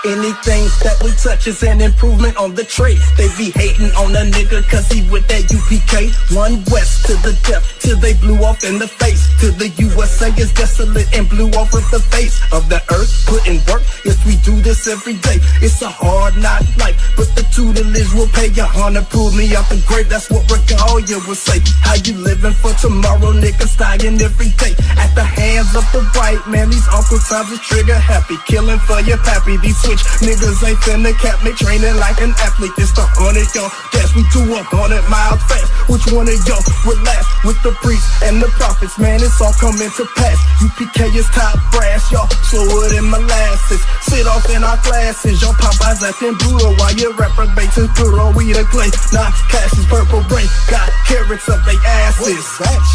Anything that we touch is an improvement on the trade. They be hating on a nigga cause he with that UPK. One west to the depth till they blew off in the face. Till the USA is desolate and blew off of the face of the earth. Putting work, yes we do this every day. It's a hard knock life, but the tutelage will pay your honor. Pull me out the grave, that's what Regalia will say. How you living for tomorrow, niggas dying every day. At the hands of the white man, these Uncle Toms is trigger happy. Killing for your pappy, these niggas ain't finna cap me, training like an athlete. It's the 100 y'all. Yes, we do 100 miles fast. Which one of y'all would last with the priests and the prophets? Man, it's all coming to pass. UPK is top brass, y'all. Slow it in molasses. Sit off in our classes. Y'all Popeyes acting brutal while your reprobates is brutal. We the clay, not cash is purple rain. Got carrots up they asses.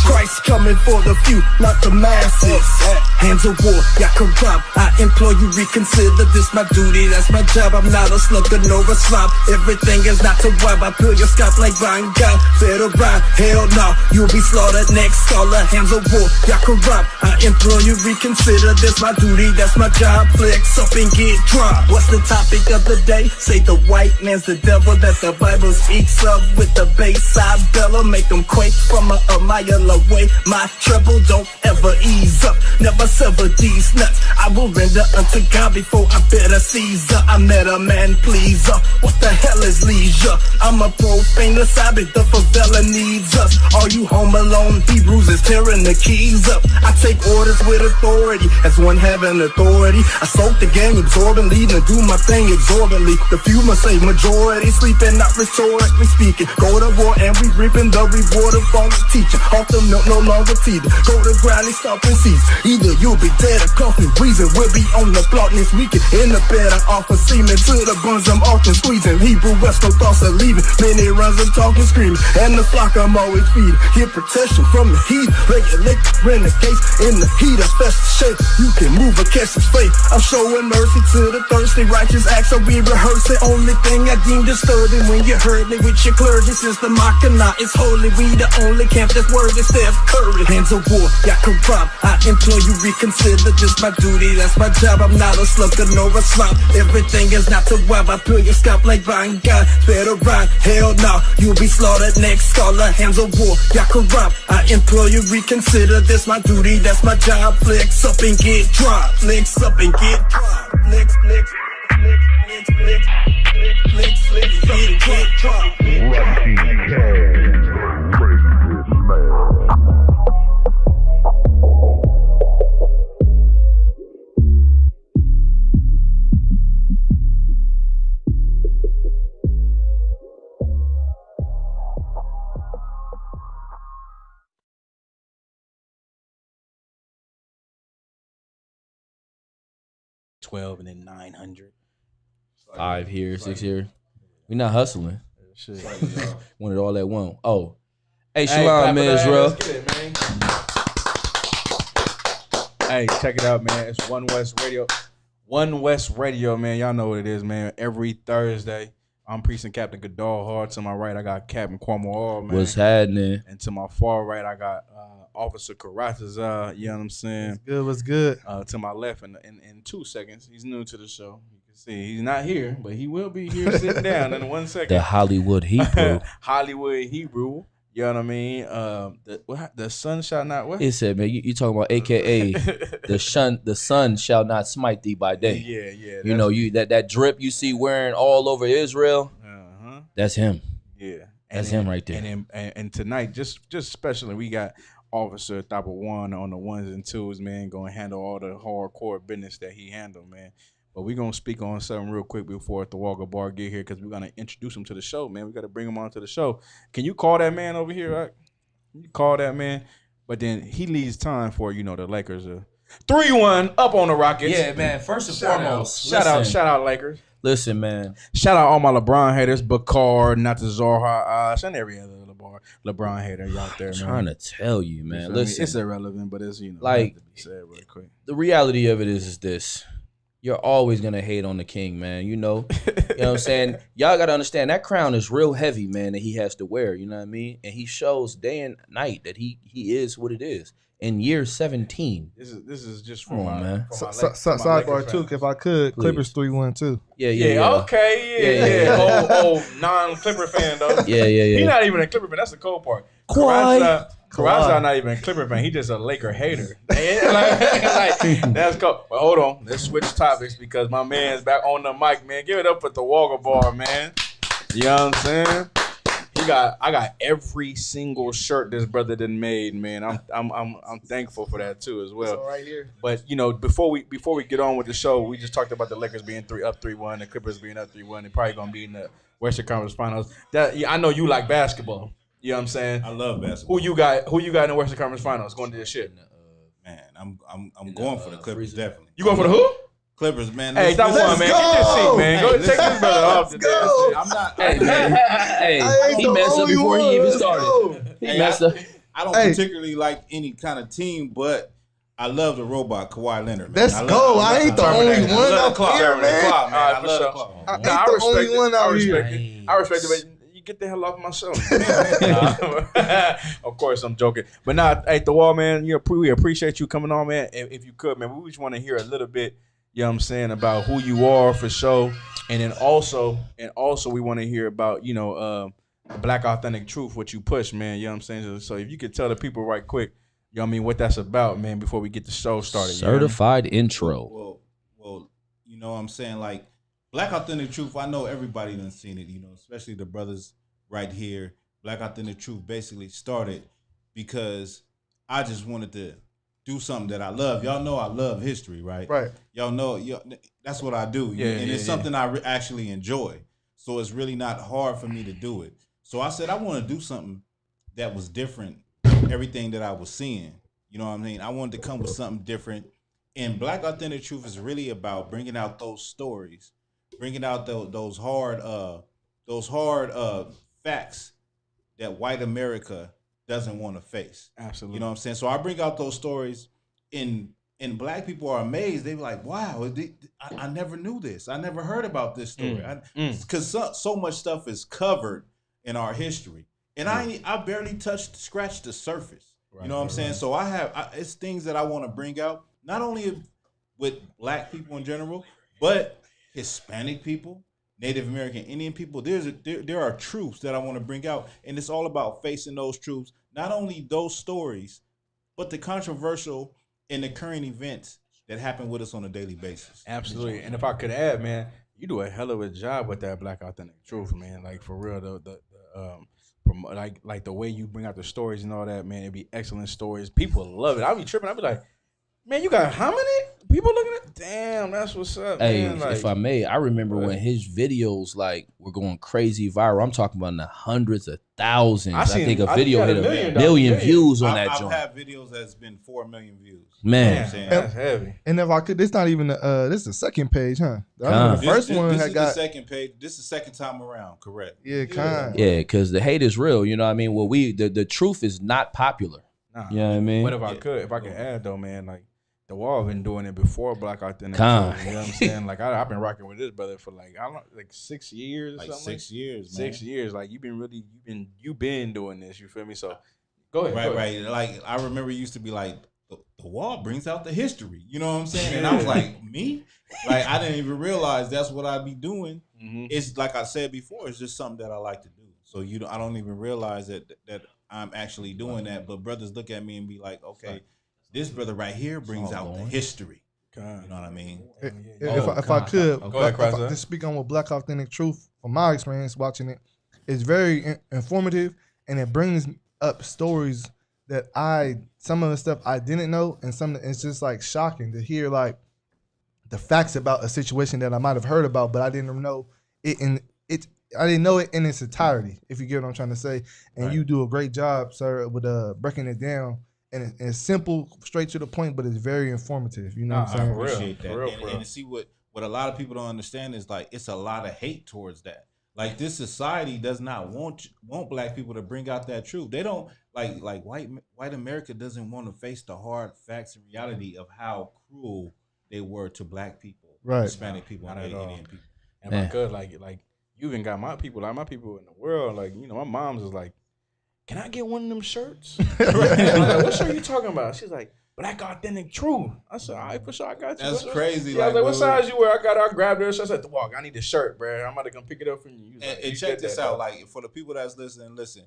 Christ coming for the few, not the masses. Hands of war, y'all corrupt. I implore you reconsider this my duty. That's my job, I'm not a slugger nor a slob. Everything is not to wipe, I peel your scalp like Ryan God. Better rhyme, hell no, you'll be slaughtered next. Scholar, hands of war, y'all corrupt. I implore you reconsider this my duty, that's my job. Flex up and get dropped. What's the topic of the day? Say the white man's the devil that the Bible speaks of. With the bass I bellow, make them quake from a mile away. My treble don't ever ease up, never sever these nuts. I will render unto God before I better Caesar. I met a man pleaser. What the hell is leisure? I'm a profane Sabbath, the favela needs us. All you home alone Hebrews is tearing the keys up. I take orders with authority, as one having authority. I soak the game absorbently, and do my thing exorbitantly. The few must say majority, sleeping not rhetorically speaking. Go to war and we reaping the reward of false teaching. Off the milk no longer teething. Go to ground and stop and seize. Either you'll be dead or coughing wheezing. We'll be on the block this weekend. In the bed I offer semen to the buns I'm often squeezing. Hebrew West no thoughts of leaving. Many runs I'm talking screaming. And the flock I'm always feeding. Get protection from the heat. Regulate renegades in the heat of special shape. You can move or catch some faith. I'm showing mercy to the thirsty. Righteous acts so we rehearse it. Only thing I deem disturbing when you heard me with your clergy. Since the Mackinac is holy, we the only camp that's worthy. Steph Curry. Hands of war, y'all corrupt. I implore you reconsider this my duty. That's my job. I'm not a slugger nor a slop. Everything is not to wipe. I peel your scalp like Ryan God. Better rhyme, hell no, you'll be slaughtered next. Scholar, hands of war, y'all corrupt. I implore you reconsider this my duty. That's my job. Flex up and get dropped. Flex up and get dropped. Flex, flex, flex, flex, flex, flex, flex, flex, get dropped. 12 and then 900. 5 here, 6 here. We not hustling. Shit. Want it all at one. Oh. Hey, Shalom, man, Israel. Hey, check it out, man. It's One West Radio. One West Radio, man. Y'all know what it is, man. Every Thursday, I'm Precinct Captain Goodall Hard. To my right, I got Captain Cuomo All, man. What's happening? And to my far right, I got Officer Carrazas, you know what I'm saying? What's good? To my left, in 2 seconds, he's new to the show. You can see he's not here, but he will be here sitting down in 1 second. The Hollywood Hebrew. Hollywood Hebrew. You know what I mean? The sun shall not what? It said, man, you talking about AKA the sun shall not smite thee by day. Yeah. You know, that drip you see wearing all over Israel. That's him. Yeah, that's him right there. And tonight, just especially, we got Officer Thapa One on the ones and twos, man, gonna handle all the hardcore business that he handled, man. But we're gonna speak on something real quick before the Walker Bar get here, because we're gonna introduce him to the show, man. We gotta bring him on to the show. Can you call that man over here, right? You call that man, but then he leaves time for, you know, the Lakers 3-1 up on the Rockets. Yeah, man. First and foremost, shout out Lakers. Listen, man. Shout out all my LeBron haters, Bakar, not the Zorha, and every other LeBron hater out there, man. I'm trying to tell you, man. Listen, it's irrelevant, but it's, you know, like, to be said real quick. The reality of it is this. You're always gonna hate on the king, man. You know what I'm saying? Y'all gotta understand that crown is real heavy, man, that he has to wear, you know what I mean? And he shows day and night that he is what it is. in year 17. This is just Come for on, my man. for my Lakers Sidebar too, fans. if I could, Please. Clippers 3-1 too. Yeah. Okay, Yeah. Oh, non-Clipper fan though. Yeah. He's not even a Clipper fan. That's the cold part. Kawhi's not even a Clipper fan. He's just a Laker hater. like, that's cool. But hold on, let's switch topics because my man's back on the mic, man. Give it up for the Walker Bar, man. You know what I'm saying? I got every single shirt this brother done made, man. I'm thankful for that too as well. So right here. But before we get on with the show, we just talked about the Lakers being up 3-1, the Clippers being up 3-1. They're probably gonna be in the Western Conference Finals. I know you like basketball. You know what I'm saying? I love basketball. Who you got in the Western Conference Finals going to this shit? Man, I'm going for the Clippers definitely. You going for the who? Clippers, man. Hey, that's one, man. Get this seat, man. Go take this brother off the go. I'm not. Hey, man. Hey, he messed up before he even started. He messed up. I don't particularly like any kind of team, but I love the robot Kawhi Leonard. Man. Let's go. I ain't the only one out here, man. I love the clock. I ain't the only one out here. I respect it, but you get the hell off my show. Of course, I'm joking. But nah, hey, the wall, man, we appreciate you coming on, man. If you could, man, we just want to hear a little bit, you know what I'm saying, about who you are for sure. And then also we want to hear about, Black Authentic Truth, what you push, man. You know what I'm saying? So if you could tell the people right quick, you know what I mean, what that's about, man, before we get the show started. Certified intro. Well, you know what I'm saying? Like, Black Authentic Truth, I know everybody done seen it, especially the brothers right here. Black Authentic Truth basically started because I just wanted to do something that I love. Y'all know I love history, right? Right. Y'all know that's what I do. And it's something I actually enjoy. So it's really not hard for me to do it. So I said I want to do something that was different from everything that I was seeing. You know what I mean? I wanted to come with something different. And Black Authentic Truth is really about bringing out those stories, bringing out those hard facts that white America doesn't want to face. Absolutely. You know what I'm saying? So I bring out those stories, and black people are amazed. They be like, wow, I never knew this. I never heard about this story. Because so much stuff is covered in our history. And I barely scratched the surface. Right, you know what I'm saying? So it's things that I want to bring out, not only with black people in general, but Hispanic people, Native American Indian people. There are truths that I want to bring out, and it's all about facing those truths. Not only those stories, but the controversial and the current events that happen with us on a daily basis. Absolutely. And if I could add, man, you do a hell of a job with that Black Authentic Truth, man. Like, for real, from like the way you bring out the stories and all that, man, it'd be excellent stories. People love it. I'll be tripping. I'll be like, man, you got how many people looking at? Damn, that's what's up, Hey, man. Like, if I may, I remember when his videos were going crazy viral. I'm talking about in the hundreds of thousands. I think a video hit a million views on that joint. I've had videos that's been 4 million views. Man, that's heavy. And if I could, this not even this is the second page, huh? The first one this had is got the second page. This is the second time around, correct? Yeah, kind. Yeah, because the hate is real. You know what I mean? Well, the truth is not popular. Nah, you know what I mean? But if I could add though, man, like, the wall been doing it before Black Authentic. You know what I'm saying? Like, I've been rocking with this brother for like 6 years or something. 6 years, man. 6 years. Like, you've been doing this. You feel me? So go ahead. Right. Like, I remember it used to be like, the wall brings out the history. You know what I'm saying? And I was like, me? Like, I didn't even realize that's what I'd be doing. Mm-hmm. It's like I said before, it's just something that I like to do. So I don't even realize that I'm actually doing that. But brothers look at me and be like, okay, this brother right here brings out the history. You know what I mean? If I could, just speak on what Black Authentic Truth, from my experience watching it, it's very informative, and it brings up stories that some of the stuff I didn't know, and it's just like shocking to hear like the facts about a situation that I might have heard about, but I didn't know it I didn't know it in its entirety, if you get what I'm trying to say. And you do a great job, sir, with breaking it down. And it's simple, straight to the point, but it's very informative. You know what I'm saying? I appreciate that. And see what a lot of people don't understand is like it's a lot of hate towards that. Like, this society does not want black people to bring out that truth. They don't like white America doesn't want to face the hard facts and reality of how cruel they were to black people, Hispanic people, and Indian people. And if I could, like you even got my people in the world. Like, my mom's is like, can I get one of them shirts? I was like, what shirt you talking about? She's like, Black Authentic Truth. I said, all right, for sure, I got you. That's crazy. Yeah, I was like, what size you wear? I grabbed her. So I said, walk, I need the shirt, bro. I'm about to come pick it up from you. And check this out. Like, for the people that's listening, listen.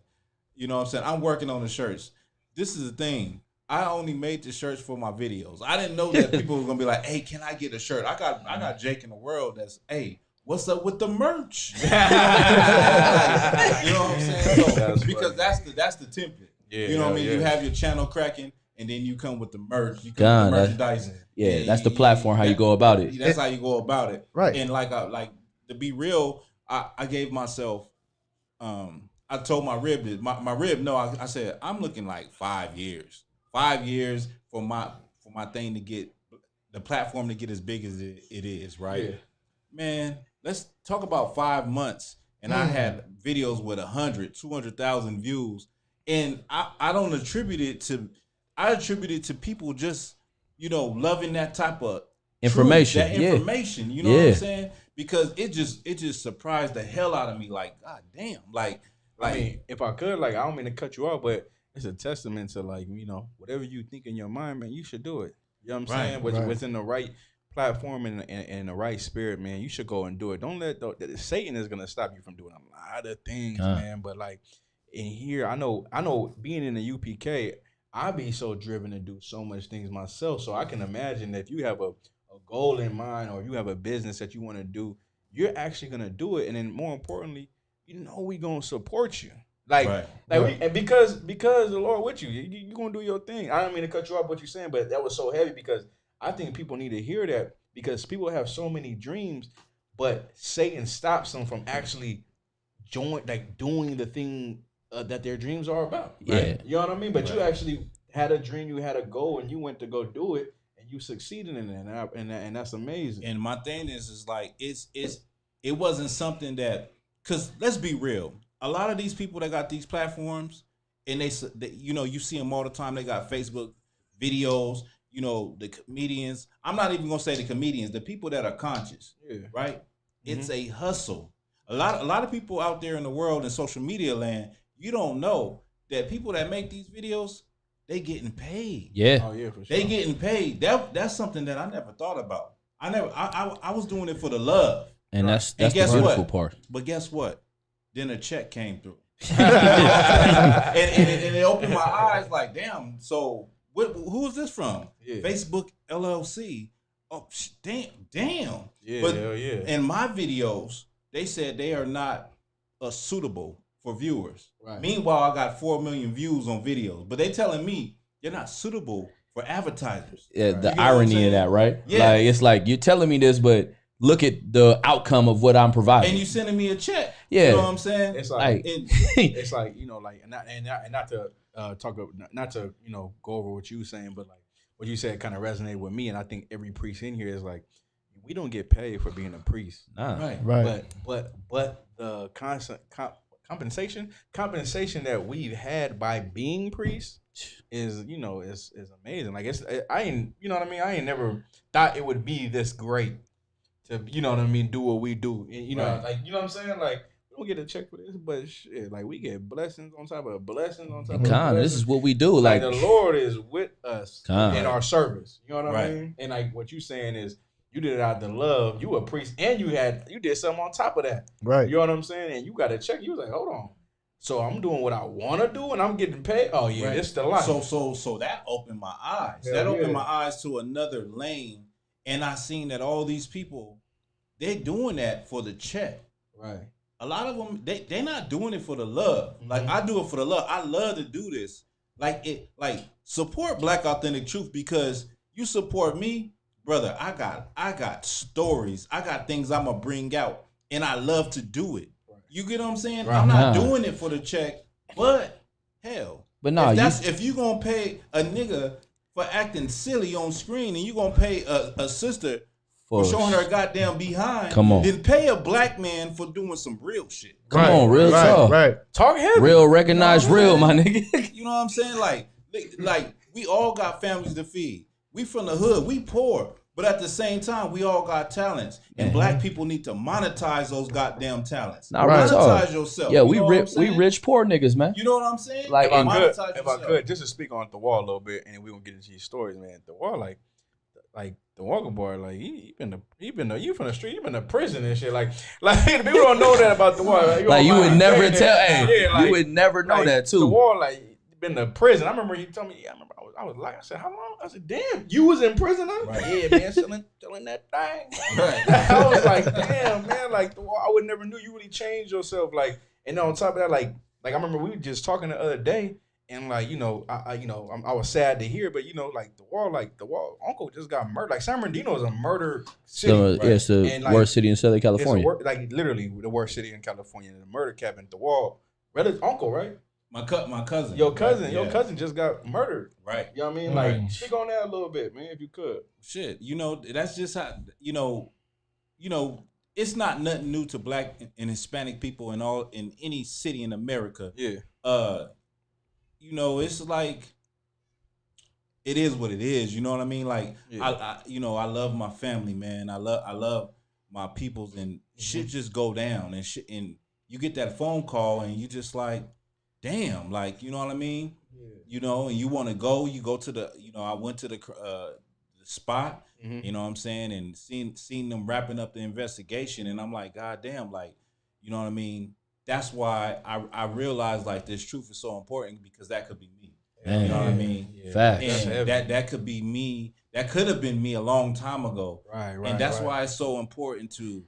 You know what I'm saying? I'm working on the shirts. This is the thing. I only made the shirts for my videos. I didn't know that people were gonna be like, hey, can I get a shirt? I got Jake in the world that's, hey, what's up with the merch? You know what I'm saying? So, because that's the template. Yeah, you know what I mean? Yeah. You have your channel cracking, and then you come with the merch. You come with the merchandise. Yeah, that's the platform, how you go about it. That's how you go about it. Right. And like to be real, I gave myself I told my rib this. My rib, no, I said, I'm looking like 5 years. 5 years for my thing to get, the platform to get as big as it is, right? Yeah. Man, let's talk about 5 months. And I had videos with 100, 200,000 views. And I don't attribute it to, I attribute it to people just, loving that type of information. Truth, that information, you know what I'm saying? Because it just surprised the hell out of me. Like, God damn. Like, I mean, if I could, like, I don't mean to cut you off, but it's a testament to, like, whatever you think in your mind, man, you should do it. You know what I'm saying? Within the right platform and the right spirit, man, you should go and do it. Don't let Satan is gonna stop you from doing a lot of things, man. But like in here, I know being in the UPK, I be so driven to do so much things myself. So I can imagine that if you have a goal in mind or you have a business that you want to do, you're actually gonna do it. And then more importantly, we gonna support you. And because the Lord with you, you gonna do your thing. I don't mean to cut you off what you're saying, but that was so heavy because I think people need to hear that because people have so many dreams, but Satan stops them from actually doing the thing that their dreams are about. Right? Yeah, you know what I mean. But you actually had a dream, you had a goal, and you went to go do it, and you succeeded in it, and that's amazing. And my thing is like it wasn't something that, because let's be real. A lot of these people that got these platforms, and they you see them all the time. They got Facebook videos. The comedians. I'm not even gonna say the comedians. The people that are conscious, right? Mm-hmm. It's a hustle. A lot of people out there in the world in social media land, you don't know that people that make these videos, they getting paid. Yeah. Oh yeah, for sure. They getting paid. That's something that I never thought about. I was doing it for the love. And that's the beautiful part. But guess what? Then a check came through. and it opened my eyes like, damn, so who is this from? Yeah. Facebook LLC. Oh, damn. Yeah, but hell yeah. In my videos, they said they are not suitable for viewers. Right. Meanwhile, I got 4 million views on videos. But they telling me they're not suitable for advertisers. Yeah, right. The irony of that, right? Yeah. Like, it's like, you're telling me this, but look at the outcome of what I'm providing. And you sending me a check. Yeah. You know what I'm saying? It's like, it's like, not to not to go over what you were saying, but like what you said kind of resonated with me, and I think every priest in here is like, we don't get paid for being a priest. Right. But the constant compensation that we've had by being priests is amazing. Like I ain't never thought it would be this great to do what we do. And, like what I'm saying, like we don't get a check for this, but shit, like we get blessings on top of blessings on top of blessings. This is what we do. Like the Lord is with us in our service. You know what I mean? And like what you saying is, you did it out of love. You a priest, and you did something on top of that. Right. You know what I'm saying? And you got a check. You was like, hold on. So I'm doing what I want to do, and I'm getting paid. Oh yeah, right. It's the life. So that opened my eyes. Yeah, that opened my eyes to another lane, and I seen that all these people, they're doing that for the check. Right. A lot of them, they're not doing it for the love. Mm-hmm. Like I do it for the love. I love to do this. Like support Black Authentic Truth, because you support me, brother. I got stories. I got things I'm gonna bring out, and I love to do it. Right. You get what I'm saying? Right. I'm not doing it for the check, but hell, but no, if you gonna pay a nigga for acting silly on screen, and you gonna pay a sister for showing her goddamn behind, come on, then pay a black man for doing some real shit. Come on, real talk. Right. Talk heavy. Real, recognize real, my nigga. You know what I'm saying? Like we all got families to feed. We from the hood. We poor. But at the same time, we all got talents, and black people need to monetize those goddamn talents. Nah, monetize yourself. Yeah, we rich poor niggas, man. You know what I'm saying? Like, if I could, just to speak on the wall a little bit, and we gonna get into these stories, man. The wall, like the Walker boy, like you from the street, you been to prison and shit. Like people don't know that about the wall. Like you would never tell. You would never know that too. The wall, like been to prison. I remember he told me. I remember I was like, I said, how long? I said, damn, you was in prison, huh? Right. Yeah, man, selling that thing. Right. I was like, damn, man, like the wall. I would never knew you really changed yourself. Like, and on top of that, like I remember we were just talking the other day. And like, I was sad to hear, but like the wall, Uncle just got murdered. Like San Bernardino is a murder city. So, right? Yeah, it's the worst city in Southern California. Like literally the worst city in California. The murder cabin, the wall. Uncle, right? My cousin. Your cousin just got murdered. Right. You know what I mean? Like speak on that a little bit, man, if you could. Shit, that's just how it's not nothing new to black and Hispanic people in any city in America. Yeah. It's like it is what it is. You know what I mean? Like I love my family, man. I love my peoples, and shit just go down, and shit, and you get that phone call, and you just like, damn, like you know what I mean? Yeah. And you want to go. You go to the. I went to the spot. Mm-hmm. You know what I'm saying, and seen them wrapping up the investigation, and I'm like, God damn, like you know what I mean? That's why I realized like this truth is so important, because that could be me. You know what I mean? Yeah. Facts. And that could be me. That could have been me a long time ago. Right. And that's why it's so important to,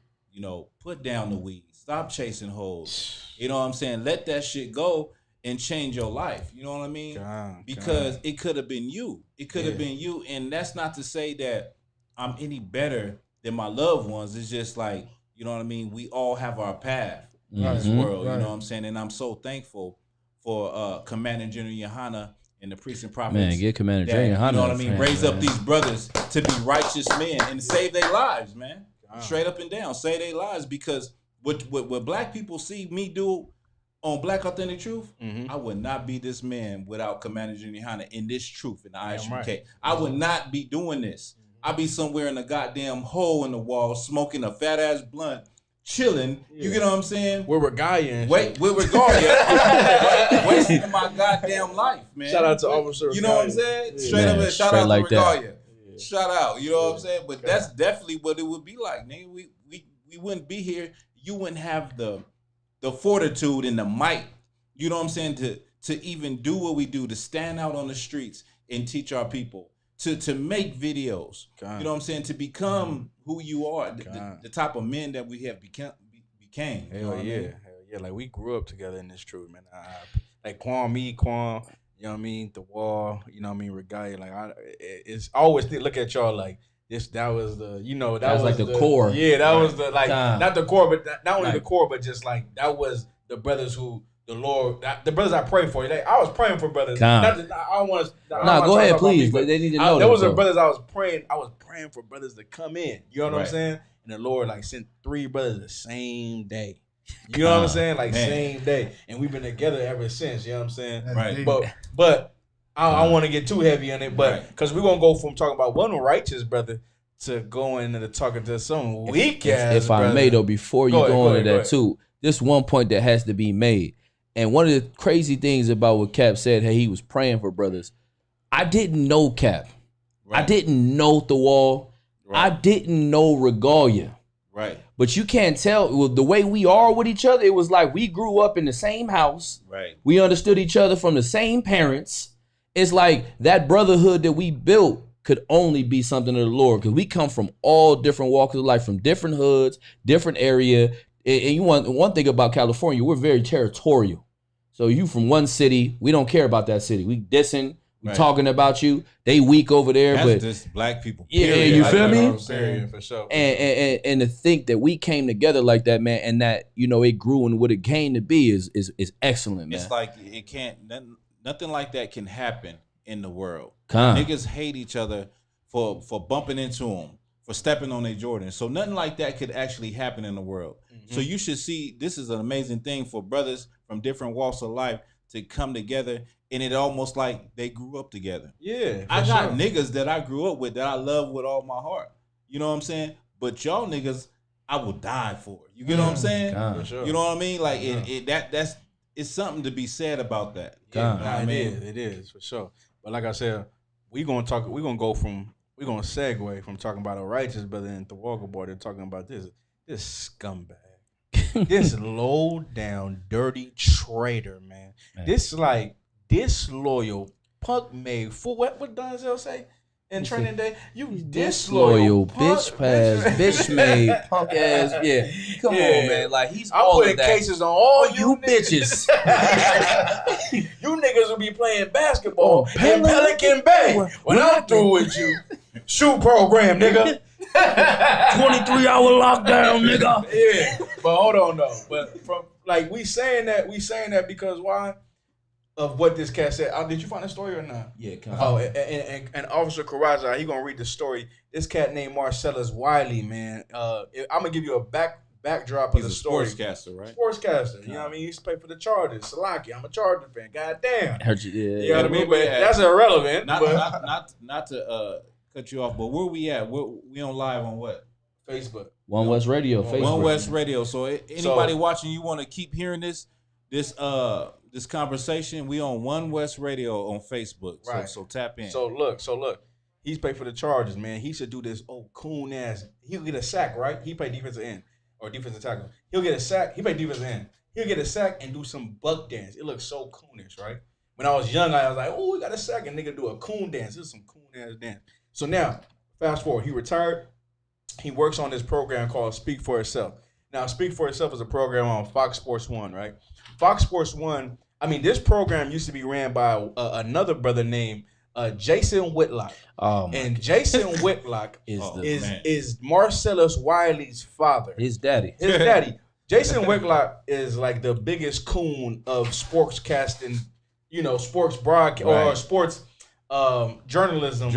put down the weed. Stop chasing hoes. You know what I'm saying? Let that shit go and change your life. You know what I mean? Because it could have been you. It could have been you. And that's not to say that I'm any better than my loved ones. It's just like, you know what I mean? We all have our path. In this world, you know what I'm saying? And I'm so thankful for Commander General Yohana and the priests and prophets. Man, get Commander General Yohana. You know what I mean? Raise up these brothers to be righteous men and save their lives, man. Straight up and down, save their lives, because what black people see me do on Black Authentic Truth, I would not be this man without Commander General Yohana in this truth in the ISUK. Right. I would not be doing this. I'd be somewhere in a goddamn hole in the wall smoking a fat ass blunt, chilling, you get what I'm saying? We're Regalia. We're Regalia. Wasting my goddamn life, man. Shout out to Officer You know what I'm saying? Straight up, shout out to Regalia. Shout out, you know what I'm saying? But that's definitely what it would be like, nigga. We wouldn't be here. You wouldn't have the fortitude and the might, you know what I'm saying, to even do what we do, to stand out on the streets and teach our people. To make videos, you know what I'm saying, to become who you are, the type of men that we have became. Hell yeah. Like we grew up together in this truth, man. Like Quan, you know what I mean, the wall, you know what I mean, Regalia. Like it's always look at y'all like this. That was the, that was like the core. Yeah, that was the not the core, but not only the core, but just like that was the brothers who. The Lord, the brothers I pray for. I was praying for brothers. I don't want to. Go ahead, please. They need to know. There was the brothers I was praying. I was praying for brothers to come in. You know what I'm saying? And the Lord sent 3 brothers the same day. You know what I'm saying? Same day. And we've been together ever since. You know what I'm saying? Right. But I don't want to get too heavy on it. But because we're gonna go from talking about one righteous brother to going into talking to some weak ass. If I may though, before you go into that too, this one point that has to be made. And one of the crazy things about what Cap said, hey, he was praying for brothers. I didn't know Cap. Right. I didn't know The Wall. Right. I didn't know Regalia. Right. But you can't tell, the way we are with each other, it was like we grew up in the same house. Right. We understood each other from the same parents. It's like that brotherhood that we built could only be something of the Lord, because we come from all different walks of life, from different hoods, different area. And you want one thing about California, we're very territorial. So you from one city, we don't care about that city. We dissing, we talking about you. They weak over there, that's but just black people. Yeah, you feel me? Period, for sure. And to think that we came together like that, man, and that it grew and what it came to be is excellent, man. It's like it can't nothing like that can happen in the world. Niggas hate each other for bumping into them, for stepping on their Jordan. So nothing like that could actually happen in the world. Mm-hmm. So you should see, this is an amazing thing for brothers from different walks of life to come together and it almost like they grew up together. Yeah, I got niggas that I grew up with that I love with all my heart. You know what I'm saying? But y'all niggas, I will die for. You get what I'm saying? God. Sure. You know what I mean? Like that's it's something to be said about that. Yeah, You know what I mean? it is for sure. But like I said, we're gonna segue from talking about a righteous brother in the Walker boy to talking about this scumbag. This low down dirty traitor, man. This like disloyal punk made fool. What Donzel say in Training Day? You disloyal bitch bitch made punk ass. Yeah, come on, man. Like he's all putting of that. cases on all You bitches. You niggas will be playing basketball in Pelican Bay when I'm through with you. Shoot program, nigga. 23-hour lockdown, nigga. Yeah, but hold on though. But from like we saying that because why? Of what this cat said. Did you find the story or not? Yeah, come on. Oh, and Officer Karaza, he gonna read the story. This cat named Marcellus Wiley, man. I'm gonna give you a backdrop of the story. Sportscaster, right? Sportscaster. You know what I mean? He used to play for the Chargers. Salaki, I'm a Charger fan. God damn. Yeah. You know what I mean? But that's irrelevant. Not to cut you off, but where we at? We on live on what? Facebook. One West Radio, Facebook. One West Radio. So anybody watching, you want to keep hearing this conversation, we on One West Radio on Facebook. Right. So tap in. So look. He's played for the Chargers, man. He should do this coon ass. He'll get a sack, right? He play defensive end or defensive tackle. He'll get a sack. He play defensive end. He'll get a sack and do some buck dance. It looks so coonish, right? When I was young, I was like, oh, we got a sack, and nigga do a coon dance. This is some coon ass dance. So now, fast forward, he retired. He works on this program called Speak for Itself. Now, Speak for Itself is a program on Fox Sports 1, right? Fox Sports 1, this program used to be ran by another brother named Jason Whitlock. Oh, and Jason Whitlock is is Marcellus Wiley's father. his daddy. His daddy. Jason Whitlock is like the biggest coon of sportscasting, sports broadcast or sports journalism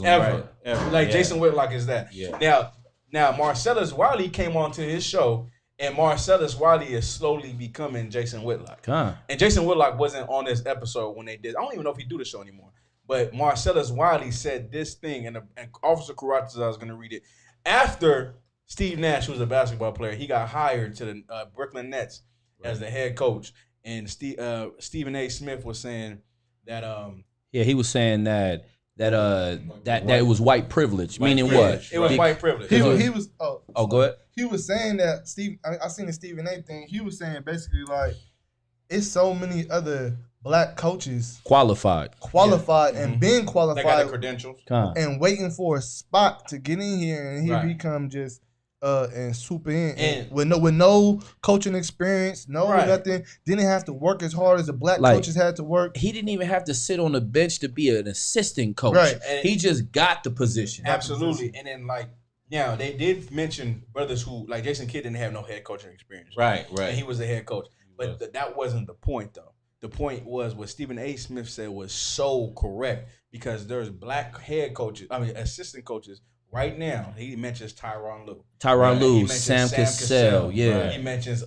ever. Ever. Like Jason Whitlock is that. Yeah. Now Marcellus Wiley came onto his show, and Marcellus Wiley is slowly becoming Jason Whitlock. Huh. And Jason Whitlock wasn't on this episode when they did. I don't even know if he do the show anymore. But Marcellus Wiley said this thing, and Officer Karatza is going to read it. After Steve Nash, who was a basketball player, he got hired to the Brooklyn Nets as the head coach. And Stephen A. Smith was saying that he was saying that it was white privilege. Meaning what? It was white privilege. He was. Oh, go ahead. He was saying that I seen the Stephen A. thing. He was saying basically like, it's so many other black coaches qualified and being qualified. They got the credentials and waiting for a spot to get in here, and he become just and swoop in and with no coaching experience, nothing. Didn't have to work as hard as the black coaches had to work. He didn't even have to sit on the bench to be an assistant coach. Right. He just got the position. Absolutely. And then now they did mention brothers who like Jason Kidd didn't have no head coaching experience. Right. And he was the head coach. But that wasn't the point though. The point was what Stephen A. Smith said was so correct because there's black assistant coaches right now. He mentions Tyronn Lue, Sam Cassell, yeah. He mentions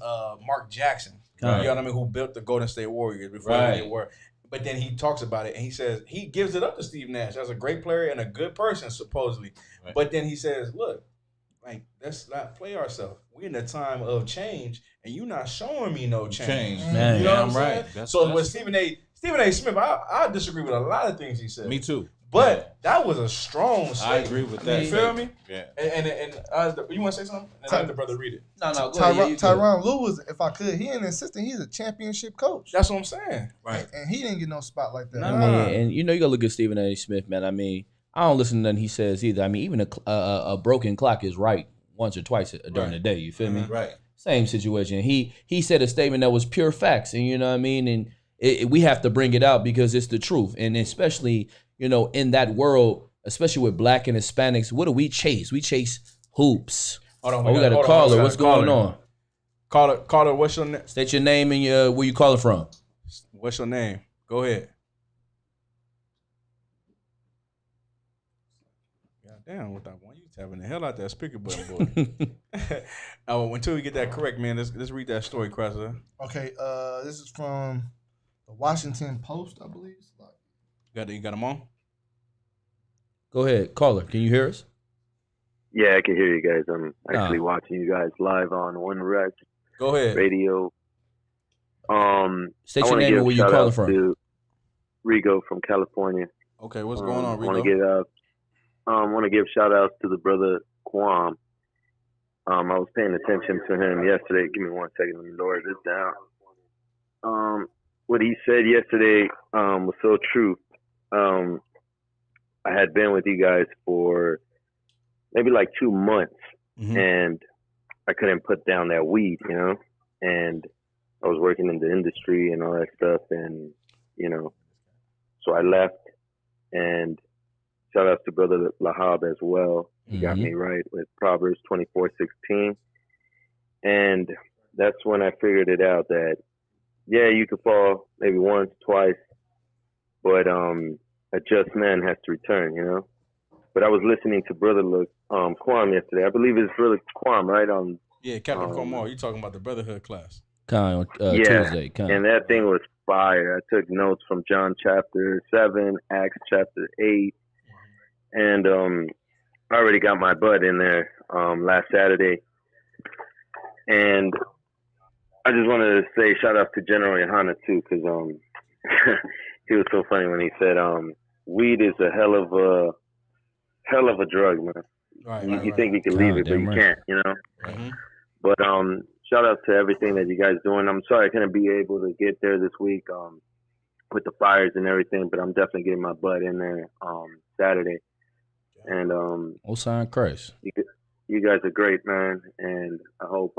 Mark Jackson, you know what I mean, who built the Golden State Warriors before they were. But then he talks about it and he says he gives it up to Steve Nash as a great player and a good person supposedly. Right. But then he says, look, let's not play ourselves. We're in a time of change, and you're not showing me no change. Man, you know what I'm right. saying? So with Stephen A. Smith, I disagree with a lot of things he said. Me too. But that was a strong statement. I agree with that. You feel me? Yeah. And you want to say something? And let the brother read it. No, go ahead. Tyronn Lue was, if I could, he an assistant. He's a championship coach. That's what I'm saying. Right. And he didn't get no spot like that. And you gotta look at Stephen A. Smith, man. I don't listen to nothing he says either. Even a broken clock is right once or twice during the day. You feel me? Right. Same situation. He said a statement that was pure facts, and you know what I mean. And we have to bring it out because it's the truth, and especially in that world, especially with black and Hispanics, what do we chase? We chase hoops. Hold on, we got a caller. What's going on? Caller. What's your name? State your name and where you calling from. What's your name? Go ahead. Damn, with that one, you tapping the hell out that speaker button, boy. Until we get that correct, man, let's read that story, Cressler. Okay, this is from the Washington Post, I believe. You got them on? Go ahead, caller. Can you hear us? Yeah, I can hear you guys. I'm actually watching you guys live on One Rec Go ahead. Radio. State your name and where you calling from. To Rigo from California. Okay, what's going on, Rigo? Want to give shout outs to the brother Quam. I was paying attention to him yesterday. Give me 1 second. Let me lower this down. What he said yesterday was so true. I had been with you guys for maybe like 2 months, and I couldn't put down that weed, you know, and I was working in the industry and all that stuff, and, you know, so I left, and shout out to Brother Lahab as well. He got me right with Proverbs 24:16. And that's when I figured it out that, yeah, you could fall maybe once, twice, but a just man has to return, you know. But I was listening to Brother Quam yesterday. I believe it's Brother Quam, right? Yeah, Captain Quam. You talking about the Brotherhood class. Tuesday. And that thing was fire. I took notes from John chapter 7, Acts chapter 8, and I already got my butt in there last Saturday. And I just wanted to say shout out to General Yohana too, because he was so funny when he said weed is a hell of a drug, man. Right, you think you can leave it, but you can't, you know. But shout out to everything that you guys doing. I'm sorry I couldn't be able to get there this week with the fires and everything, but I'm definitely getting my butt in there Saturday. And Osan Christ, you guys are great, man, and I hope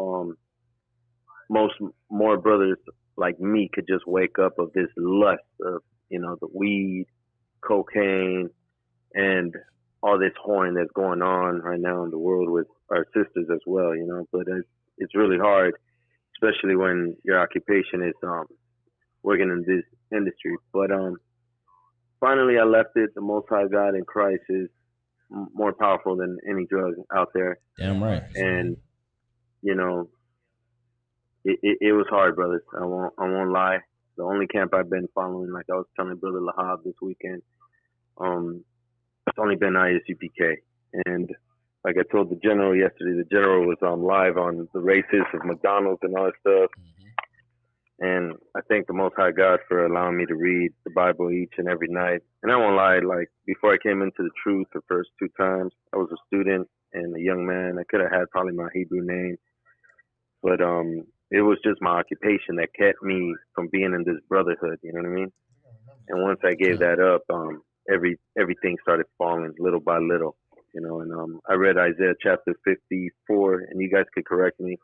more brothers like me could just wake up of this lust of, you know, the weed, cocaine, and all this whoring that's going on right now in the world with our sisters as well, you know. But it's really hard, especially when your occupation is working in this industry. But finally, I left it. The Most High God in Christ is more powerful than any drug out there. Damn right. And you know, it was hard, brothers. I won't lie. The only camp I've been following, like I was telling Brother Lahab this weekend, it's only been ISUPK. And like I told the general yesterday, the general was live on the races of McDonald's and all that stuff. And I thank the Most High God for allowing me to read the Bible each and every night. And I won't lie, like before I came into the truth the first 2 times, I was a student and a young man. I could have had probably my Hebrew name, but it was just my occupation that kept me from being in this brotherhood. You know what I mean? And once I gave that up, everything started falling little by little. You know, and I read Isaiah chapter 54, and you guys could correct me.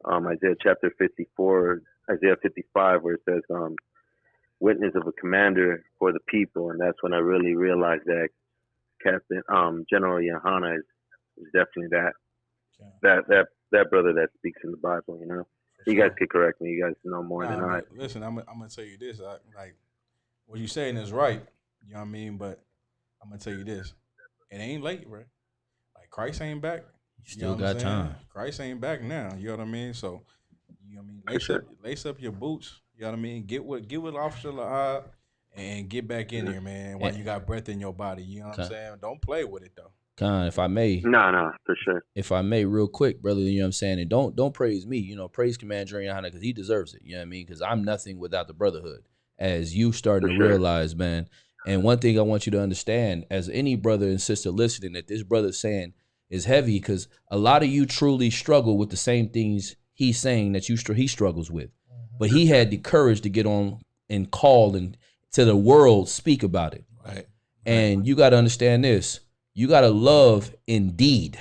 Isaiah chapter 54, Isaiah 55, where it says, witness of a commander for the people. And that's when I really realized that General Yohana is definitely that brother that speaks in the Bible, you know. You guys could correct me. You guys know more than I. Listen, I'm gonna tell you this. Like what you're saying is right. You know what I mean? But I'm gonna tell you this. It ain't late, bro. Like Christ ain't back. You still got time. Christ ain't back now. You know what I mean? So, you know what I mean? Lace up your boots. You know what I mean? Get with Officer Lahab and get back in there, man. While you got breath in your body. You know what I'm saying? Don't play with it though. Khan, if I may. No, for sure. If I may, real quick, brother, you know what I'm saying? And don't praise me, you know, praise Commander Johanna because he deserves it. You know what I mean? Because I'm nothing without the brotherhood. As you starting to realize, man. And one thing I want you to understand, as any brother and sister listening, that this brother's saying is heavy because a lot of you truly struggle with the same things he's saying that he struggles with. But he had the courage to get on and call and to the world speak about it. Right. And you got to understand this. You got to love in deed,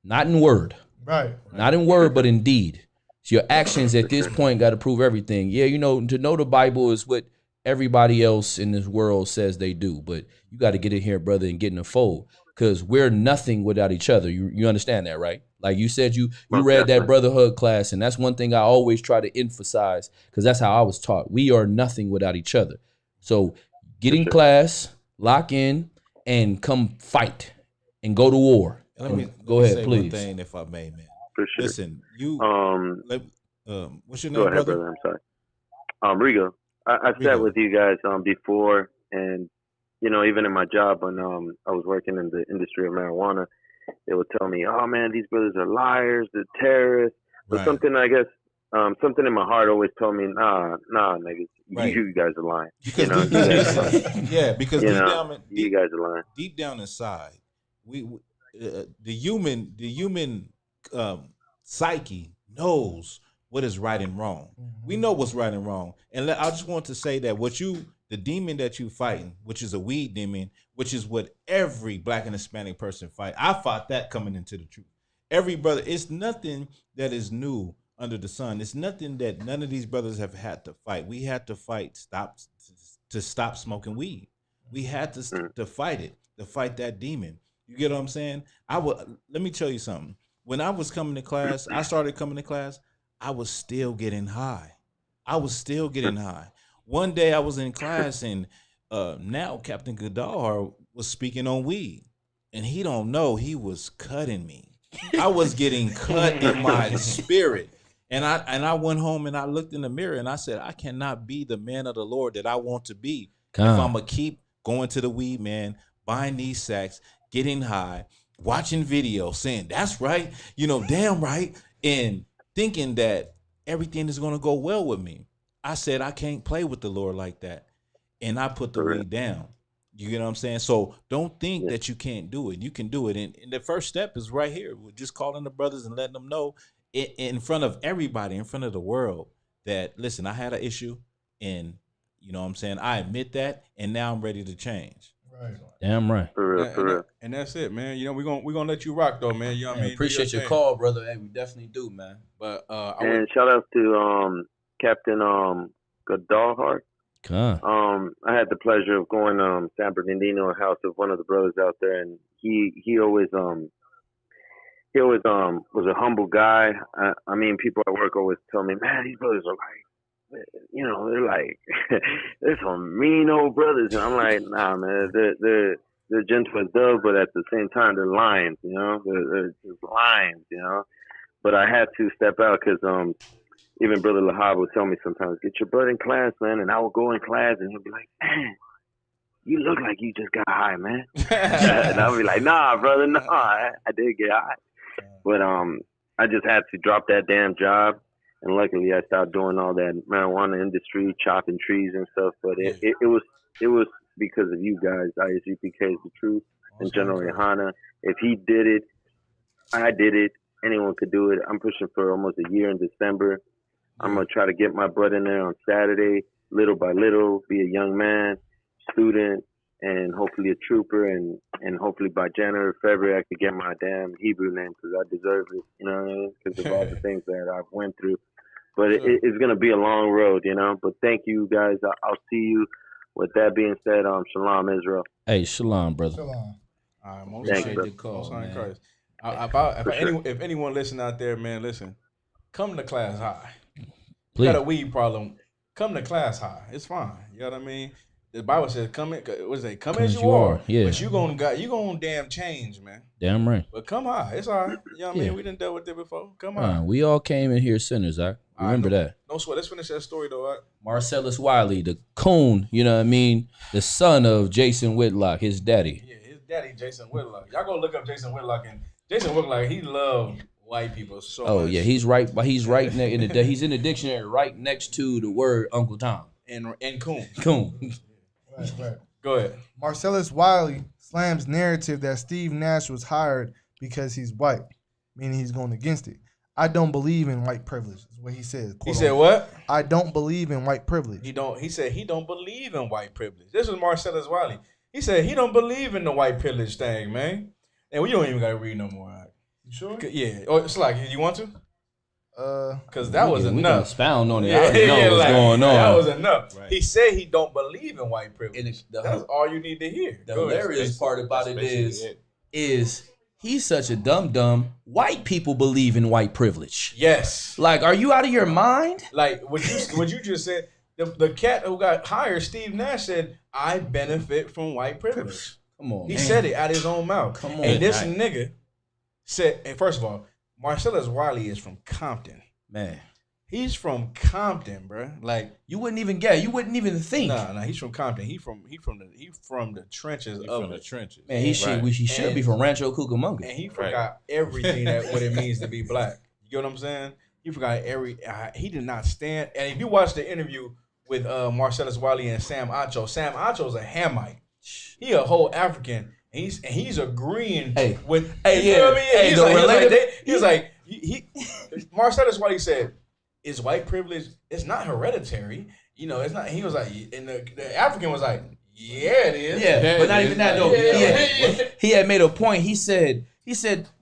not in word. Right. Not in word, but in deed. So your actions at this point got to prove everything. Yeah, you know, to know the Bible is what everybody else in this world says they do. But you got to get in here, brother, and get in the fold because we're nothing without each other. You understand that, right? Like you said, you read that brotherhood class, and that's one thing I always try to emphasize because that's how I was taught. We are nothing without each other. So get in class, lock in, and come fight and go to war. Let me ahead, say please. one thing, if I may, man. For sure. Listen, you. What's your name, go ahead, brother? I'm sorry. Rigo. I sat with you guys before, and you know, even in my job when I was working in the industry of marijuana, they would tell me, "Oh man, these brothers are liars, they're terrorists." But Right. something, I guess, something in my heart always told me, "Nah, niggas, Right. you guys are lying." Because you know, deep, you guys are lying. yeah, because You deep know, down, you guys are lying. deep down inside, the human psyche knows what is right and wrong. We know what's right and wrong. And I just want to say that the demon that you fighting, which is a weed demon, which is what every Black and Hispanic person fight. I fought that coming into the truth. Every brother, it's nothing that is new under the sun. It's nothing that none of these brothers have had to fight. We had to fight to stop smoking weed. We had to fight it, to fight that demon. You get what I'm saying? Let me tell you something. When I was coming to class, I started coming to class, I was still getting high. One day I was in class and now Captain Gadar was speaking on weed. And he don't know he was cutting me. I was getting cut in my spirit. And I went home and I looked in the mirror and I said, I cannot be the man of the Lord that I want to be if I'm going to keep going to the weed man, buying these sacks, getting high, watching videos, saying, that's right, damn right, and thinking that everything is going to go well with me. I said, I can't play with the Lord like that. And I put the weed down. You get what I'm saying? So don't think that you can't do it. You can do it. And the first step is right here. We're just calling the brothers and letting them know in front of everybody, in front of the world, that, listen, I had an issue and, you know what I'm saying, I admit that, and now I'm ready to change. Right. Damn right. For real. And that's it, man. We're gonna let you rock though, man. You know what I mean? Appreciate your call, brother. Hey, we definitely do, man. But and shout out to Captain Gadalhart. I had the pleasure of going San Bernardino, house of one of the brothers out there, and he always was a humble guy. I mean, people at work always tell me, man, these brothers are like, they're like, they're some mean old brothers, and I'm like, nah, man, they're gentle as doves, but at the same time, they're lions, they're just lions, But I had to step out because even Brother Lahab would tell me sometimes, get your butt in class, man. And I would go in class and he'll be like, man, you look like you just got high, man. And I'll be like, nah, brother, no, I did get high. But I just had to drop that damn job. And luckily I stopped doing all that marijuana industry, chopping trees and stuff. But it was because of you guys. ISUPK is the truth. And General Yohana. If he did it, I did it. Anyone could do it. I'm pushing for almost a year in December. I'm going to try to get my butt in there on Saturday, little by little, be a young man, student, and hopefully a trooper. And hopefully by January, February, I could get my damn Hebrew name because I deserve it, you know what I mean? Because of all the things that I've went through. But it's going to be a long road, But thank you, guys. I'll see you. With that being said, Shalom, Israel. Hey, Shalom, brother. Shalom. All right, Appreciate the call, man. Christ. If anyone listening out there, man, listen, come to class high. Please. You got a weed problem, come to class high. It's fine. You know what I mean? The Bible says, come as you are. Yeah. But you gonna damn change, man. Damn right. But come high. It's all right. You know what I mean? We didn't deal with it before. Come on. We all came in here sinners, I remember that. No sweat. Let's finish that story though. Right? Marcellus Wiley, the coon, you know what I mean? The son of Jason Whitlock, his daddy. Yeah, his daddy, Jason Whitlock. Y'all go look up Jason Whitlock, and Jason Whitlock, he loved white people so much. Oh yeah, he's right he's in the dictionary right next to the word Uncle Tom. And coon. Coon. Right. Go ahead. Marcellus Wiley slams narrative that Steve Nash was hired because he's white, meaning he's going against it. I don't believe in white privilege, is what he said. He said what? I don't believe in white privilege. He said he don't believe in white privilege. This was Marcellus Wiley. He said he don't believe in the white privilege thing, man. And we don't even gotta read no more. Right? You sure? Yeah. Oh, it's like, you want to? Because that was enough. We can expound on it. I already know what's going on. That was enough. Right. He said he don't believe in white privilege. That's all you need to hear. The hilarious part about it is he's such a dumb. White people believe in white privilege. Yes. Like, are you out of your mind? Like what you just said. The cat who got hired, Steve Nash, said, "I benefit from white privilege." Come on, He said it out his own mouth. Come on, and this nigga said, and first of all, Marcellus Wiley is from Compton. Man. He's from Compton, bro. Like you wouldn't even get. You wouldn't even think. Nah, he's from Compton. He from the trenches of the it. trenches. Man, he should be from Rancho Cucamonga. And he forgot everything that what it means to be black. You get what I'm saying? He forgot he did not stand. And if you watch the interview with Marcellus Wiley and Sam Acho's a Hamite. He a whole African. He's agreeing with. He was like Marcellus Wiley said, "Is white privilege? It's not hereditary. You know, it's not." He was like, and the African was like, "Yeah, it is." Yeah, but not even that though. He had made a point. He said,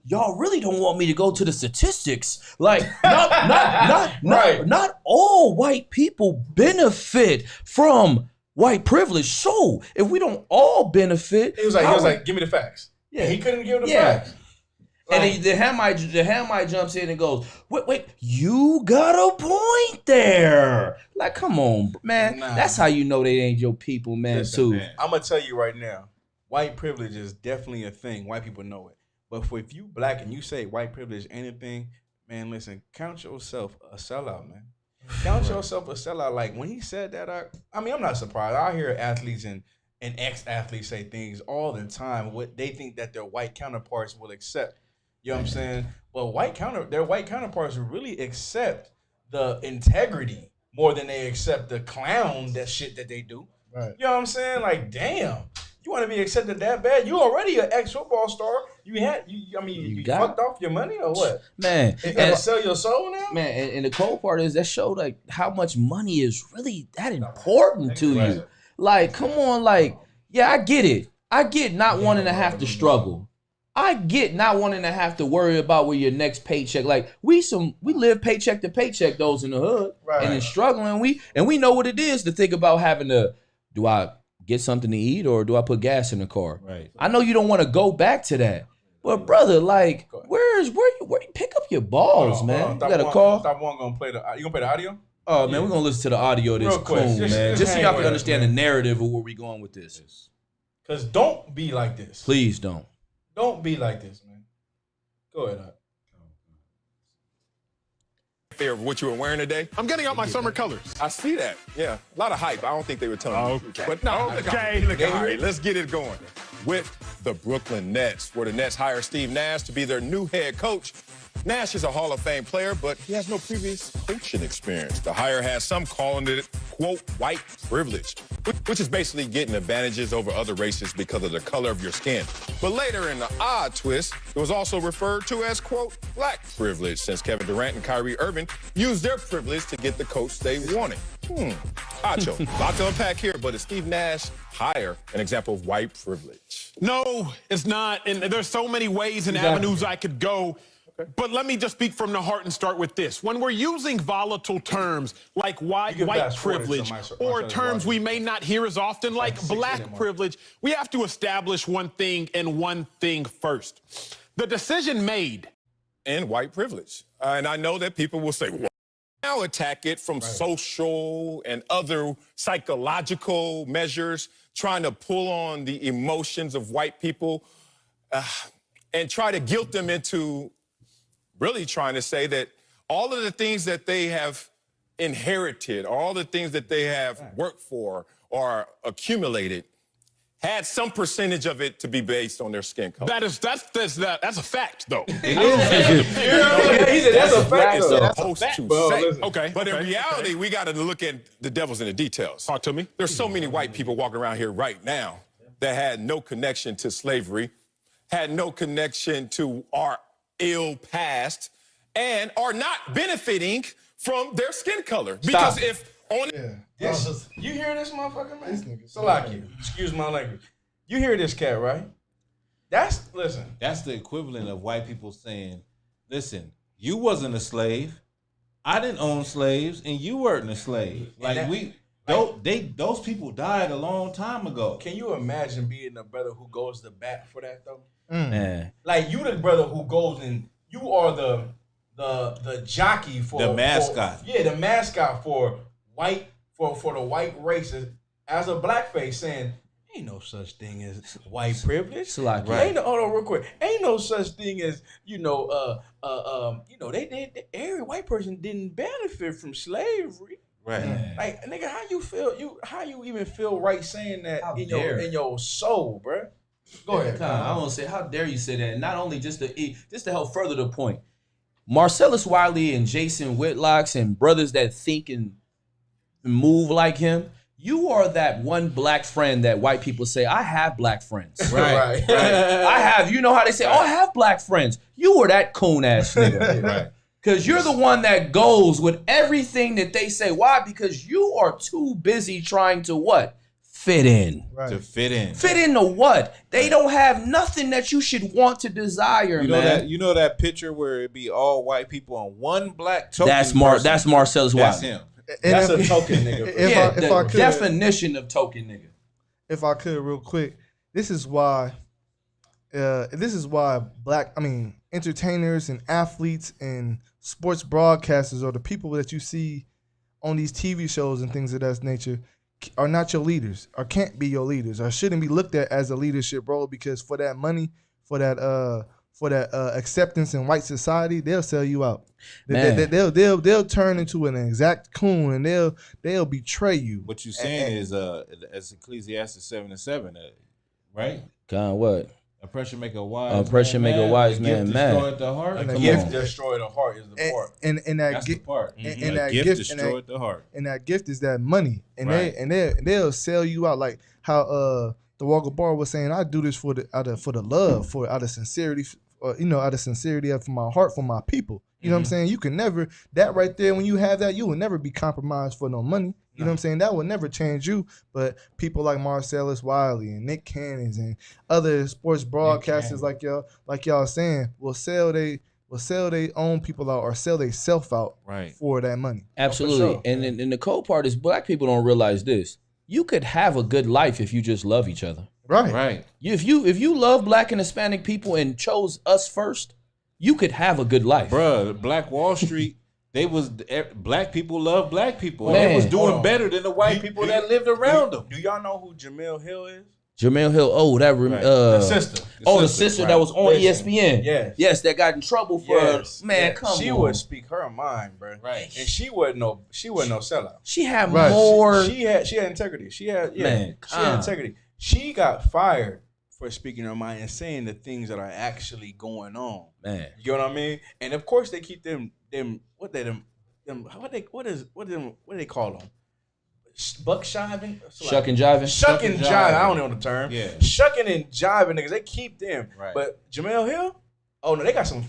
"Y'all really don't want me to go to the statistics. Like, not all white people benefit from white privilege. So if we don't all benefit, he was like, give me the facts. Yeah, and he couldn't give the facts. Like, and the Hamite jumps in and goes, wait, you got a point there. Like, come on, man. That's how you know they ain't your people, man. Listen, man, I'm gonna tell you right now, white privilege is definitely a thing. White people know it. But if you black and you say white privilege anything, man, listen, count yourself a sellout, man. Count yourself a sellout. Like when he said that, I mean, I'm not surprised. I hear athletes and ex-athletes say things all the time. What they think that their white counterparts will accept. You know what I'm saying? But their white counterparts really accept the integrity more than they accept the clown shit that they do. Right. You know what I'm saying? Like, damn. You want to be accepted that bad? You already an ex-football star. You fucked off your money or what? Man. You gotta sell your soul now? Man, and the cold part is that showed like how much money is really that important to you. Like, come on, like, yeah, I get it. I get not wanting to have to struggle. I get not wanting to have to worry about where your next paycheck. Like we live paycheck to paycheck, those in the hood, and then struggling. We know what it is to think about having to. Do I get something to eat or do I put gas in the car? Right. I know you don't want to go back to that, but brother, like, where you pick up your balls, man? You got a call? Stop one gonna play you gonna play the audio? Oh man, we're gonna listen to the audio. This cool, man. Just so y'all can understand the narrative of where we going with this. Cause don't be like this. Please don't. Don't be like this, man. Go ahead. Fair of what you were wearing today. I'm getting out my summer colors. I see that. Yeah, a lot of hype. I don't think they were telling you. But no, all right, let's get it going. With the Brooklyn Nets, where the Nets hire Steve Nash to be their new head coach. Nash is a Hall of Fame player, but he has no previous coaching experience. The hire has some calling it, quote, white privilege, which is basically getting advantages over other races because of the color of your skin. But later in the odd twist, it was also referred to as, quote, black privilege, since Kevin Durant and Kyrie Irving used their privilege to get the coach they wanted. Acho, lot to unpack here, but is Steve Nash hire an example of white privilege? No, it's not. And there's so many ways and avenues I could go. But let me just speak from the heart and start with this. When we're using volatile terms like white privilege or terms we may not hear as often like black privilege, we have to establish one thing and one thing first. The decision made. And white privilege. And I know that people will say, well, now attack it from social and other psychological measures, trying to pull on the emotions of white people and try to guilt them into really trying to say that all of the things that they have inherited, all the things that they have worked for or accumulated, had some percentage of it to be based on their skin color. That's a fact, though. It is. That's a fact. Supposed to say. Okay. But in reality, we got to look at the devil's in the details. Talk to me. There's so many white people walking around here right now that had no connection to slavery, had no connection to our ill past, and are not benefiting from their skin color. Because if on you hear this motherfucker, man? Salaki, excuse my language. You hear this cat, right? That's the equivalent of white people saying, listen, you wasn't a slave. I didn't own slaves, and you weren't a slave. Those people died a long time ago. Can you imagine being the brother who goes to bat for that though? Like you the brother who goes and you are the jockey for the mascot. The mascot for the white race as a blackface saying, Ain't no such thing as white privilege. Right. Ain't no, hold on real quick. Ain't no such thing as, every white person didn't benefit from slavery. Right. Like, nigga, how you feel? How you even feel right saying that How in dare. your soul, bro? Go ahead. I want to say, how dare you say that? And not only just to help further the point, Marcellus Wiley and Jason Whitlocks and brothers that think and move like him. You are that one black friend that white people say, I have black friends. Right. I have, you know how they say, I have black friends. You were that coon ass nigga. Right. Because you're the one that goes with everything that they say. Why? Because you are too busy trying to what? Fit in. Right. To fit in. Fit into what? They don't have nothing that you should want to desire, man. You know that picture where it be all white people on one black token That's Marcellus Wiley. That's him. That's a token nigga. If I could, definition of token nigga. If I could, real quick, this is why entertainers and athletes and sports broadcasters or the people that you see on these TV shows and things of that nature are not your leaders or can't be your leaders or shouldn't be looked at as a leadership role, because for that money, for that acceptance in white society, they'll sell you out. They'll turn into an exact coon and they'll betray you. What you're saying is as Ecclesiastes 7:7, right? God, what? Oppression make a wise man mad. Destroyed the heart. And The gift destroyed the heart is the part. And that That's the part. and that gift gift destroyed the heart. And that gift is that money, and Right. they'll sell you out, like how the Walker Bar was saying. I do this for the love, out of sincerity, out of sincerity from my heart for my people. You know what I'm saying? You can never, that right there, when you have that, you will never be compromised for no money. You know what I'm saying? That will never change you. But people like Marcellus Wiley and Nick Cannons and other sports broadcasters like y'all saying will sell they own people out or sell they self out for that money. Absolutely. Oh, for sure. And the cold part is black people don't realize this. You could have a good life if you just love each other. Right. If you love black and Hispanic people and chose us first, you could have a good life. Bruh, Black Wall Street, black people love black people. And Man. they was doing better than the white people that lived around them. Do y'all know who Jamel Hill is? Jamel Hill, The sister. the sister that was on Listen, ESPN. Yes, that got in trouble for come she on. would speak her mind, bro. Right. And she wasn't no sellout. She had Right. more. She had integrity. She had integrity. She got fired for speaking her mind and saying the things that are actually going on. Man. You know what I mean? And of course they keep what do they call them? Buck shiving? Shuck and jiving. Shuck and jiving. I don't know the term. Yeah. Shucking and jiving niggas. They keep them. Right. But Jamel Hill, oh no, they got some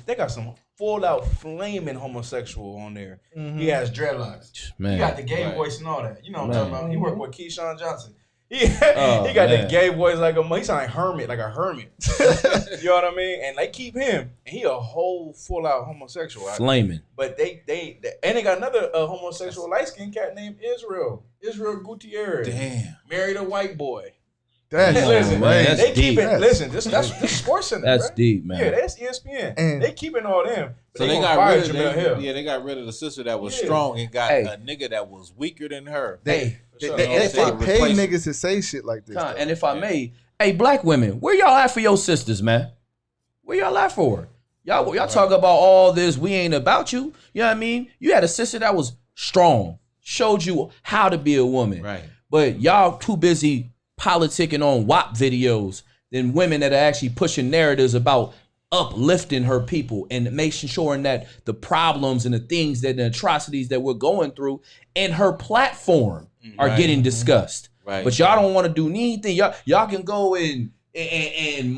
full out flaming homosexual on there. He has dreadlocks. Man. He got the gay Right. voice and all that. You know what I'm Man. talking about. He worked with Keyshawn Johnson. He got the gay voice like he sound like a hermit. You know what I mean? And they keep him, and he a whole full out homosexual. Flaming. But they got another homosexual light skinned cat named Israel Gutierrez. Damn. Married a white boy. Listen, man, that's they keep deep. it. Listen, this Sports Center. That's bro. deep, man. Yeah, that's ESPN. And- they keeping all them. But So they gonna got fire rid of Jamel Hill. they got rid of the sister that was Yeah. strong and got Hey. a nigga that was weaker than her. They sure. pay Replace- niggas to say shit like this. though. And if I may, hey, black women, where y'all at for your sisters, man? Where y'all at for? Y'all talk about all this, we ain't about you. You know what I mean? You had a sister that was strong, showed you how to be a woman. Right. But y'all too busy politicking on WAP videos than women that are actually pushing narratives about uplifting her people and making sure that the problems and the things that the atrocities that we're going through in her platform are Right. getting discussed. Right. But y'all don't want to do anything. Y'all can go and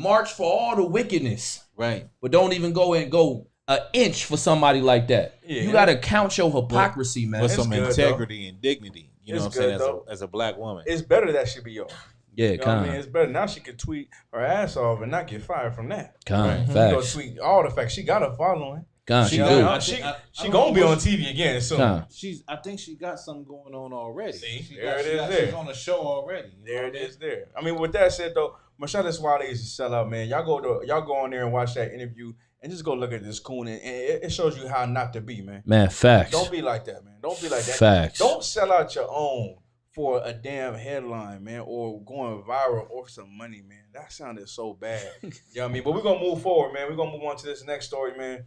march for all the wickedness, Right. but don't even go an inch for somebody like that. Yeah. You got to count your hypocrisy, man. With some good, integrity and dignity. You know It's what I'm saying? good, As a black woman. It's better that she be yours. Yeah, You know what I mean? kind It's better now she can tweet her ass off and not get fired from that. of She gonna facts. tweet all the facts. She got a following. She got- do. I She don't gonna know be what on TV again soon. Kind. I think she got something going on already. See, She there got- it she is got- there. She's on the show already. There it is. There. I mean, with that said though, Marcellus Wiley is a sellout, man. Y'all go on there and watch that interview and just go look at this coon, and it shows you how not to be, man. Man, facts. Don't be like that, man. Don't be like that. Facts. Don't sell out your own for a damn headline, man, or going viral or some money, man. That sounded so bad. You know what I mean? But we're gonna move forward, man. We're gonna move on to this next story, man.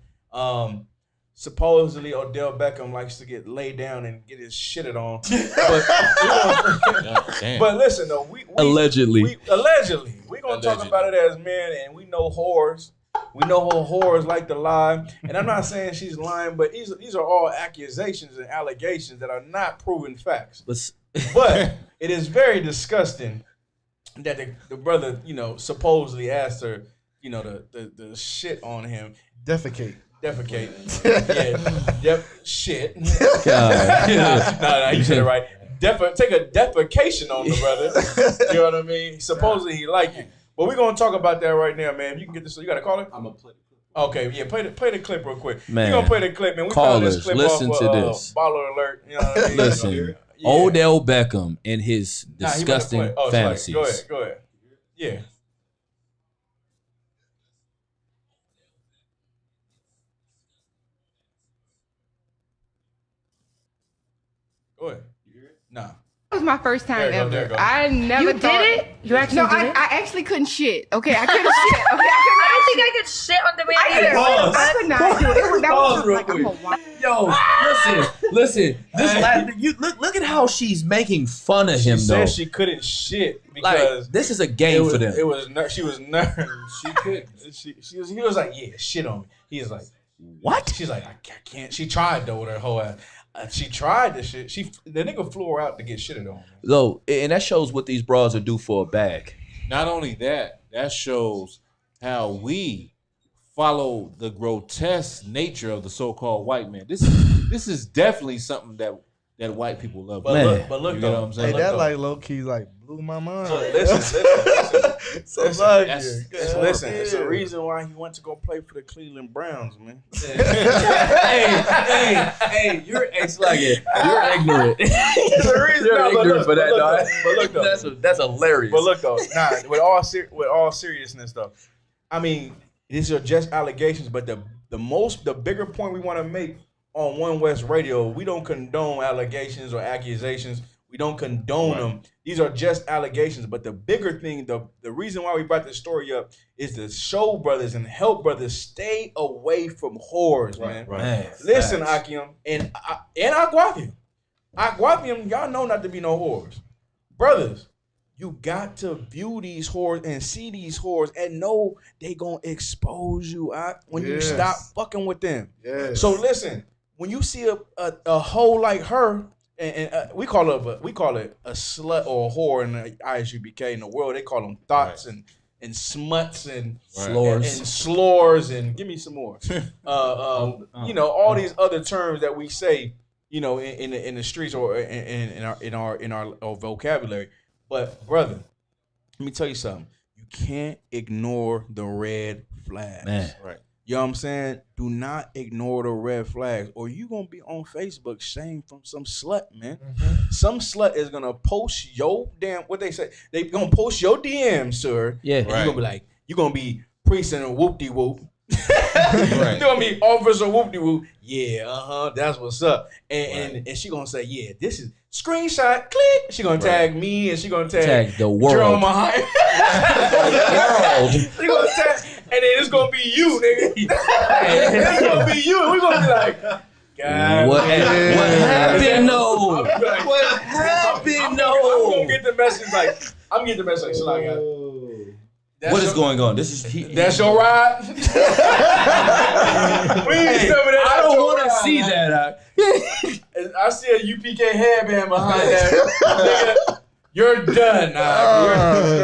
Supposedly Odell Beckham likes to get laid down and get his shitted on. But listen though, we allegedly we're gonna talk about it as men, and we know whores. We know how whores like to lie. And I'm not saying she's lying, but these are all accusations and allegations that are not proven facts. But it is very disgusting that the brother, supposedly asked her, the shit on him. Defecate. Yeah. Shit. God. No, you said it right. Take a defecation on the brother. You know what I mean? Supposedly he liked it. But we're going to talk about that right now, man. You can get this. You got to call it? I'm going to play the clip. Okay, yeah, play the clip real quick. Man. We're going to play the clip, man. We found this clip listen off to of, this. Baller Alert. You know what I mean? Listen, Yeah. Odell Beckham and his disgusting fantasies. Go ahead. Yeah. Go ahead. You hear it? Nah. It was my first time There you ever. go. I never You thought. did it? You actually did it? I actually couldn't shit. Okay, I couldn't shit. Okay, I don't think I could shit on demand either. I could not do it. That was like, I'm a wild. Yo, listen. This look at how she's making fun of him. She though. said she couldn't shit because like, this is a game for them. She was nervous. She couldn't. He was like, yeah, shit on me. He was like, what? She's like, I can't. She tried though with her whole ass. She tried this shit. The nigga flew her out to get shitted on. So, and that shows what these bras are due for a bag. Not only that shows how we follow the grotesque nature of the so-called white man. This is definitely something that white people love. But look, you know what I'm saying? Hey, that like low key like blew my mind. Listen. Listen, it's the reason why he went to go play for the Cleveland Browns, man. hey, you're ignorant. You're ignorant for that, dog. But look though, that's hilarious. But look though, with all seriousness though, I mean, these are just allegations. But the bigger point we want to make on One West Radio, we don't condone allegations or accusations. We don't condone them. These are just allegations. But the bigger thing, the reason why we brought this story up is to show brothers and help brothers stay away from whores, man. Man, listen, Akim and Agwapium, y'all know not to be no whores. Brothers, you got to view these whores and see these whores and know they gonna expose you when you stop fucking with them. Yes. So listen, when you see a hoe like her, and we call it a slut or a whore in the ISUBK. In the world, they call them thoughts and smuts and slurs and give me some more. All these other terms that we say, in the streets or in our vocabulary. But brother, let me tell you something. You can't ignore the red flags. Man. Right. You know what I'm saying? Do not ignore the red flags, or you gonna be on Facebook shamed from some slut, man. Mm-hmm. Some slut is gonna post your what they say. They gonna post your DMs, sir. Yeah. And you're gonna be you're gonna be precinct and whoop-de-whoop. You're gonna be officer whoop-de-whoop. Yeah, that's what's up. And she gonna say, yeah, this is screenshot, click. She gonna tag me and she gonna tag the world. Jeremiah. She gonna tag. And then it's gonna be you, nigga. It's gonna be you, and we're gonna be like, God, what happened? No. What happened? No. I'm gonna get the message I'm getting the message what is going on? This is that's your ride. Please tell me that. I don't want to see that. I see a UPK headband behind that. Nigga, you're done now. You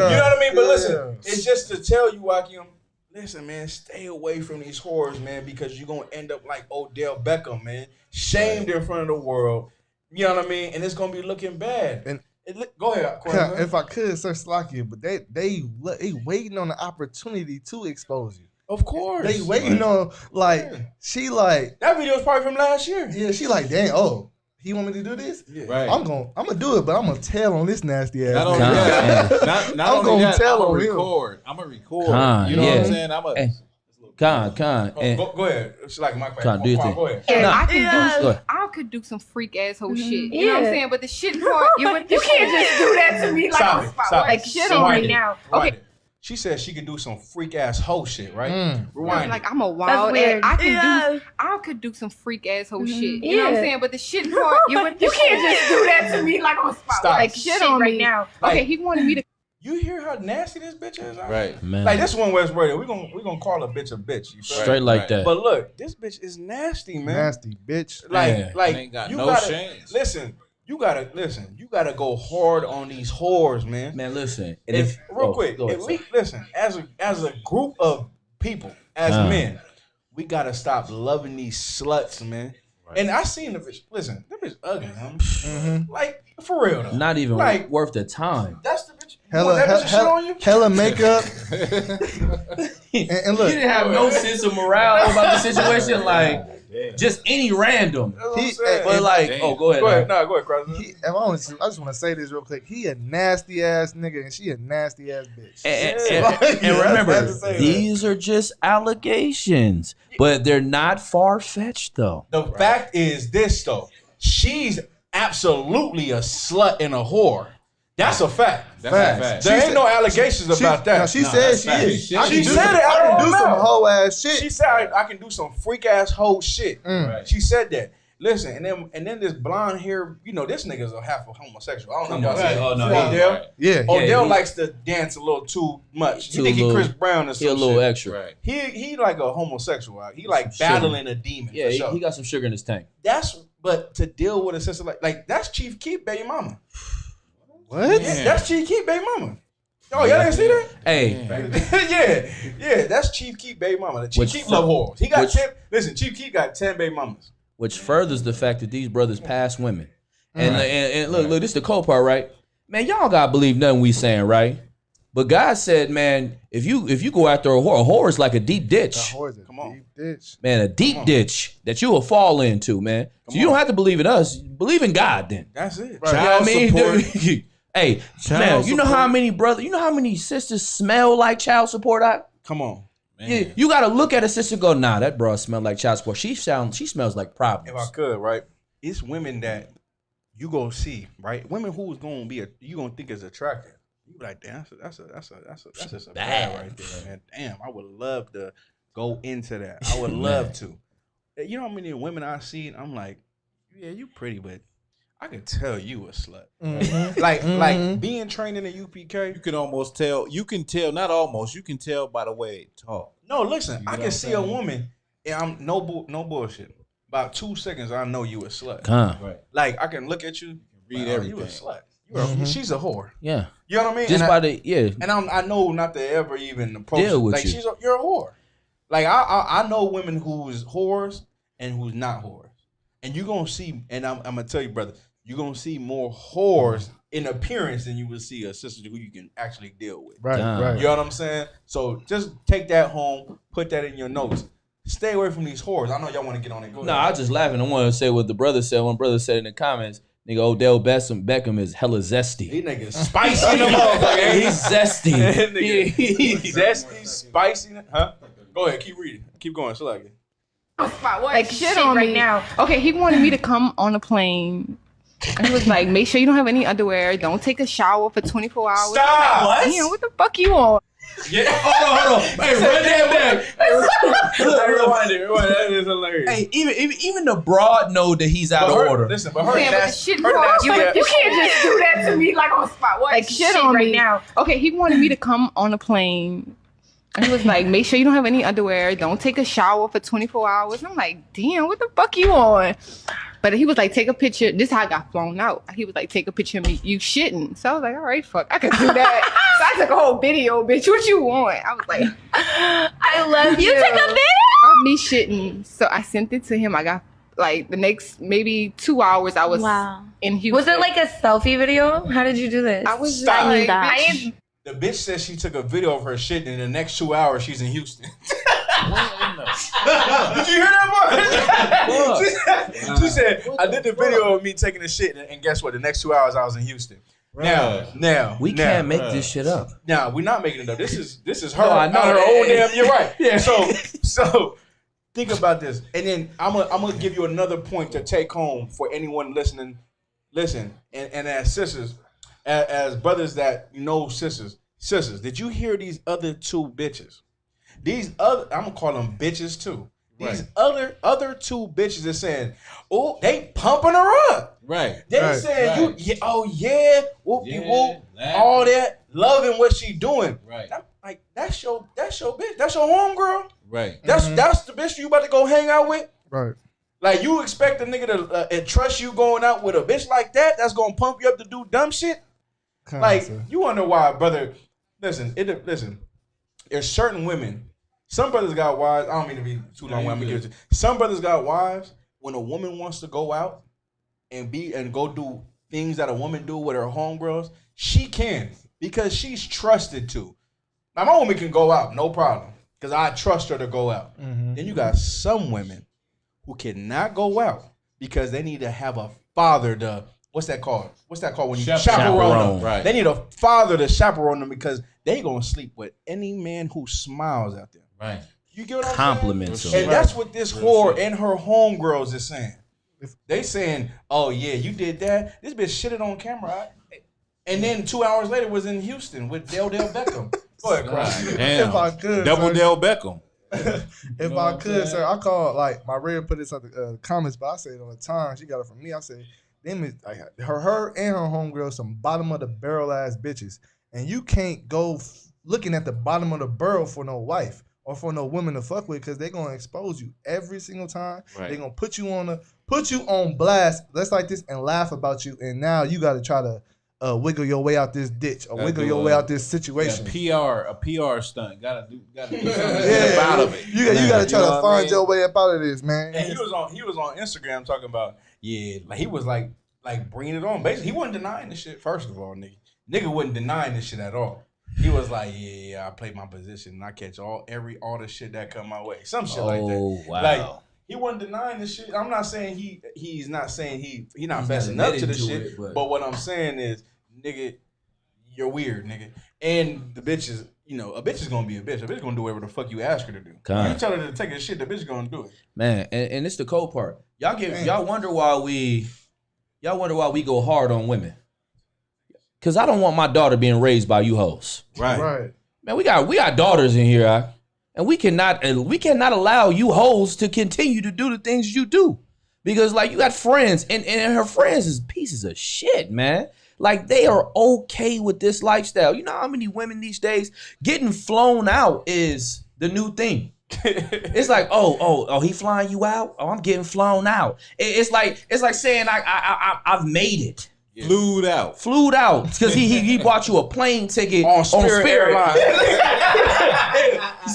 know what I mean? But listen, it's just to tell you, Akim. Listen, man, stay away from these whores, man, because you're going to end up like Odell Beckham, man. Shamed in front of the world. You know what I mean? And it's going to be looking bad. And go ahead, Corey, if I could, Sir Slakia, but they waiting on the opportunity to expose you. Of course. They waiting on, she like. That video was probably from last year. Yeah, she like, dang, he want me to do this? Yeah. Right. I'm gonna do it, but I'm gonna tell on this nasty ass. Not only that, I'm gonna tell on him. I'm gonna record. You know what I'm saying? Con. Go ahead. It's like my question. Do your thing. Go ahead. And Nah. I could do some freak asshole shit. Yeah. You know what I'm saying? But the shit part, you can't just do that to me like on the spot. Like shit on me now. Okay. She said she could do some freak ass hoe shit, right? Rewind. Like I'm a wild ass. I could do some freak asshole shit. You know what I'm saying? But the shit part, you can't just do that to me like on the spot. Stop. Like shit on me now. Okay, he wanted me to. You hear how nasty this bitch is? Right. Man. Like this one West Radio, we gonna call a bitch a bitch. You feel me? Straight like that. But look, this bitch is nasty, man. Nasty bitch. Like ain't got you no gotta shame. listen. You gotta go hard on these whores, man. Man, listen. Real quick, if we listen as a group of people, as men, we gotta stop loving these sluts, man. Right. And I seen the bitch. Listen, that bitch ugly, homie. Like for real though. Not even like, worth the time. That's the bitch. Hella makeup. and look, you didn't have no sense of morale about the situation. Like, just any random. Go ahead. Go ahead. No, go ahead, Cross. I just want to say this real quick. He a nasty ass nigga, and she a nasty ass bitch. And remember, these are just allegations, but they're not far fetched though. The fact is this though. She's absolutely a slut and a whore. That's a fact. That's a fact. There ain't no allegations about that. Now she said she is. She said it. I can do some hoe ass shit. She said I can do some freak ass hoe shit. Right. She said that. Listen, and then this blonde hair, you know, this nigga's a half a homosexual. I don't know if y'all see. Oh no, Odell. Yeah. Odell likes to dance a little too much. You think he Chris Brown or something? He a little extra. Right. He like a homosexual. He like battling a demon. Yeah, he got some sugar in his tank. But to deal with a sister like that's Chief Keef baby mama. What? Yeah, that's Chief Keef baby mama. Oh, y'all didn't see that? Hey. yeah, that's Chief Keef baby mama. Chief Keef love whores. He got 10. Listen, Chief Keef got 10 baby mamas. Which furthers the fact that these brothers pass women. And look, this is the cold part, right? Man, y'all gotta believe nothing we saying, right? But God said, man, if you go after a whore is like a deep ditch. Come on. Deep ditch. Man, a deep ditch that you will fall into, man. So you don't have to believe in us. Believe in God then. That's it. Right. You know what I mean? Hey, man, you know how many sisters smell like child support? Come on. Yeah, you gotta look at a sister and go, nah, that bro smell like child support. She smells like problems. If I could, right? It's women that you go see, right? Women who's gonna be you gonna think is attractive. You be like, damn, that's just a bad right there, man. Damn, I would love to go into that. I would love to. You know how many women I see? I'm like, yeah, you pretty, but I can tell you a slut. Like being trained in the UPK, you can almost tell. You can tell, not almost. You can tell by the way it talk. No, listen, I can see a woman, and I'm no bullshit. About 2 seconds, I know you a slut. Right. Like I can look at you, read everything. You a slut. She's a whore. Yeah. You know what I mean? Just And I know not to ever even approach deal with like you. You're a whore. Like I know women who's whores and who's not whores. And you're gonna see, and I'm gonna tell you, brother, you're gonna see more whores in appearance than you would see a sister who you can actually deal with. Right. You know what I'm saying? So just take that home, put that in your notes. Stay away from these whores. I know y'all want to get on it. No, I just laughing. I want to say what the brother said. One brother said in the comments, nigga, Odell Beckham is hella zesty. These niggas spicy in the motherfucker. He's zesty. He's zesty, spicy. Huh? Go ahead, keep reading. Keep going. Select it. Like shit on right now. Okay, he wanted me to come on a plane. And he was like, make sure you don't have any underwear. Don't take a shower for 24 hours. Stop! Like, damn, what the fuck you on? Yeah. Hold on. Hey, run that back. Rewind it. That is hilarious. Hey, even the broad know that he's out of order. Listen, but her nasty. You can't just do that to me like on the spot. Like shit on right now. Okay, he wanted me to come on a plane. And he was like, make sure you don't have any underwear. Don't take a shower for 24 hours. And I'm like, damn, what the fuck you on? But he was like, take a picture. This is how I got flown out. He was like, take a picture of me. You shitting. So I was like, all right, fuck. I could do that. So I took a whole video, bitch. What you want? I was like, I love you. You took a video of me shitting. So I sent it to him. I got like the next maybe 2 hours I was in Houston. Was it like a selfie video? How did you do this? I was Stop. like, that. The bitch says she took a video of her shit, and in the next 2 hours she's in Houston. Did you hear that part? She said, I did the video of me taking a shit, and guess what? The next 2 hours I was in Houston. Now, we can't make this shit up. Now we're not making it up. This is her. No, I know. Her own damn. You're right. Yeah. So think about this, and then I'm gonna give you another point to take home for anyone listening. Listen, and as sisters, as brothers that know sisters, did you hear these other two bitches? I'm gonna call them bitches too. These other two bitches are saying, oh, they pumping her up. Right. They saying, whoop, all that, loving what she doing. Right. I'm like, that's your bitch. That's your homegirl. Right. That's the bitch you about to go hang out with. Right. Like, you expect a nigga to trust you going out with a bitch like that? That's gonna pump you up to do dumb shit. You wonder why, brother. Listen. There's certain women. Some brothers got wives. I don't mean to be too long. I'm gonna give it to some brothers got wives. When a woman wants to go out and go do things that a woman do with her homegirls, she can because she's trusted to. Now my woman can go out, no problem, because I trust her to go out. Mm-hmm. Then you got some women who cannot go out because they need to have a father to. What's that called? When you chaperone them? Right. They need a father to chaperone them because they gonna sleep with any man who smiles at them. Right. You get what I'm Compliments saying? them. And that's what this whore and her homegirls is saying. They saying, "Oh yeah, you did that. This bitch shitted on camera." And then 2 hours later was in Houston with Dale Beckham. Go ahead, Cross. Damn. If I could, Double sir. Dale Beckham. If I could, sir, I call like my rare put this on the comments, but I say it all the time. She got it from me. I say them is like her and her homegirl some bottom of the barrel ass bitches, and you can't go looking at the bottom of the barrel for no wife or for no women to fuck with because they're gonna expose you every single time. Right. They're gonna put you on blast. Let's like this and laugh about you, and now you got to try to wiggle your way out this ditch or wiggle your way out this situation. A PR stunt. Gotta do something out of it. You gotta try to find your way up out of this, man. And he was on Instagram talking about like he was like bringing it on. Basically, he wasn't denying this shit. First of all, nigga wasn't denying this shit at all. He was like, yeah, I play my position and I catch all the shit that come my way. Some shit like that. Oh, wow. Like, he wasn't denying this shit. I'm not saying he's not saying he's not fessing up to the shit. But what I'm saying is, nigga, you're weird, nigga. And the bitch is, a bitch is gonna be a bitch. A bitch gonna do whatever the fuck you ask her to do. You tell her to take a shit, the bitch gonna do it. Man, and it's the cold part. Y'all wonder why we go hard on women. Cause I don't want my daughter being raised by you hoes. Right. Man, we got daughters in here, and we cannot allow you hoes to continue to do the things you do. Because like you got friends, and her friends is pieces of shit, man. Like they are okay with this lifestyle. You know how many women these days getting flown out is the new thing. It's like, oh, he flying you out? Oh, I'm getting flown out. It's like saying I've made it. Yeah. Flued out because he bought you a plane ticket on Spirit Airlines.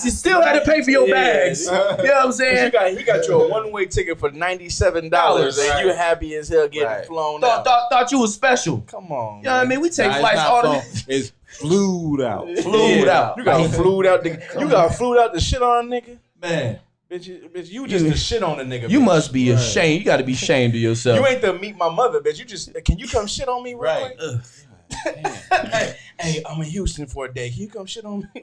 You still had to pay for your bags. You know what I'm saying? He got you a one-way ticket for $97, and you happy as hell getting flown out. Thought you was special. Come on, you know what I mean? We take flights all the time. It's flued out. You got flued out. You got flued out the shit on a nigga, man. Bitch, you just the shit on a nigga. You must be ashamed. You got to be ashamed of yourself. You ain't the meet my mother, bitch. You just can you come shit on me, real quick? Hey, I'm in Houston for a day. Can you come shit on me?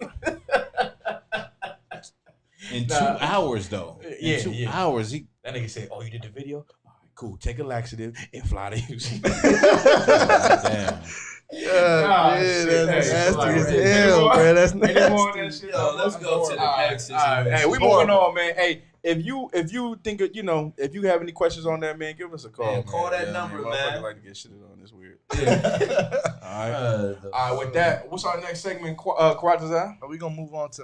In 2 hours, though. In 2 hours. That nigga said, "Oh, you did the video? All right, cool. Take a laxative and fly to Houston." Damn. That's nasty as hell, bro. That's nasty. Let's go to the next situation. Hey, we moving on, man. Hey, if you think if you have any questions on that, man, give us a call. Man, call that number, man. Like to get shit on. It's weird. Yeah. All right. With that, what's our next segment? Karatazai? Are we gonna move on to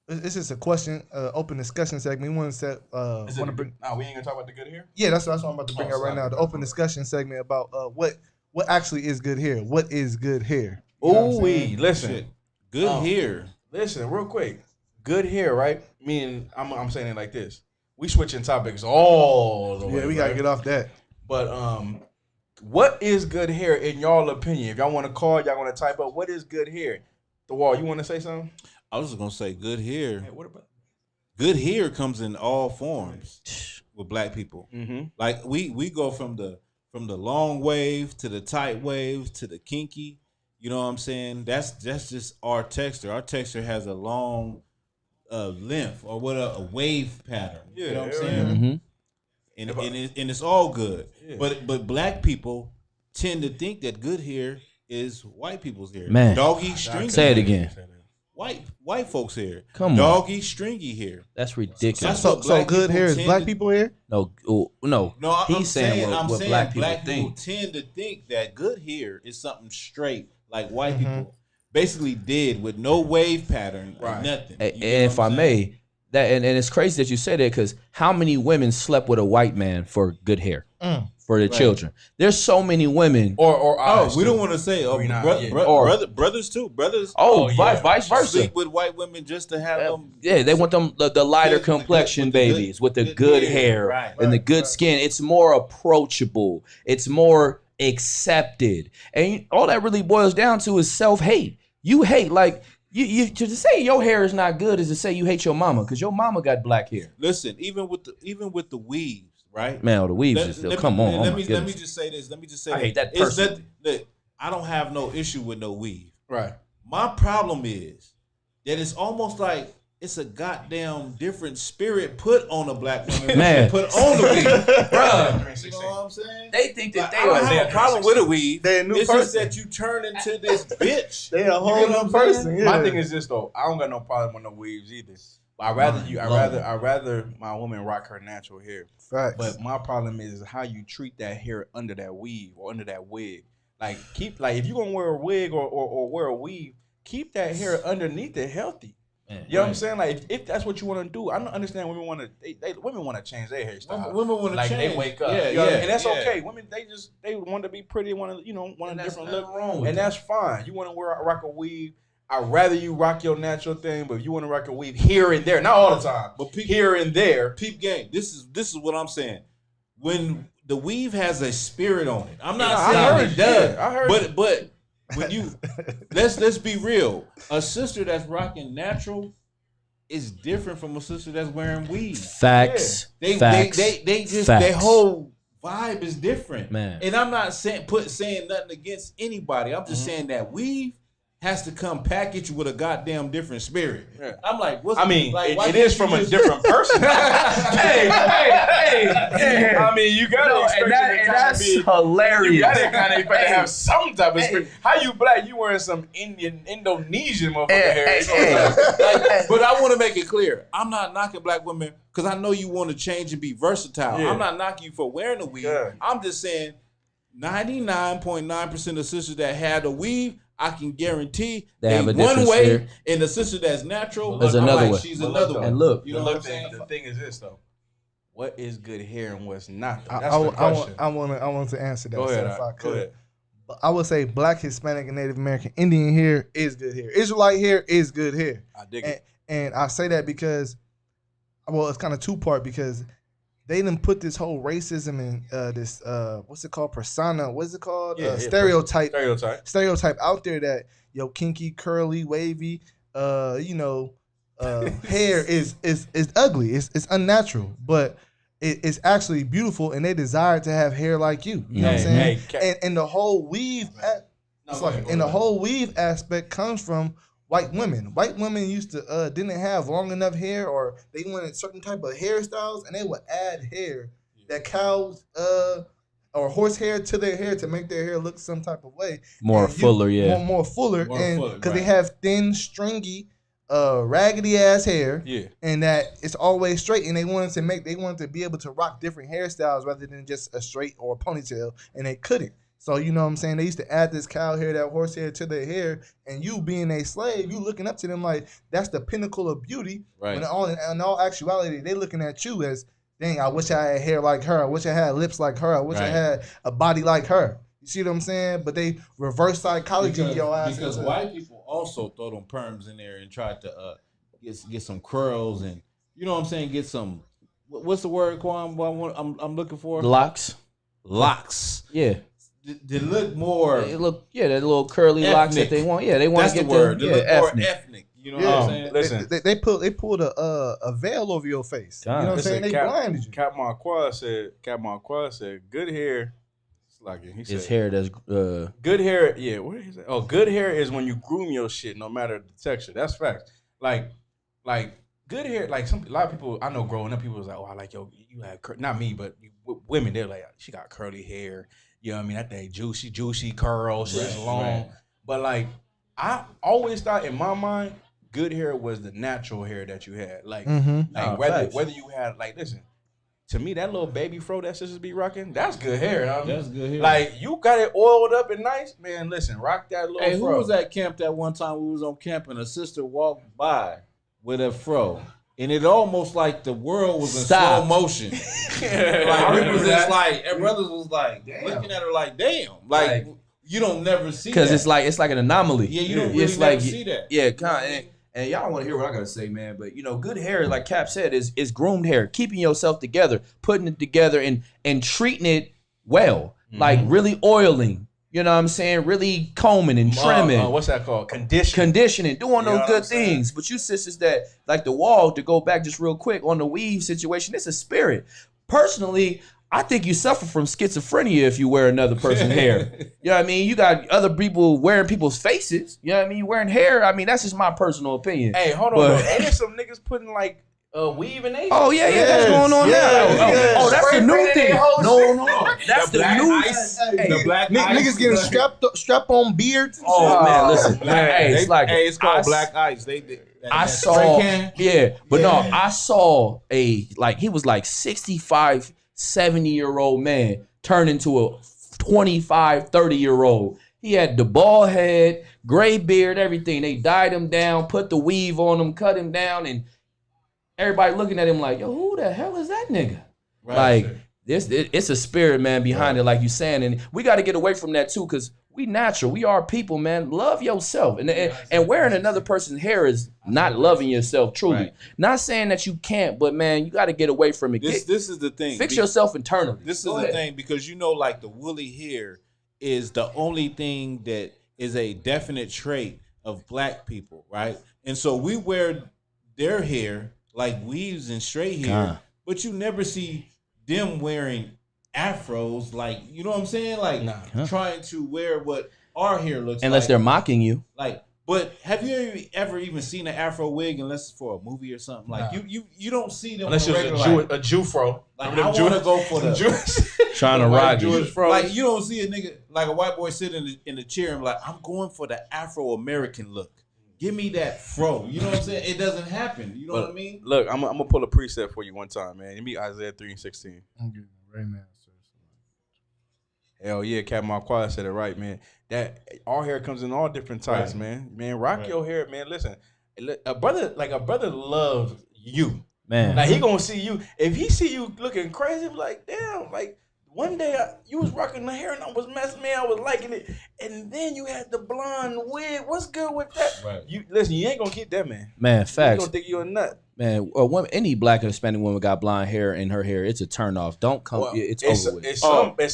This is a question, open discussion segment. We want to set. Bring. No, we ain't gonna talk about the good hair. Yeah, that's what I'm about to bring up right now. The open discussion segment about what actually is good hair. What is good hair? Ooh, listen, good hair. Listen, real quick, good hair, right? Meaning, I'm saying it like this. We switching topics all the way. Yeah, we gotta get off that. But what is good hair in y'all opinion? If y'all want to call, y'all want to type up what is good hair. The Wall, you want to say something? I was just gonna say good hair. Hey, what about good hair comes in all forms with black people. Mm-hmm. Like we go from the from the long wave to the tight wave to the kinky. You know what I'm saying? That's just our texture. Our texture has a long length or what a wave pattern. Yeah, you know what I'm saying? Mm-hmm. And it's all good. Yeah. But black people tend to think that good hair is white people's hair. Man. Doggy, stringy. Say it again. White folks hair. Come on. Doggy, stringy hair. That's ridiculous. That's So what black good people hair is tend black to- people hair? No, No, he's saying what black people think. tend to think that good hair is something straight, like white people basically did with no wave pattern, or nothing. And You get if what I I'm may, saying? that and it's crazy that you say that because how many women slept with a white man for good hair for their children? There's so many women. Or we don't want to say brothers too. Brothers. Vice versa. Sleep with white women just to have them. Yeah, they want them the lighter complexion babies with the good hair and the good skin. It's more approachable. It's more accepted, and all that really boils down to is self-hate. You hate like. You to say your hair is not good is to say you hate your mama because your mama got black hair. Listen, even with the weaves, right? Man, the weaves is still come on. Let me just say this. I hate that person. Look, I don't have no issue with no weave. Right. My problem is that it's almost like it's a goddamn different spirit put on a black woman. Man. Put on the weave, Bruh. You know what I'm saying? They think that I don't have a problem with a weave. They a new It's just person. that you turn into this bitch. They a whole You know new what I'm person. saying? Yeah. My thing is this though. I don't got no problem with no weaves either. But I rather my woman rock her natural hair. Facts. But my problem is how you treat that hair under that weave or under that wig. Like if you're gonna wear a wig or wear a weave, keep that hair underneath it healthy. Man, you know what I'm saying? Like if that's what you want to do, I don't understand women want to women want to change their hairstyle. Women want to like change. they wake up, Yeah, you know what I mean? yeah, and that's yeah. okay. Women they want to be pretty, want to want a different look, wrong with and that. that's fine. You want to rock a weave. I'd rather you rock your natural thing, but if you want to rock a weave here and there, not all the time, but here and there. Peep game. This is what I'm saying. When the weave has a spirit on it, I'm not I saying heard it does. I heard but when you let's be real, a sister that's rocking natural is different from a sister that's wearing weave. Facts. They just Facts. their whole vibe is different, Man. And I'm not saying nothing against anybody. I'm just saying that weave has to come packaged with a goddamn different spirit. Yeah. I'm like, what's I mean, like, it is from a different person. hey. I mean, you gotta expect it to that's be hilarious. You gotta kind of expect to have some type of spirit. How you black? You wearing some Indonesian motherfucker hair? But I want to make it clear, I'm not knocking black women because I know you want to change and be versatile. Yeah. I'm not knocking you for wearing a weave. Yeah. I'm just saying 99.9% of sisters that had a weave, I can guarantee They have a one different way, spirit. and the sister that's natural, There's I'm another like, way. she's another one. And look, You know what I'm saying? The thing is this though. What is good hair and what's not? Though? I That's the question. want to answer that. Go ahead. So if I could. Go ahead. I would say Black, Hispanic, and Native American Indian hair is good hair. Israelite hair is good hair. I dig it. And I say that because, well, it's kind of two-part because they didn't put this whole racism and this what's it called, persona? What's it called? Stereotype out there that kinky, curly, wavy, hair is ugly. It's unnatural, but it's actually beautiful, and they desire to have hair like you. You know what I'm saying? And the whole weave, the whole weave aspect comes from white women. White women used to didn't have long enough hair, or they wanted certain type of hairstyles, and they would add hair that cows or horse hair to their hair to make their hair look some type of way. more fuller, more fuller, because they have thin, stringy, raggedy ass hair, and that it's always straight, and they wanted to be able to rock different hairstyles rather than just a straight or a ponytail, and they couldn't. So you know what I'm saying? They used to add this cow hair, that horse hair to their hair, and you being a slave, you looking up to them like that's the pinnacle of beauty. Right. When in all actuality, they looking at you as, dang, I wish I had hair like her. I wish I had lips like her. I wish I had a body like her. You see what I'm saying? But they reverse psychology your ass. Because white people also throw them perms in there and try to get some curls and, you know what I'm saying, get some, what's the word, Quan? I'm looking for? locks. Yeah. They look more. They look, that little curly ethnic. locks that they want. Yeah, they want That's to get the word. the They look ethnic. more ethnic. You know what I'm saying? Listen, They pulled a veil over your face. You know what I'm saying? They blinded you. Cap Marquez said, good hair Like he It's said, hair that's good hair. Yeah, what is it? Oh, good hair is when you groom your shit, no matter the texture. That's facts. Like good hair. Like a lot of people I know growing up, people was like, oh, I like you had not me, but women. They're like, she got curly hair. You know what I mean? That thing juicy curls, shit's long. Right. But like, I always thought in my mind, good hair was the natural hair that you had. Like, whether you had like, listen. To me, that little baby fro that sisters be rocking, that's good hair. That's good hair. Like, you got it oiled up and nice. Man, listen, rock that little fro. Who was at camp that one time we was on camp and a sister walked by with a fro? And it almost like the world was in slow motion. Like, we was just like, and brothers was like, looking at her like, damn. Like you don't never see that. Because it's like an anomaly. Yeah, you don't really never see that. Yeah, kind of. And y'all don't want to hear what I gotta say, man. But good hair, like Cap said, is groomed hair. Keeping yourself together, putting it together, and treating it well, like really oiling. You know what I'm saying? Really combing and trimming. What's that called? Conditioning, doing those good things. But you sisters that like the wall, to go back just real quick on the weave situation, it's a spirit. Personally, I think you suffer from schizophrenia if you wear another person's hair. You know what I mean? You got other people wearing people's faces. You know what I mean? You wearing hair. I mean, that's just my personal opinion. Hey, hold on. Ain't there some niggas putting like weave in they? Oh, yeah, that's going on now. Oh, that's the new thing. No. That's the new thing. The black ice. Niggas getting strap on beards. Oh, man, listen. Hey, it's called black ice. I saw, but no, I saw he was like 65, 70-year-old man turn into a 25, 30-year-old. He had the bald head, gray beard, everything. They dyed him down, put the weave on him, cut him down, and everybody looking at him like, yo, who the hell is that nigga? Right. Like, it's a spirit, man, behind it, like you saying. And we got to get away from that, too, because we natural. We are people, man. Love yourself. And wearing another person's hair is not loving yourself, truly. Right. Not saying that you can't, but, man, you got to get away from it. This is the thing. Fix yourself internally. This is the thing, because like the woolly hair is the only thing that is a definite trait of black people, right? And so we wear their hair like weaves and straight hair, but you never see them wearing afros, like, you know what I'm saying? Like, trying to wear what our hair looks like. Unless they're mocking you. Like, but have you ever even seen an afro wig unless it's for a movie or something? Like, you don't see them unless it's a Jew fro. Like, I want to go for the trying to ride you. Like, you don't see a nigga, like a white boy sitting in the chair and like, I'm going for the Afro-American look. Give me that fro. You know what I'm saying? It doesn't happen. You know what I mean? Look, I'm gonna pull a preset for you one time, man. Give me Isaiah 3:16. I'm getting it right now, sir. Hell yeah, Captain Marquardt said it right, man. That our hair comes in all different types, man. Man, rock your hair, man. Listen, a brother loves you, man. Like, he gonna see you. If he see you looking crazy, be like, damn, like. One day you was rocking the hair and I was messing, man. I was liking it, and then you had the blonde wig. What's good with that? Right. You ain't gonna keep that, man. Man, facts. You gonna think you a nut, man. Any black or Hispanic woman got blonde hair in her hair, it's a turn off. Don't come. Well, it's over with. It's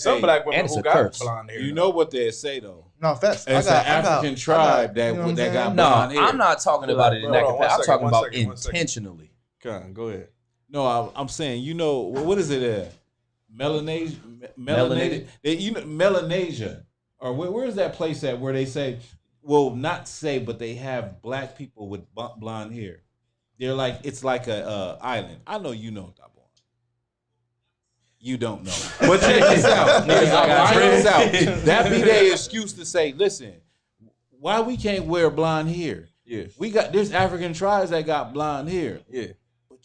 some black women who got blonde hair. You know what they say though? No, facts. It's an African tribe that got blonde hair. No, I'm not talking about it in that capacity. I'm talking about intentionally. Go ahead. No, I'm saying, what is it? Melanasia. Melanesia, or where's that place at where they say, but they have black people with blonde hair. They're like, it's like a island. I know you know, Dabon. You don't know, but check this out. That be their excuse to say, listen, why we can't wear blonde hair? Yeah, there's African tribes that got blonde hair. Yeah.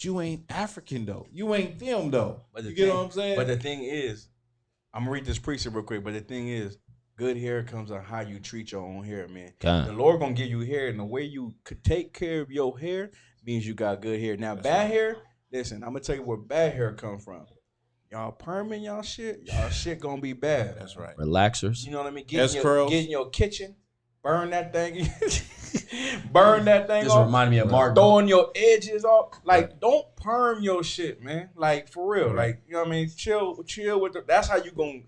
You ain't African though. You ain't them though. But you get what I'm saying? But the thing is, I'm gonna read this precept real quick. But the thing is, good hair comes on how you treat your own hair, man. The Lord gonna give you hair, and the way you could take care of your hair means you got good hair. Now, bad hair. Listen, I'm gonna tell you where bad hair come from. Y'all perming y'all shit gonna be bad. That's right. Relaxers. You know what I mean? Get in your kitchen. Burn that thing. Burn that thing This off. remind me of Martin. Throwing your edges off. Like, don't perm your shit, man. Like, for real. Like, you know what I mean? Chill with that's how you going.